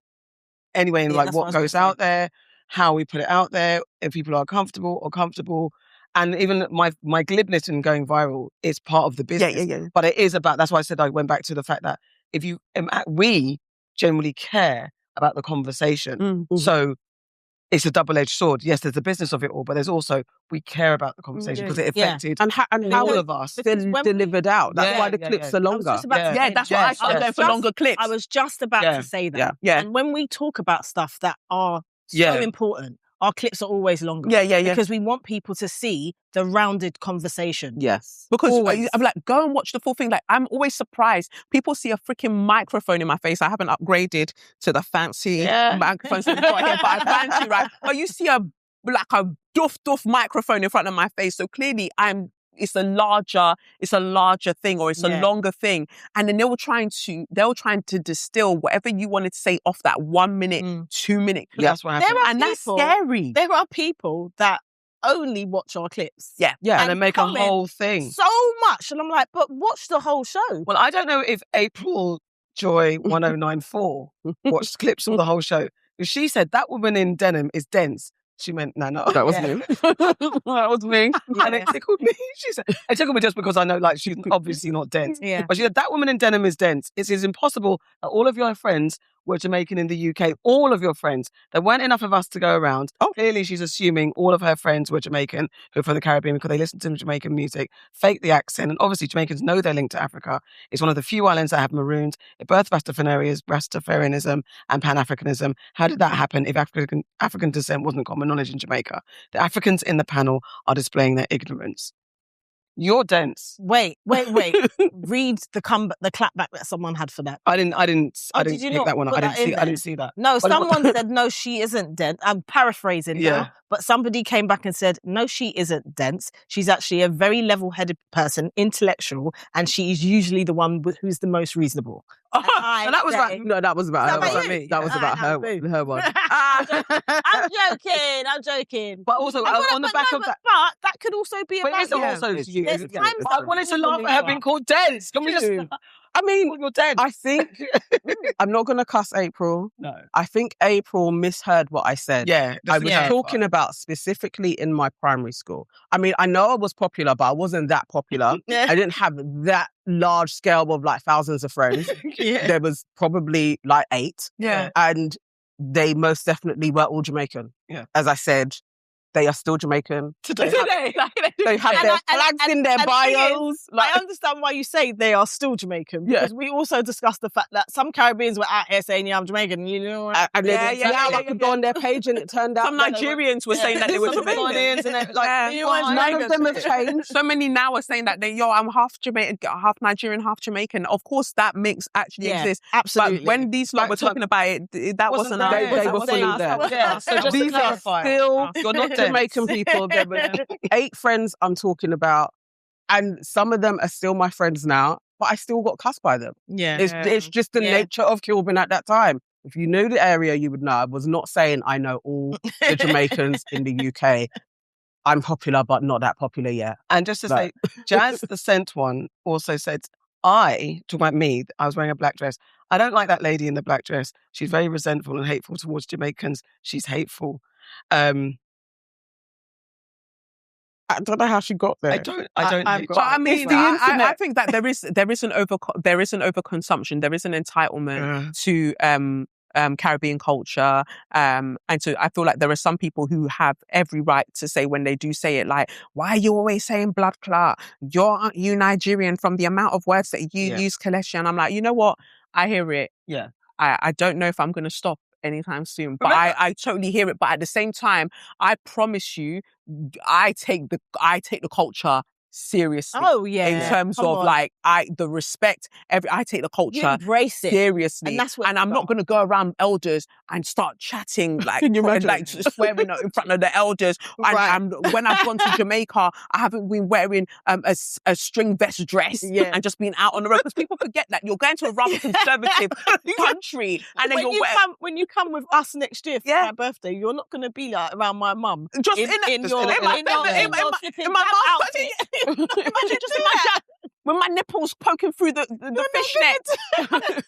anyway in like what goes out there, how we put it out there, if people are comfortable or comfortable. And even my glibness in going viral is part of the business. Yeah. But it is about, that's why I said I went back to the fact that we generally care about the conversation. Mm-hmm. So it's a double-edged sword. Yes, there's the business of it all, but there's also, we care about the conversation because it affected all of us. Delivered out. That's why the clips are longer. That's why I started going for longer clips. I was just about to say that. Yeah. And when we talk about stuff that are so important, our clips are always longer. Yeah. Because we want people to see the rounded conversation. Yes. Because I'm like, go and watch the full thing. Like, I'm always surprised. People see a freaking microphone in my face. I haven't upgraded to the fancy microphones that we've got here, but I plan to, right? But you see a doof microphone in front of my face. So clearly it's a larger thing, or it's a longer thing. And then they were trying to distill whatever you wanted to say off that 1 minute, 2 minute clip. That's what happened. That's scary. There are people that only watch our clips. Yeah. And they make a whole thing. So much. And I'm like, but watch the whole show. Well, I don't know if April Joy 1094 watched clips of the whole show. If she said that woman in denim is dense, she meant, no. That was me. That was me. Yeah. And it tickled me. She said, it tickled me just because I know, like, she's obviously not dense. Yeah. But she said, that woman in denim is dense. It is impossible that all of your friends were Jamaican in the UK. All of your friends. There weren't enough of us to go around. Clearly, she's assuming all of her friends were Jamaican who are from the Caribbean because they listened to Jamaican music, fake the accent. And obviously, Jamaicans know they're linked to Africa. It's one of the few islands that have maroons. It birthed Rastafarianism and Pan-Africanism. How did that happen if African descent wasn't common knowledge in Jamaica? The Africans in the panel are displaying their ignorance. You're dense. Wait. Read the clapback that someone had for that. I didn't did you pick not that one up. put that in I there? didn't see that. No, But someone said, no, she isn't dense. I'm paraphrasing now. But somebody came back and said, no, she isn't dense. She's actually a very level-headed person, intellectual, and she is usually the one who's the most reasonable. No, that was about her. That was about me. That was about her one. I'm joking. But also on the back of that. But that could also be about But it's also to you. There's times But I wanted to laugh at her being called dense. Can we just... I mean, you're dense. I think I'm not going to cuss April. No. I think April misheard what I said. Yeah. I was talking about specifically in my primary school. I mean, I know I was popular, but I wasn't that popular. I didn't have that large scale of like thousands of friends. There was probably like 8. Yeah. And they most definitely were all Jamaican. Yeah. As I said, they are still Jamaican. Today. They have their flags in their bios. I understand why you say they are still Jamaican, because we also discussed the fact that some Caribbeans were out here saying, I'm Jamaican. You know, I could go on their page and it turned out some Nigerians were saying that they were Jamaican. None of them have changed. So many now are saying that I'm half Jamaican, half Nigerian, half Jamaican. Of course, that mix actually exists. Absolutely. But when these lot were talking about it, that wasn't they were fully there. So just these to clarify, are still you're not Jamaican people. There were 8 friends I'm talking about, and some of them are still my friends now, but I still got cussed by them. It's just the nature of Kilburn at that time. If you knew the area, you would know. I was not saying I know all the Jamaicans in the UK. I'm popular, but not that popular yet. And just to say, Jazz the Scent one also said, talking about me, I was wearing a black dress. I don't like that lady in the black dress. She's very resentful and hateful towards Jamaicans. She's hateful. I don't know how she got there. I don't. But I mean, I think that there is an overconsumption. There is an entitlement to Caribbean culture, and so I feel like there are some people who have every right to say, when they do say it, like, why are you always saying blood clot? Aren't you Nigerian from the amount of words that you use, Kelechi? And I'm like, you know what? I hear it. Yeah. I don't know if I'm going to stop anytime soon, but I totally hear it. But at the same time, I promise you, I take the culture seriously. In terms of like the respect, I take the culture, you embrace it seriously, and that's what. And I'm not going to go around elders and start chatting like like swearing in front of the elders. And when I've gone to Jamaica, I haven't been wearing a string vest dress and just been out on the road, because people forget that you're going to a rather conservative country, and then when you come with us next year for my birthday, you're not going to be like around my mum. Just in my outfit. Imagine with my nipples poking through the fishnet.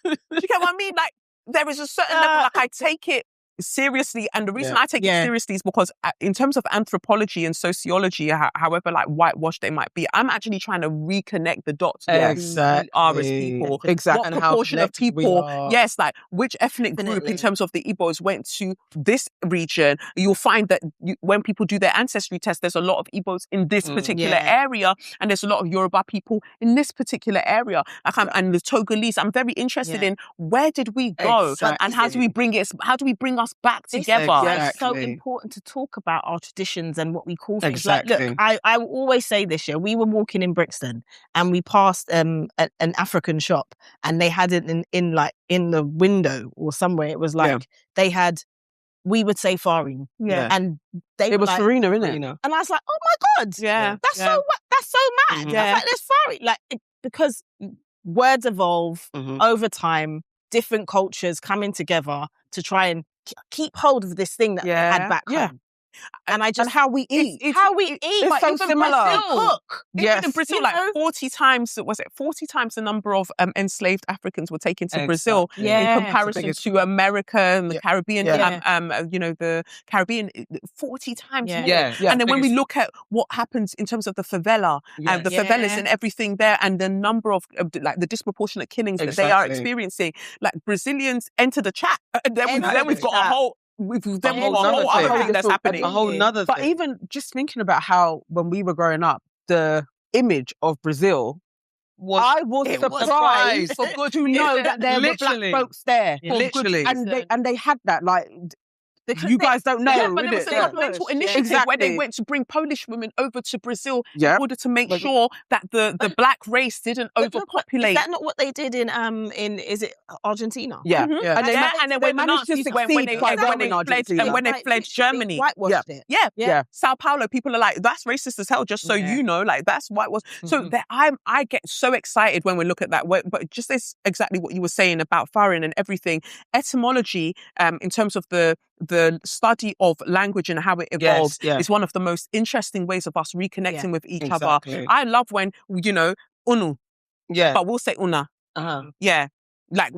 Do you get what I mean? Like, there is a certain level, like, I take it seriously, and the reason I take it seriously is because in terms of anthropology and sociology, however like whitewashed they might be, I'm actually trying to reconnect the dots with who we are as people. Exactly. What proportion of people, like which ethnic group in terms of the Igbos went to this region. You'll find that when people do their ancestry test, there's a lot of Igbos in this particular area, and there's a lot of Yoruba people in this particular area. And the Togolese, I'm very interested in where did we go, and how do we bring us back together? It's so important to talk about our traditions and what we call things. Like, look, I always say this, we were walking in Brixton and we passed an African shop, and they had it in the window or somewhere. It was like they had, we would say faring, and it was like, Farina, innit? And I was like, oh my god, that's so mad. I was like, there's faring, because words evolve over time. Different cultures coming together to try and keep hold of this thing that they had back home. And I just and how we eat. how we eat. It's But so even similar. Brazil, Yes. even in Brazil, You like know? 40 times, was it 40 times the number of enslaved Africans were taken to Brazil Exactly. Yeah. in comparison biggest- to America and the Yeah. Caribbean, Yeah. the Caribbean, 40 times more. Yeah. And then when we biggest- look at what happens in terms of the favela and the Yeah. favelas and everything there, and the number of like the disproportionate killings that they are Exactly. experiencing, like Brazilians enter the chat. And then we've Exactly. got a whole, we've got a whole whole nother other thing. thing that's happening. a whole nother But thing. even just thinking about how when we were growing up, the image of Brazil, I was it was surprised surprised. for good to know that there were Literally. black folks there. Yeah. For good- Literally. and they had that, like, Because you they- guys don't know. Yeah, but there was innit? a governmental Yeah. initiative where they Exactly. went to bring Polish women over to Brazil Yeah. in order to make But- sure that the black race didn't But no, but overpopulate. Is that not what they did in is it Argentina? Yeah. Mhm. Yeah. And they, Yeah, ma- and then when they the managed to Nazis succeed when they quite well in fled Argentina. and when they Like, fled literally Germany. whitewashed it. Yeah. Yeah. Sao Paulo, people are like, that's racist as hell, just so Yeah. you know, like that's why it was. So Mhm. that I get so excited when we look at that. But just this exactly what you were saying about foreign and everything. Etymology, in terms of the study of language and how it evolved yeah. is one of the most interesting ways of us reconnecting with each other. Exactly. I love when, unu, Yeah. but we'll say una. Uh-huh. Yeah. Like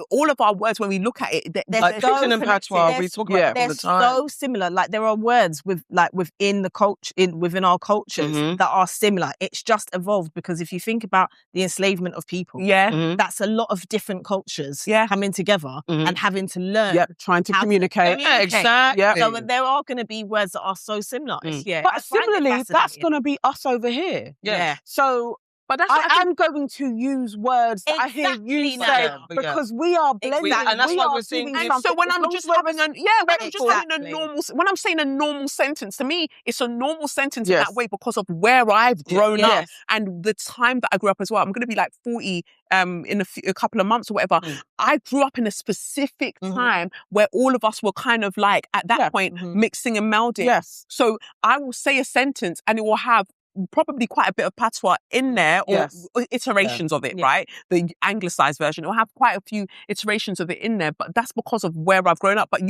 all of our words, when we look at it, They're Like so pidgin and patois, connected. we talk about it all They're the time. so similar. Like there are words within the culture, within our cultures Mhm. that are similar. It's just evolved because if you think about the enslavement of people, yeah. Mhm. that's a lot of different cultures Yeah. coming together Mhm. and having to learn. Yeah, trying to How to communicate. communicate. Exactly. Yeah. So there are going to be words that are so similar. Mm. Yeah, But I find it similarly, that's fascinating. going to be us over here. Yeah. So But that's what I I think. am going to use words that I hear you Exactly, say Nana. because we are blending. Exactly. And that's we why are we're seeing giving it. And so something. when As I'm long just as we're having Exactly. when I'm saying a normal sentence, to me, it's a normal sentence in Yes. that way because of where I've grown up Yes. and the time that I grew up as well. I'm going to be like 40 in a couple of months or whatever. Mm. I grew up in a specific Mhm. time where all of us were kind of like at that Yeah. point Mhm. mixing and melding. Yes. So I will say a sentence and it will have probably quite a bit of patois in there or Yes. iterations of it, Yeah. right? The anglicized version will have quite a few iterations of it in there, but that's because of where I've grown up. But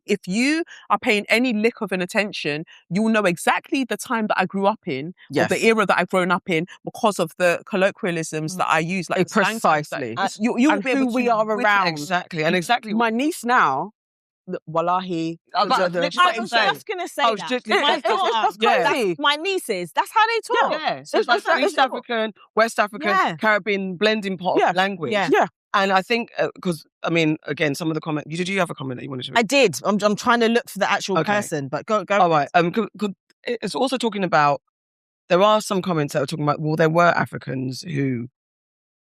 if you are paying any lick of an attention, you will know exactly the time that I grew up in Yes. or the era that I've grown up in because of the colloquialisms that I use. Like the slang terms Precisely. that- you will And be able who we to are around. Exactly. And exactly. My niece now, wallahi. I was the- literally the- I was just going to say I was that. just- My it's daughter, just crazy. that's my nieces, that's how they talk. Yeah. So it's It's like like- East African, West African, Yeah. Caribbean blending pot Yeah. of language. Yeah. Yeah. And I think, because, I mean, again, some of the comments, did you have a comment that you wanted to make? I did. I'm trying to look for the actual Okay. person, but go. All right. It's also talking about, there are some comments that are talking about, well, there were Africans who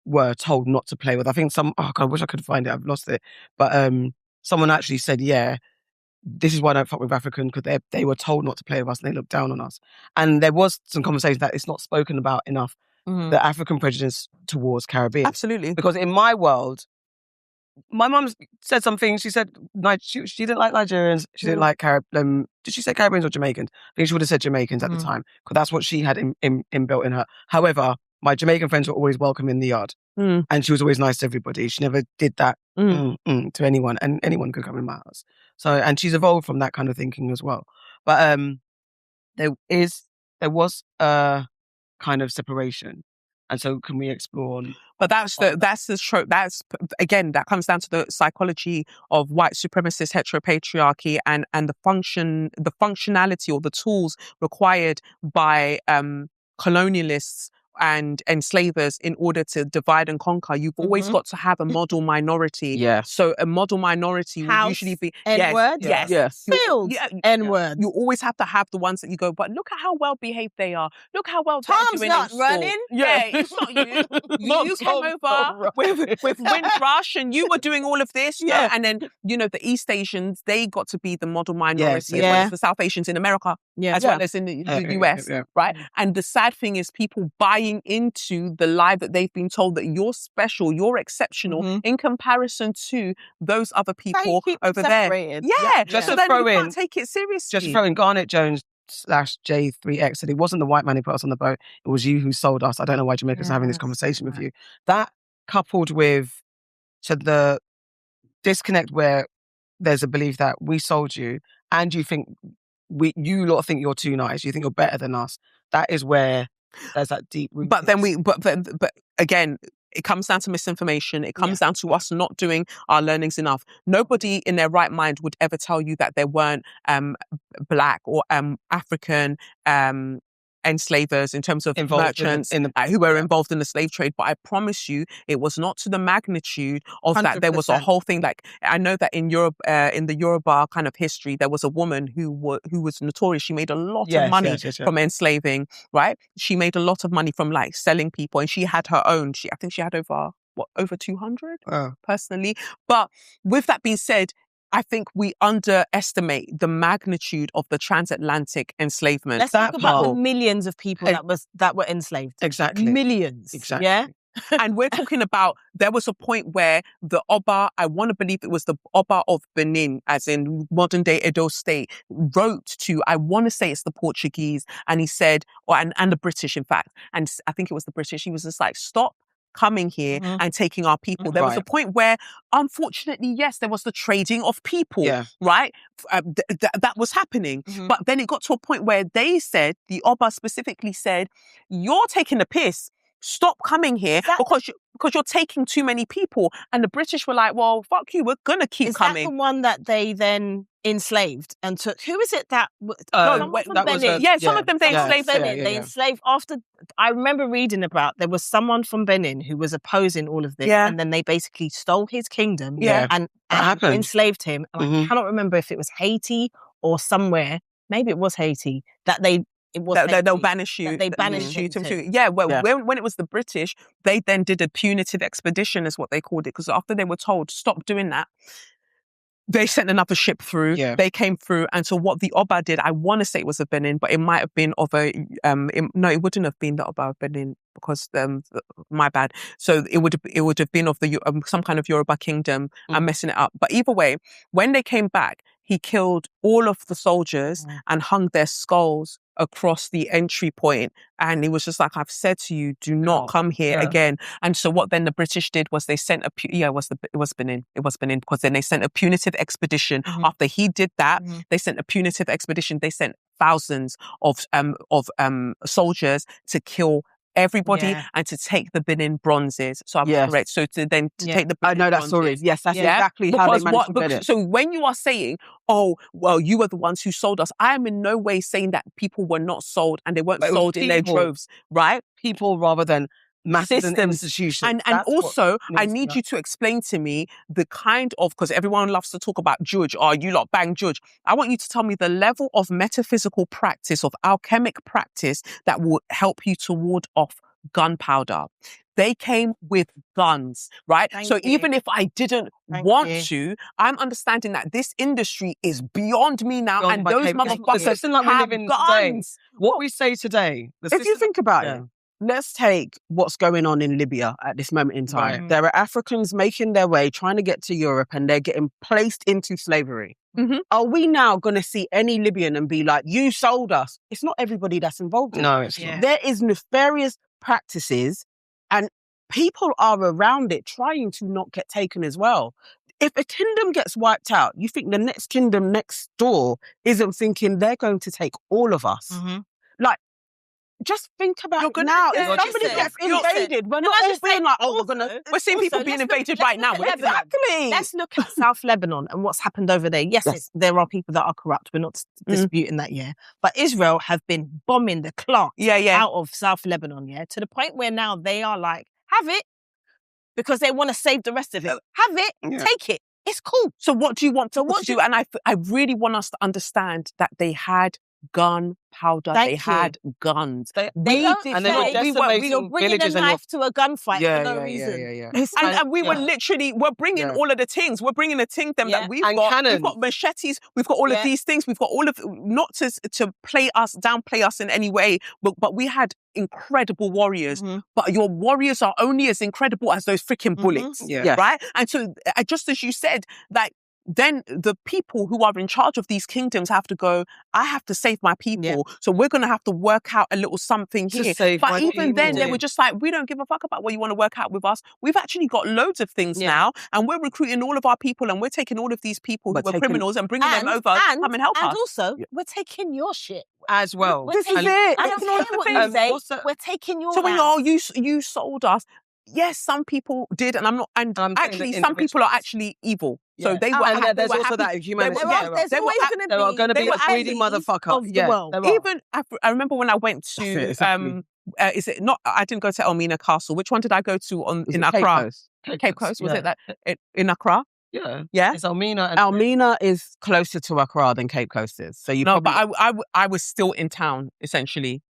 were told not to play with. I think oh God, I wish I could find it. I've lost it. But someone actually said, yeah, this is why I don't fuck with African, because they were told not to play with us and they looked down on us. And there was some conversation that it's not spoken about enough, Mhm. the African prejudice towards Caribbean. Absolutely. Because in my world, my mum said something. She said she didn't like Nigerians. She didn't like did she say Caribbeans or Jamaicans? I think she would have said Jamaicans at the time, because that's what she had inbuilt in her. However, my Jamaican friends were always welcome in the yard. Mm. And she was always nice to everybody. She never did that to anyone, and anyone could come in my house. So, and she's evolved from that kind of thinking as well. But there was a kind of separation. And so can we explore on... But that's the trope. That's, again, that comes down to the psychology of white supremacist heteropatriarchy and the functionality or the tools required by colonialists and enslavers in order to divide and conquer. You've always got to have a model minority. Yes. So a model minority will usually be N-word? Yes. Fields. N-word. You always have to have the ones that you go, but look at how well behaved they are. Look how well they're Tom's doing not in running. school. Yeah, it's not you. You came over with Windrush and you were doing all of this. Yeah. And then, the East Asians, they got to be the model minority Yes, as well as the South Asians in America, as well as in the US, right? And the sad thing is people buying into the lie that they've been told that you're special, you're exceptional in comparison to those other people over there. Yeah. Just So to then throw you in, can't take it seriously. Just throwing Garnet Jones /J3X said it wasn't the white man who put us on the boat, it was you who sold us. I don't know why Jamaica's having this conversation with you. That coupled with the disconnect where there's a belief that we sold you and you think you lot think you're too nice. You think you're better than us. That is where there's that deep root. But again, it comes down to misinformation. It comes down to us not doing our learnings enough. Nobody in their right mind would ever tell you that there weren't Black or African enslavers in terms of merchants who were involved in the slave trade. But I promise you, it was not to the magnitude of 100%. That. There was a whole thing. Like, I know that in Europe, in the Yoruba kind of history, there was a woman who was notorious. She made a lot of money from enslaving, right? She made a lot of money from like selling people, and she had her own. I think she had over 200 personally. But with that being said, I think we underestimate the magnitude of the transatlantic enslavement. Let's talk about the millions of people that were enslaved. Exactly. Millions. Exactly. Yeah. And we're talking about, there was a point where the Oba, I want to believe it was the Oba of Benin, as in modern day Edo State, wrote to, I want to say it's the Portuguese, and he said, and the British, in fact, and I think it was the British, he was just like, stop coming here and taking our people. There was a point where, unfortunately, yes, there was the trading of people, right? That was happening. But then it got to a point where they said, the Oba specifically said, you're taking the piss. Stop coming here because you're taking too many people. And the British were like, well, fuck you, we're going to keep coming. Is that the one that they then enslaved and took? Who is it that... some of them they enslaved. They enslaved after... I remember reading about, there was someone from Benin who was opposing all of this, and then they basically stole his kingdom and enslaved him. And I cannot remember if it was Haiti or somewhere, maybe it was Haiti, that they'll banish you. They banished you. When it was the British, they then did a punitive expedition, is what they called it, because after they were told, stop doing that, they sent another ship through. Yeah. They came through. And so what the Oba did, I want to say it was a Benin, but it might have been of a... no, it wouldn't have been the Oba of Benin, because my bad. So it would have been of the some kind of Yoruba kingdom. I'm messing it up. But either way, when they came back, he killed all of the soldiers and hung their skulls across the entry point. And he was just like, I've said to you, do not come here again. And so what then the British did was they sent it was Benin, because then they sent a punitive expedition. After he did that, they sent a punitive expedition. They sent thousands of soldiers to kill everybody and to take the Benin bronzes. So I'm correct. So to take the Benin that's bronzes. Yes, that's exactly how they managed to get it. So when you are saying, oh, well, you were the ones who sold us, I am in no way saying that people were not sold and they weren't sold in their droves, right? People rather than masses and institutions. And also, I need you to explain to me the kind of, because everyone loves to talk about judge, you lot bang judge. I want you to tell me the level of metaphysical practice, of alchemic practice that will help you to ward off gunpowder. They came with guns, right? Even if I didn't want to, I'm understanding that this industry is beyond me now, and those motherfuckers have guns. What we say today, if you think about it, let's take what's going on in Libya at this moment in time. Right. There are Africans making their way, trying to get to Europe, and they're getting placed into slavery. Are we now going to see any Libyan and be like, you sold us? It's not everybody that's involved in it. No, it's not. There is nefarious practices, and people are around it trying to not get taken as well. If a kingdom gets wiped out, you think the next kingdom next door isn't thinking they're going to take all of us? Like, just think about it now. If somebody gets invaded, we're not all being like, we're seeing people being invaded right now. Exactly. Let's look at South Lebanon and what's happened over there. Yes, there are people that are corrupt. We're not disputing that, But Israel have been bombing the clock out of South Lebanon, to the point where now they are like, have it, because they want to save the rest of it. Have it, take it. It's cool. So what do you want to do? And I really want us to understand that they had gunpowder. They had guns. They were bringing a knife to a gunfight for no reason. And we were literally, we're bringing all of the things. We're bringing the thing that we've got. Cannons. We've got machetes. We've got all of these things. We've got all of, not to downplay us in any way, but we had incredible warriors. But your warriors are only as incredible as those freaking bullets. Right? And so just as you said, like, then the people who are in charge of these kingdoms have to go, I have to save my people. So we're going to have to work out a little something here. But even then, they were just like, we don't give a fuck about what you want to work out with us. We've actually got loads of things now, and we're recruiting all of our people, and we're taking all of these people who are criminals and bringing them over to come and help us. And also, we're taking your shit. As well. This is it. I don't care what you say. We're taking your So when you sold us, yes, some people did, and I'm not. And actually, some people are actually evil. So they were. And there's also that humanity. There's always going to be a greedy motherfucker of the world. Even I remember when I went to is it not? I didn't go to Elmina Castle. Which one did I go to in Accra? Cape Coast. Was it that in Accra? Yeah. It's Elmina. Elmina is closer to Accra than Cape Coast is. So you but I was still in town essentially.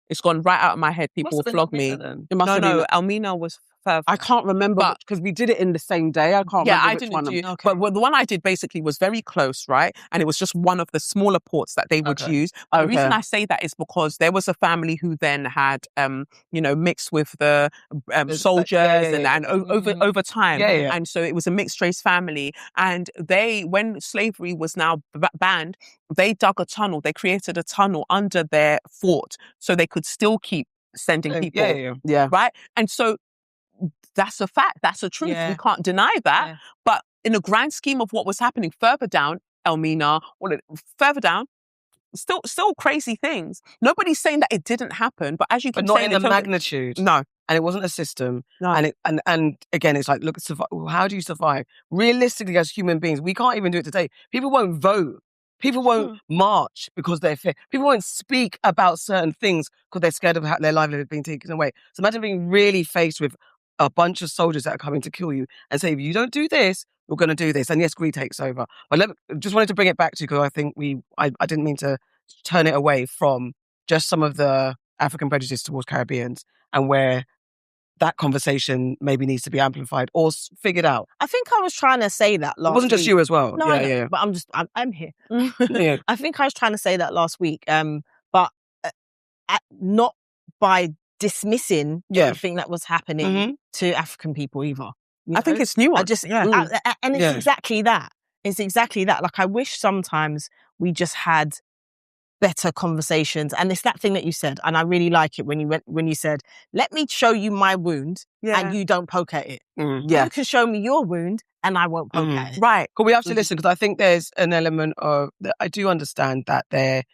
It's gone right out of my head. People will flog me. No, Elmina was further. I can't remember because we did it in the same day. I can't remember which one. But the one I did basically was very close, right? And it was just one of the smaller ports that they would use. The reason I say that is because there was a family who then had, mixed with the soldiers and over time. And so it was a mixed race family. And when slavery was now banned, they dug a tunnel. They created a tunnel under their fort so they could still keep sending people. Right? And so that's a fact. That's a truth. We can't deny that. But in the grand scheme of what was happening further down, Elmina, further down, still crazy things. Nobody's saying that it didn't happen, but as you can say, not in the magnitude. No. And it wasn't a system. No. And again, it's like, look, how do you survive? Realistically, as human beings, we can't even do it today. People won't vote. People won't march because they're fear. People won't speak about certain things because they're scared of their livelihood being taken away. So imagine being really faced with a bunch of soldiers that are coming to kill you and say, if you don't do this, we're going to do this. And yes, greed takes over. But just wanted to bring it back to you because I think I didn't mean to turn it away from just some of the African prejudice towards Caribbeans and where that conversation maybe needs to be amplified or figured out. I think I was trying to say that last week. It wasn't just you as well. No, but I'm here. I think I was trying to say that last week, but not by dismissing everything that was happening to African people either. I think it's nuanced. And it's exactly that. It's exactly that. Like, I wish sometimes we just had better conversations. And it's that thing that you said, and I really like it when you said, let me show you my wound and you don't poke at it. You can show me your wound and I won't poke at it. Right. But we have to listen because I think there's an element of, I do understand that there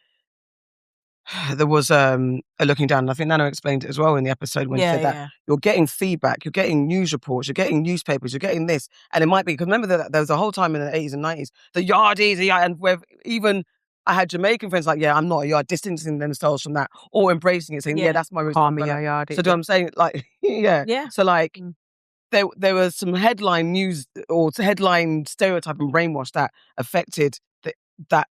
was a looking down, and I think Nano explained it as well in the episode when he said that you're getting feedback, you're getting news reports, you're getting newspapers, you're getting this, and it might be, because remember that there was a whole time in the 80s and 90s, the yardies, and where even I had Jamaican friends like, I'm not a yard, distancing themselves from that, or embracing it, saying, that's my response. So do you know what I'm saying? Like, So like, there was some headline news or headline stereotype and brainwash that affected that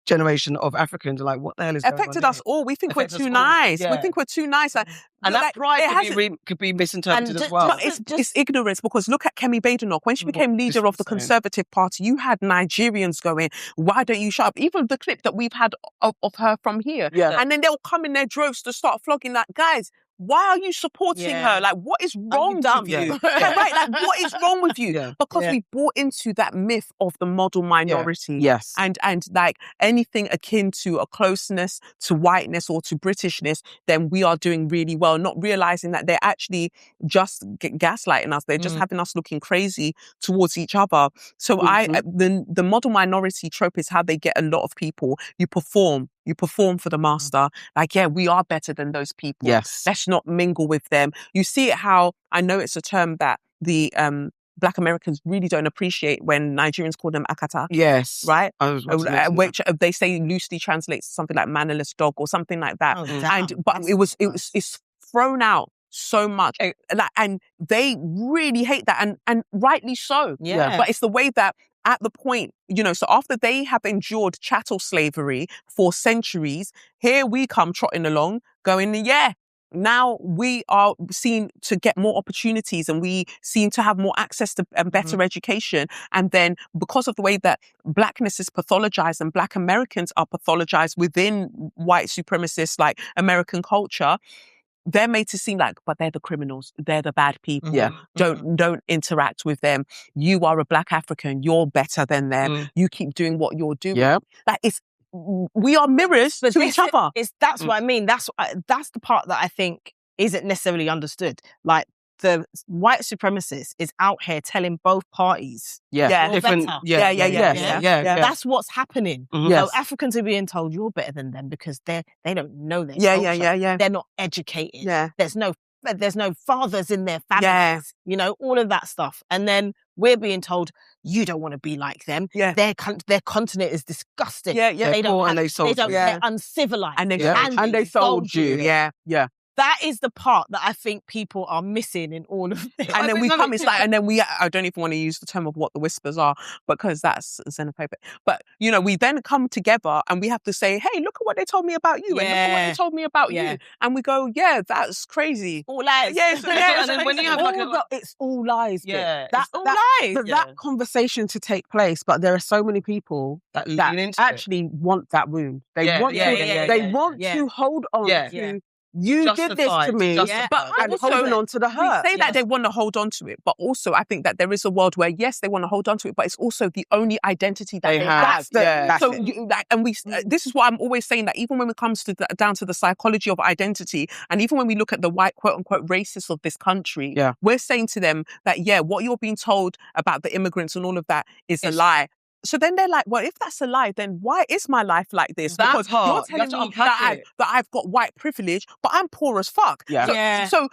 generation of Africans. Like, what the hell is going on affected us all. We think we're too nice. We think we're too nice. And that pride could be misinterpreted as well. It's ignorance, because look at Kemi Badenoch. When she became leader of the Conservative Party, you had Nigerians going, why don't you shut up? Even the clip that we've had of her from here. And then they'll come in their droves to start flogging that. Guys, why are you supporting her? Like, what is wrong with you? Right, like, what is wrong with you? Because we bought into that myth of the model minority. Yes. And like anything akin to a closeness to whiteness or to Britishness, then we are doing really well, not realizing that they're actually just gaslighting us. They're just having us looking crazy towards each other. So the model minority trope is how they get a lot of people. You perform for the master. Like, we are better than those people. Yes. Let's not mingle with them. You see it how, I know it's a term that the Black Americans really don't appreciate when Nigerians call them akata. Yes. Right? Which they say loosely translates to something like mannerless dog or something like that. But it's thrown out so much. And they really hate that, and rightly so. But it's the way that at the point, so after they have endured chattel slavery for centuries, here we come trotting along going, now we are seen to get more opportunities and we seem to have more access to better education. And then because of the way that blackness is pathologized and Black Americans are pathologized within white supremacist, like, American culture, they're made to seem like, but they're the criminals, they're the bad people. Yeah. Don't interact with them. You are a Black African, you're better than them. You keep doing what you're doing. Yeah. Like we are mirrors to each other. That's what I mean. That's the part that I think isn't necessarily understood. Like, the white supremacist is out here telling both parties, Yeah. Different. better. Yeah. That's what's happening. Yes. So Africans are being told you're better than them because they don't know their Yeah. culture. They're not educated. Yeah. There's no fathers in their families. Yeah. You know, all of that stuff. And then we're being told you don't want to be like them. Yeah. Their continent is disgusting. Yeah. They're poor and they sold you. They're uncivilized. And they sold you. Yeah. That is the part that I think people are missing in all of this. And then we come, it's like, and then I don't even want to use the term of what the whispers are because that's xenophobic. But, you know, we then come together and we have to say, hey, look at what they told me about you. And look at what they told me about you. And we go, yeah, that's crazy. All lies. Yes. And then when you have it's all lies. Yeah. That's all lies. For that conversation to take place, but there are so many people that actually want that wound. They want to hold on to. You did this to me, but and holding on to the hurt. We say that they want to hold on to it, but also I think that there is a world where, yes, they want to hold on to it, but it's also the only identity that they have. This is what I'm always saying, that even when it comes to down to the psychology of identity, and even when we look at the white quote-unquote racists of this country, we're saying to them that, what you're being told about the immigrants and all of that is a lie. So then they're like, well, if that's a lie, then why is my life like this? Because you're telling me that I've got white privilege, but I'm poor as fuck. So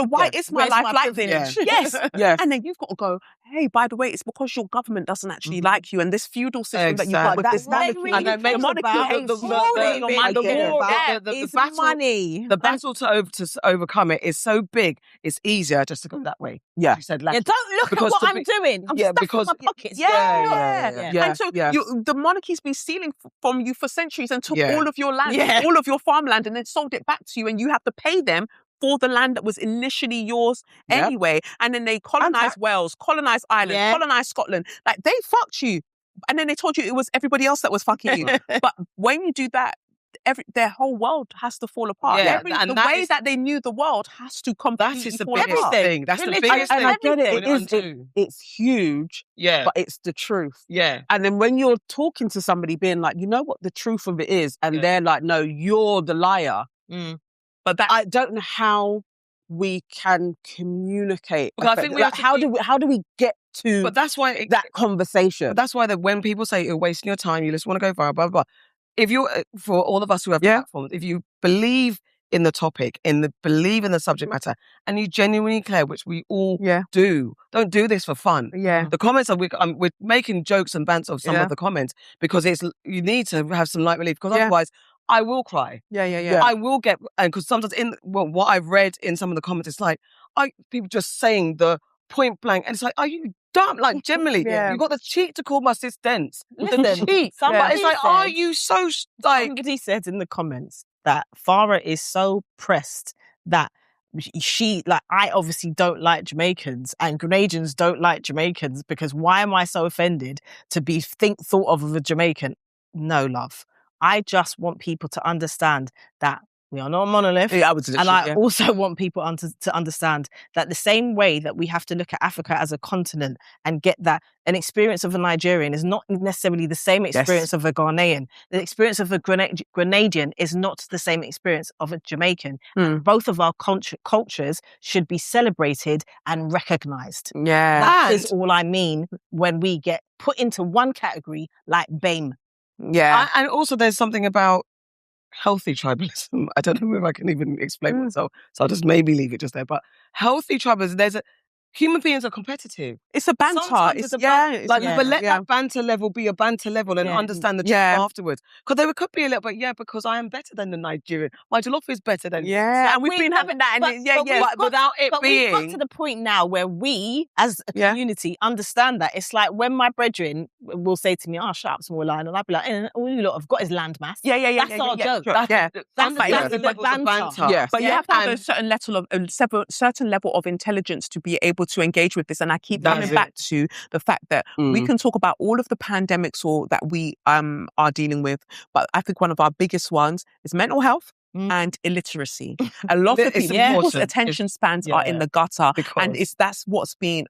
why is my life like this? Yes. And then you've got to go, hey, by the way, it's because your government doesn't actually like you, and this feudal system that you've got with this monarchy. And then the battle to overcome it is so big, it's easier just to go that way. Yeah. You said, don't look at what I'm doing. I'm stuffing my pockets. And so the monarchy's been stealing from you for centuries and took all of your land, all of your farmland, and then sold it back to you, and you have to pay them for the land that was initially yours anyway. And then they colonized Wales, colonized Ireland, colonized Scotland. Like, they fucked you. And then they told you it was everybody else that was fucking you. But when you do that, their whole world has to fall apart. The way that they knew the world has to completely fall apart. That's the biggest thing. And I get it. It's huge, but it's the truth. And then when you're talking to somebody being like, you know what the truth of it is, and they're like, no, you're the liar. But I don't know how we can communicate. I think we how do we get to that's why that conversation? But that's why when people say you're wasting your time, you just want to go viral, blah, blah, blah. If you, for all of us who have platforms, if you believe in the topic, believe in the subject matter, and you genuinely care, which we all do, don't do this for fun. The comments are, we're making jokes and bants of some of the comments because you need to have some light relief, because otherwise I will cry. I will get, and because sometimes what I've read in some of the comments, it's like, people just saying the point blank, and it's like, are you dumb? Like, generally, you got the cheek to call my sis dense. Listen, it's like, are you so somebody said in the comments that Farah is so pressed that I obviously don't like Jamaicans, and Grenadians don't like Jamaicans, because why am I so offended to be thought of as a Jamaican? No, love. I just want people to understand that we are not a monolith. I also want people to understand that the same way that we have to look at Africa as a continent and get that an experience of a Nigerian is not necessarily the same experience of a Ghanaian. The experience of a Grenadian is not the same experience of a Jamaican. And both of our cultures should be celebrated and recognised. That is all I mean when we get put into one category like BAME. And also there's something about healthy tribalism. I don't know if I can even explain myself, so I'll just maybe leave it just there. But healthy tribalism, human beings are competitive. It's a banter. But let that banter level be a banter level and understand the truth afterwards. Because there could be a little bit, because I am better than the Nigerian. My jollof is better than and we've been having that. But without it being, we've got to the point now where we, as a community, understand that. It's like when my brethren will say to me, "Shut up, small line," and I'll be like, "All you lot have got is landmass." That's our joke. That's the banter. But you have to have a certain level of intelligence to be able to engage with this. And I keep coming back to the fact that we can talk about all of the pandemics that we are dealing with, but I think one of our biggest ones is mental health. and illiteracy. A lot of It's people's important. attention spans are in the gutter, and that's what's being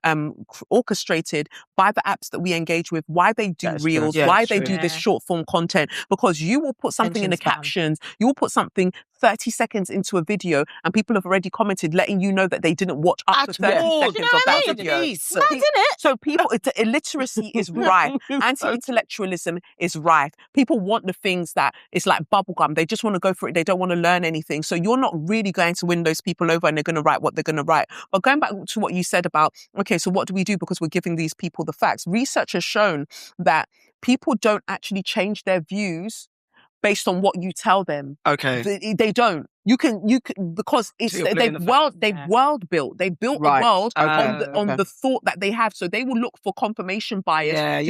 orchestrated by the apps that we engage with, why they do reels, why they do this short form content, because you will put something in the captions, you will put something 30 seconds into a video and people have already commented letting you know that they didn't watch up to 30 seconds of that video. So people, illiteracy is rife. Anti-intellectualism is rife. People want the things that it's like bubblegum. They just want to go for it. They don't want to learn anything. So you're not really going to win those people over and they're going to write what they're going to write. But going back to what you said about, okay, so what do we do because we're giving these people the facts? Research has shown that people don't actually change their views based on what you tell them. Okay. They don't. You can because it's they've world built. They built a world on the thought that they have. So they will look for confirmation bias.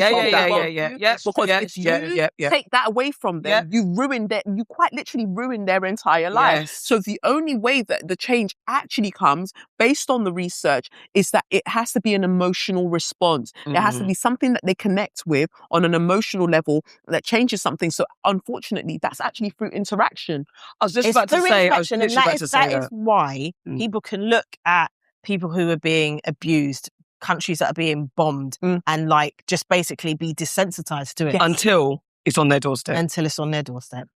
Because if you take that away from them, you quite literally ruin their entire life. So the only way that the change actually comes based on the research is that it has to be an emotional response. There has to be something that they connect with on an emotional level that changes something. So unfortunately, that's actually through interaction. I was just about to say, that is why people can look at people who are being abused, countries that are being bombed, and like just basically be desensitized to it until it's on their doorstep. Until it's on their doorstep.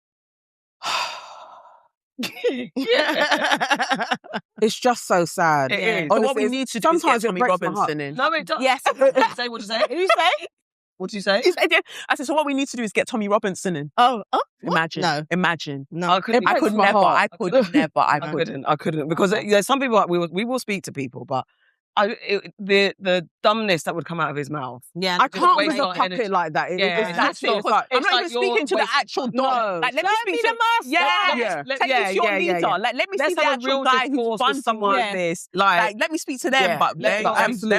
It's just so sad. It is. Honestly, what we need to do is get Tommy Robinson in. No, it doesn't. Yes. What did you say? What did you say? What did you say? I said, so what we need to do is get Tommy Robinson in. Oh, imagine. No. Imagine. No, I couldn't because there's some people we will speak to people, but the dumbness that would come out of his mouth. Yeah, I can't with a puppet like that. That's it. I'm not even speaking to the actual dog. Like, let me speak to take it to your leader. Like, let me see the actual guy who's fun someone like this. Like, let me speak to them. But them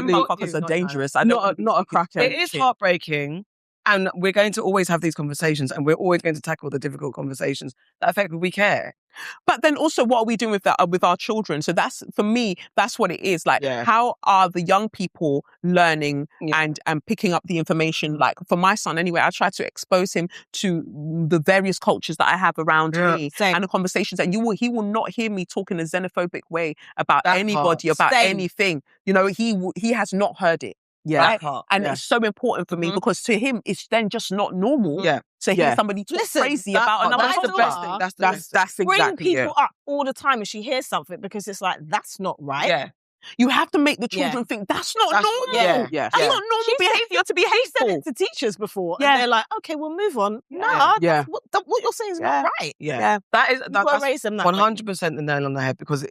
motherfuckers are dangerous. Not a cracker. It is heartbreaking. And we're going to always have these conversations and we're always going to tackle the difficult conversations that affect who we care. But then also, what are we doing with our children? So that's, for me, that's what it is. Like, how are the young people learning and picking up the information? Like, for my son, anyway, I try to expose him to the various cultures that I have around me and the conversations. And he will not hear me talk in a xenophobic way about anybody, about anything. You know, he has not heard it. Yeah. Right? And it's so important for me because to him, it's then just not normal to hear somebody talk crazy about another That's the best thing. That's bring people up all the time and she hears something because it's like, that's not right. Yeah. You have to make the children think that's not normal. That's not normal behavior to be hateful. Said it to teachers before. And they're like, okay, we'll move on. What you're saying is not right. That's raise them that 100% the nail on the head, because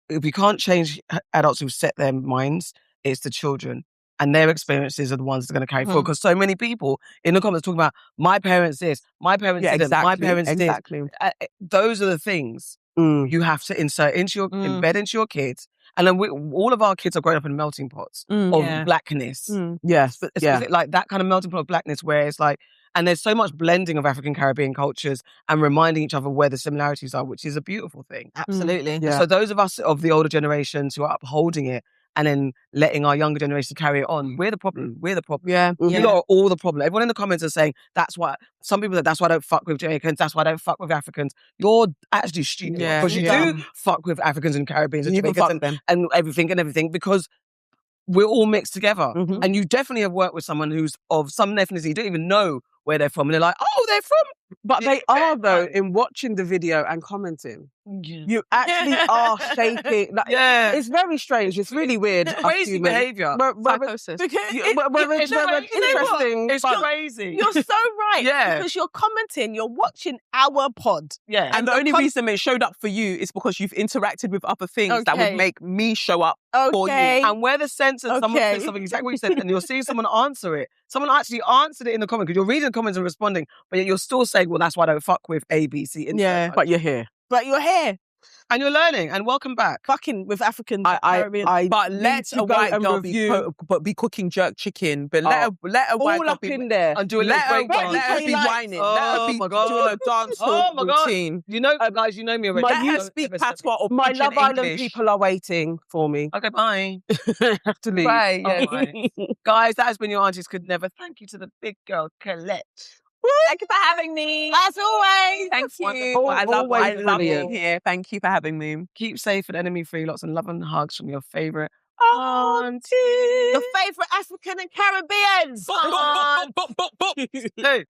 if we can't change adults who've set their minds, it's the children. And their experiences are the ones that are going to carry forward. Because so many people in the comments talking about my parents this, my parents didn't, my parents this. Those are the things you have to insert into your embed into your kids. And then all of our kids are growing up in melting pots of blackness. Yes, like that kind of melting pot of blackness where it's like, and there's so much blending of African Caribbean cultures and reminding each other where the similarities are, which is a beautiful thing. Absolutely. So those of us of the older generations who are upholding it and then letting our younger generation carry it on, we're the problem. We're the problem. You lot are all the problem. Everyone in the comments are saying, that's why, some people that's why I don't fuck with Jamaicans, that's why I don't fuck with Africans. You're actually stupid. Because you do fuck with Africans and Caribbeans and Jamaicans and everything, because we're all mixed together. And you definitely have worked with someone who's of some ethnicity, you don't even know where they're from. And they're like, oh, they're from. But they are, though, in watching the video and commenting. You actually are shaping. Like, it's very strange. It's really weird. Crazy behaviour. Psychosis. It's interesting. It's crazy. You're so right. Because you're commenting, you're watching our pod. And the only reason it showed up for you is because you've interacted with other things that would make me show up for you. And where the sense that someone says something exactly what you said, and you're seeing someone answer it. Someone actually answered it in the comment, because you're reading the comments and responding, but yet you're still saying, well, that's why I don't fuck with A, B, C. But you're here. And you're learning, and welcome back. Fucking with Africans. But let a white girl be cooking jerk chicken. But let a white girl be in there and doing let her be whining. Let her be doing a dance routine. You know, guys, you know me already. Let her speak patois or my Love Island English. people are waiting for me. Okay, bye. I have to leave. Bye. Guys, that has been your Aunties Could Never. Thank you to the big girl, Colette. Thank you for having me. As always. Thank you. Wonderful. I love Always being here. Thank you for having me. Keep safe and enemy free. Lots of love and hugs from your favourite Auntie. Your favourite African and Caribbeans. Hey.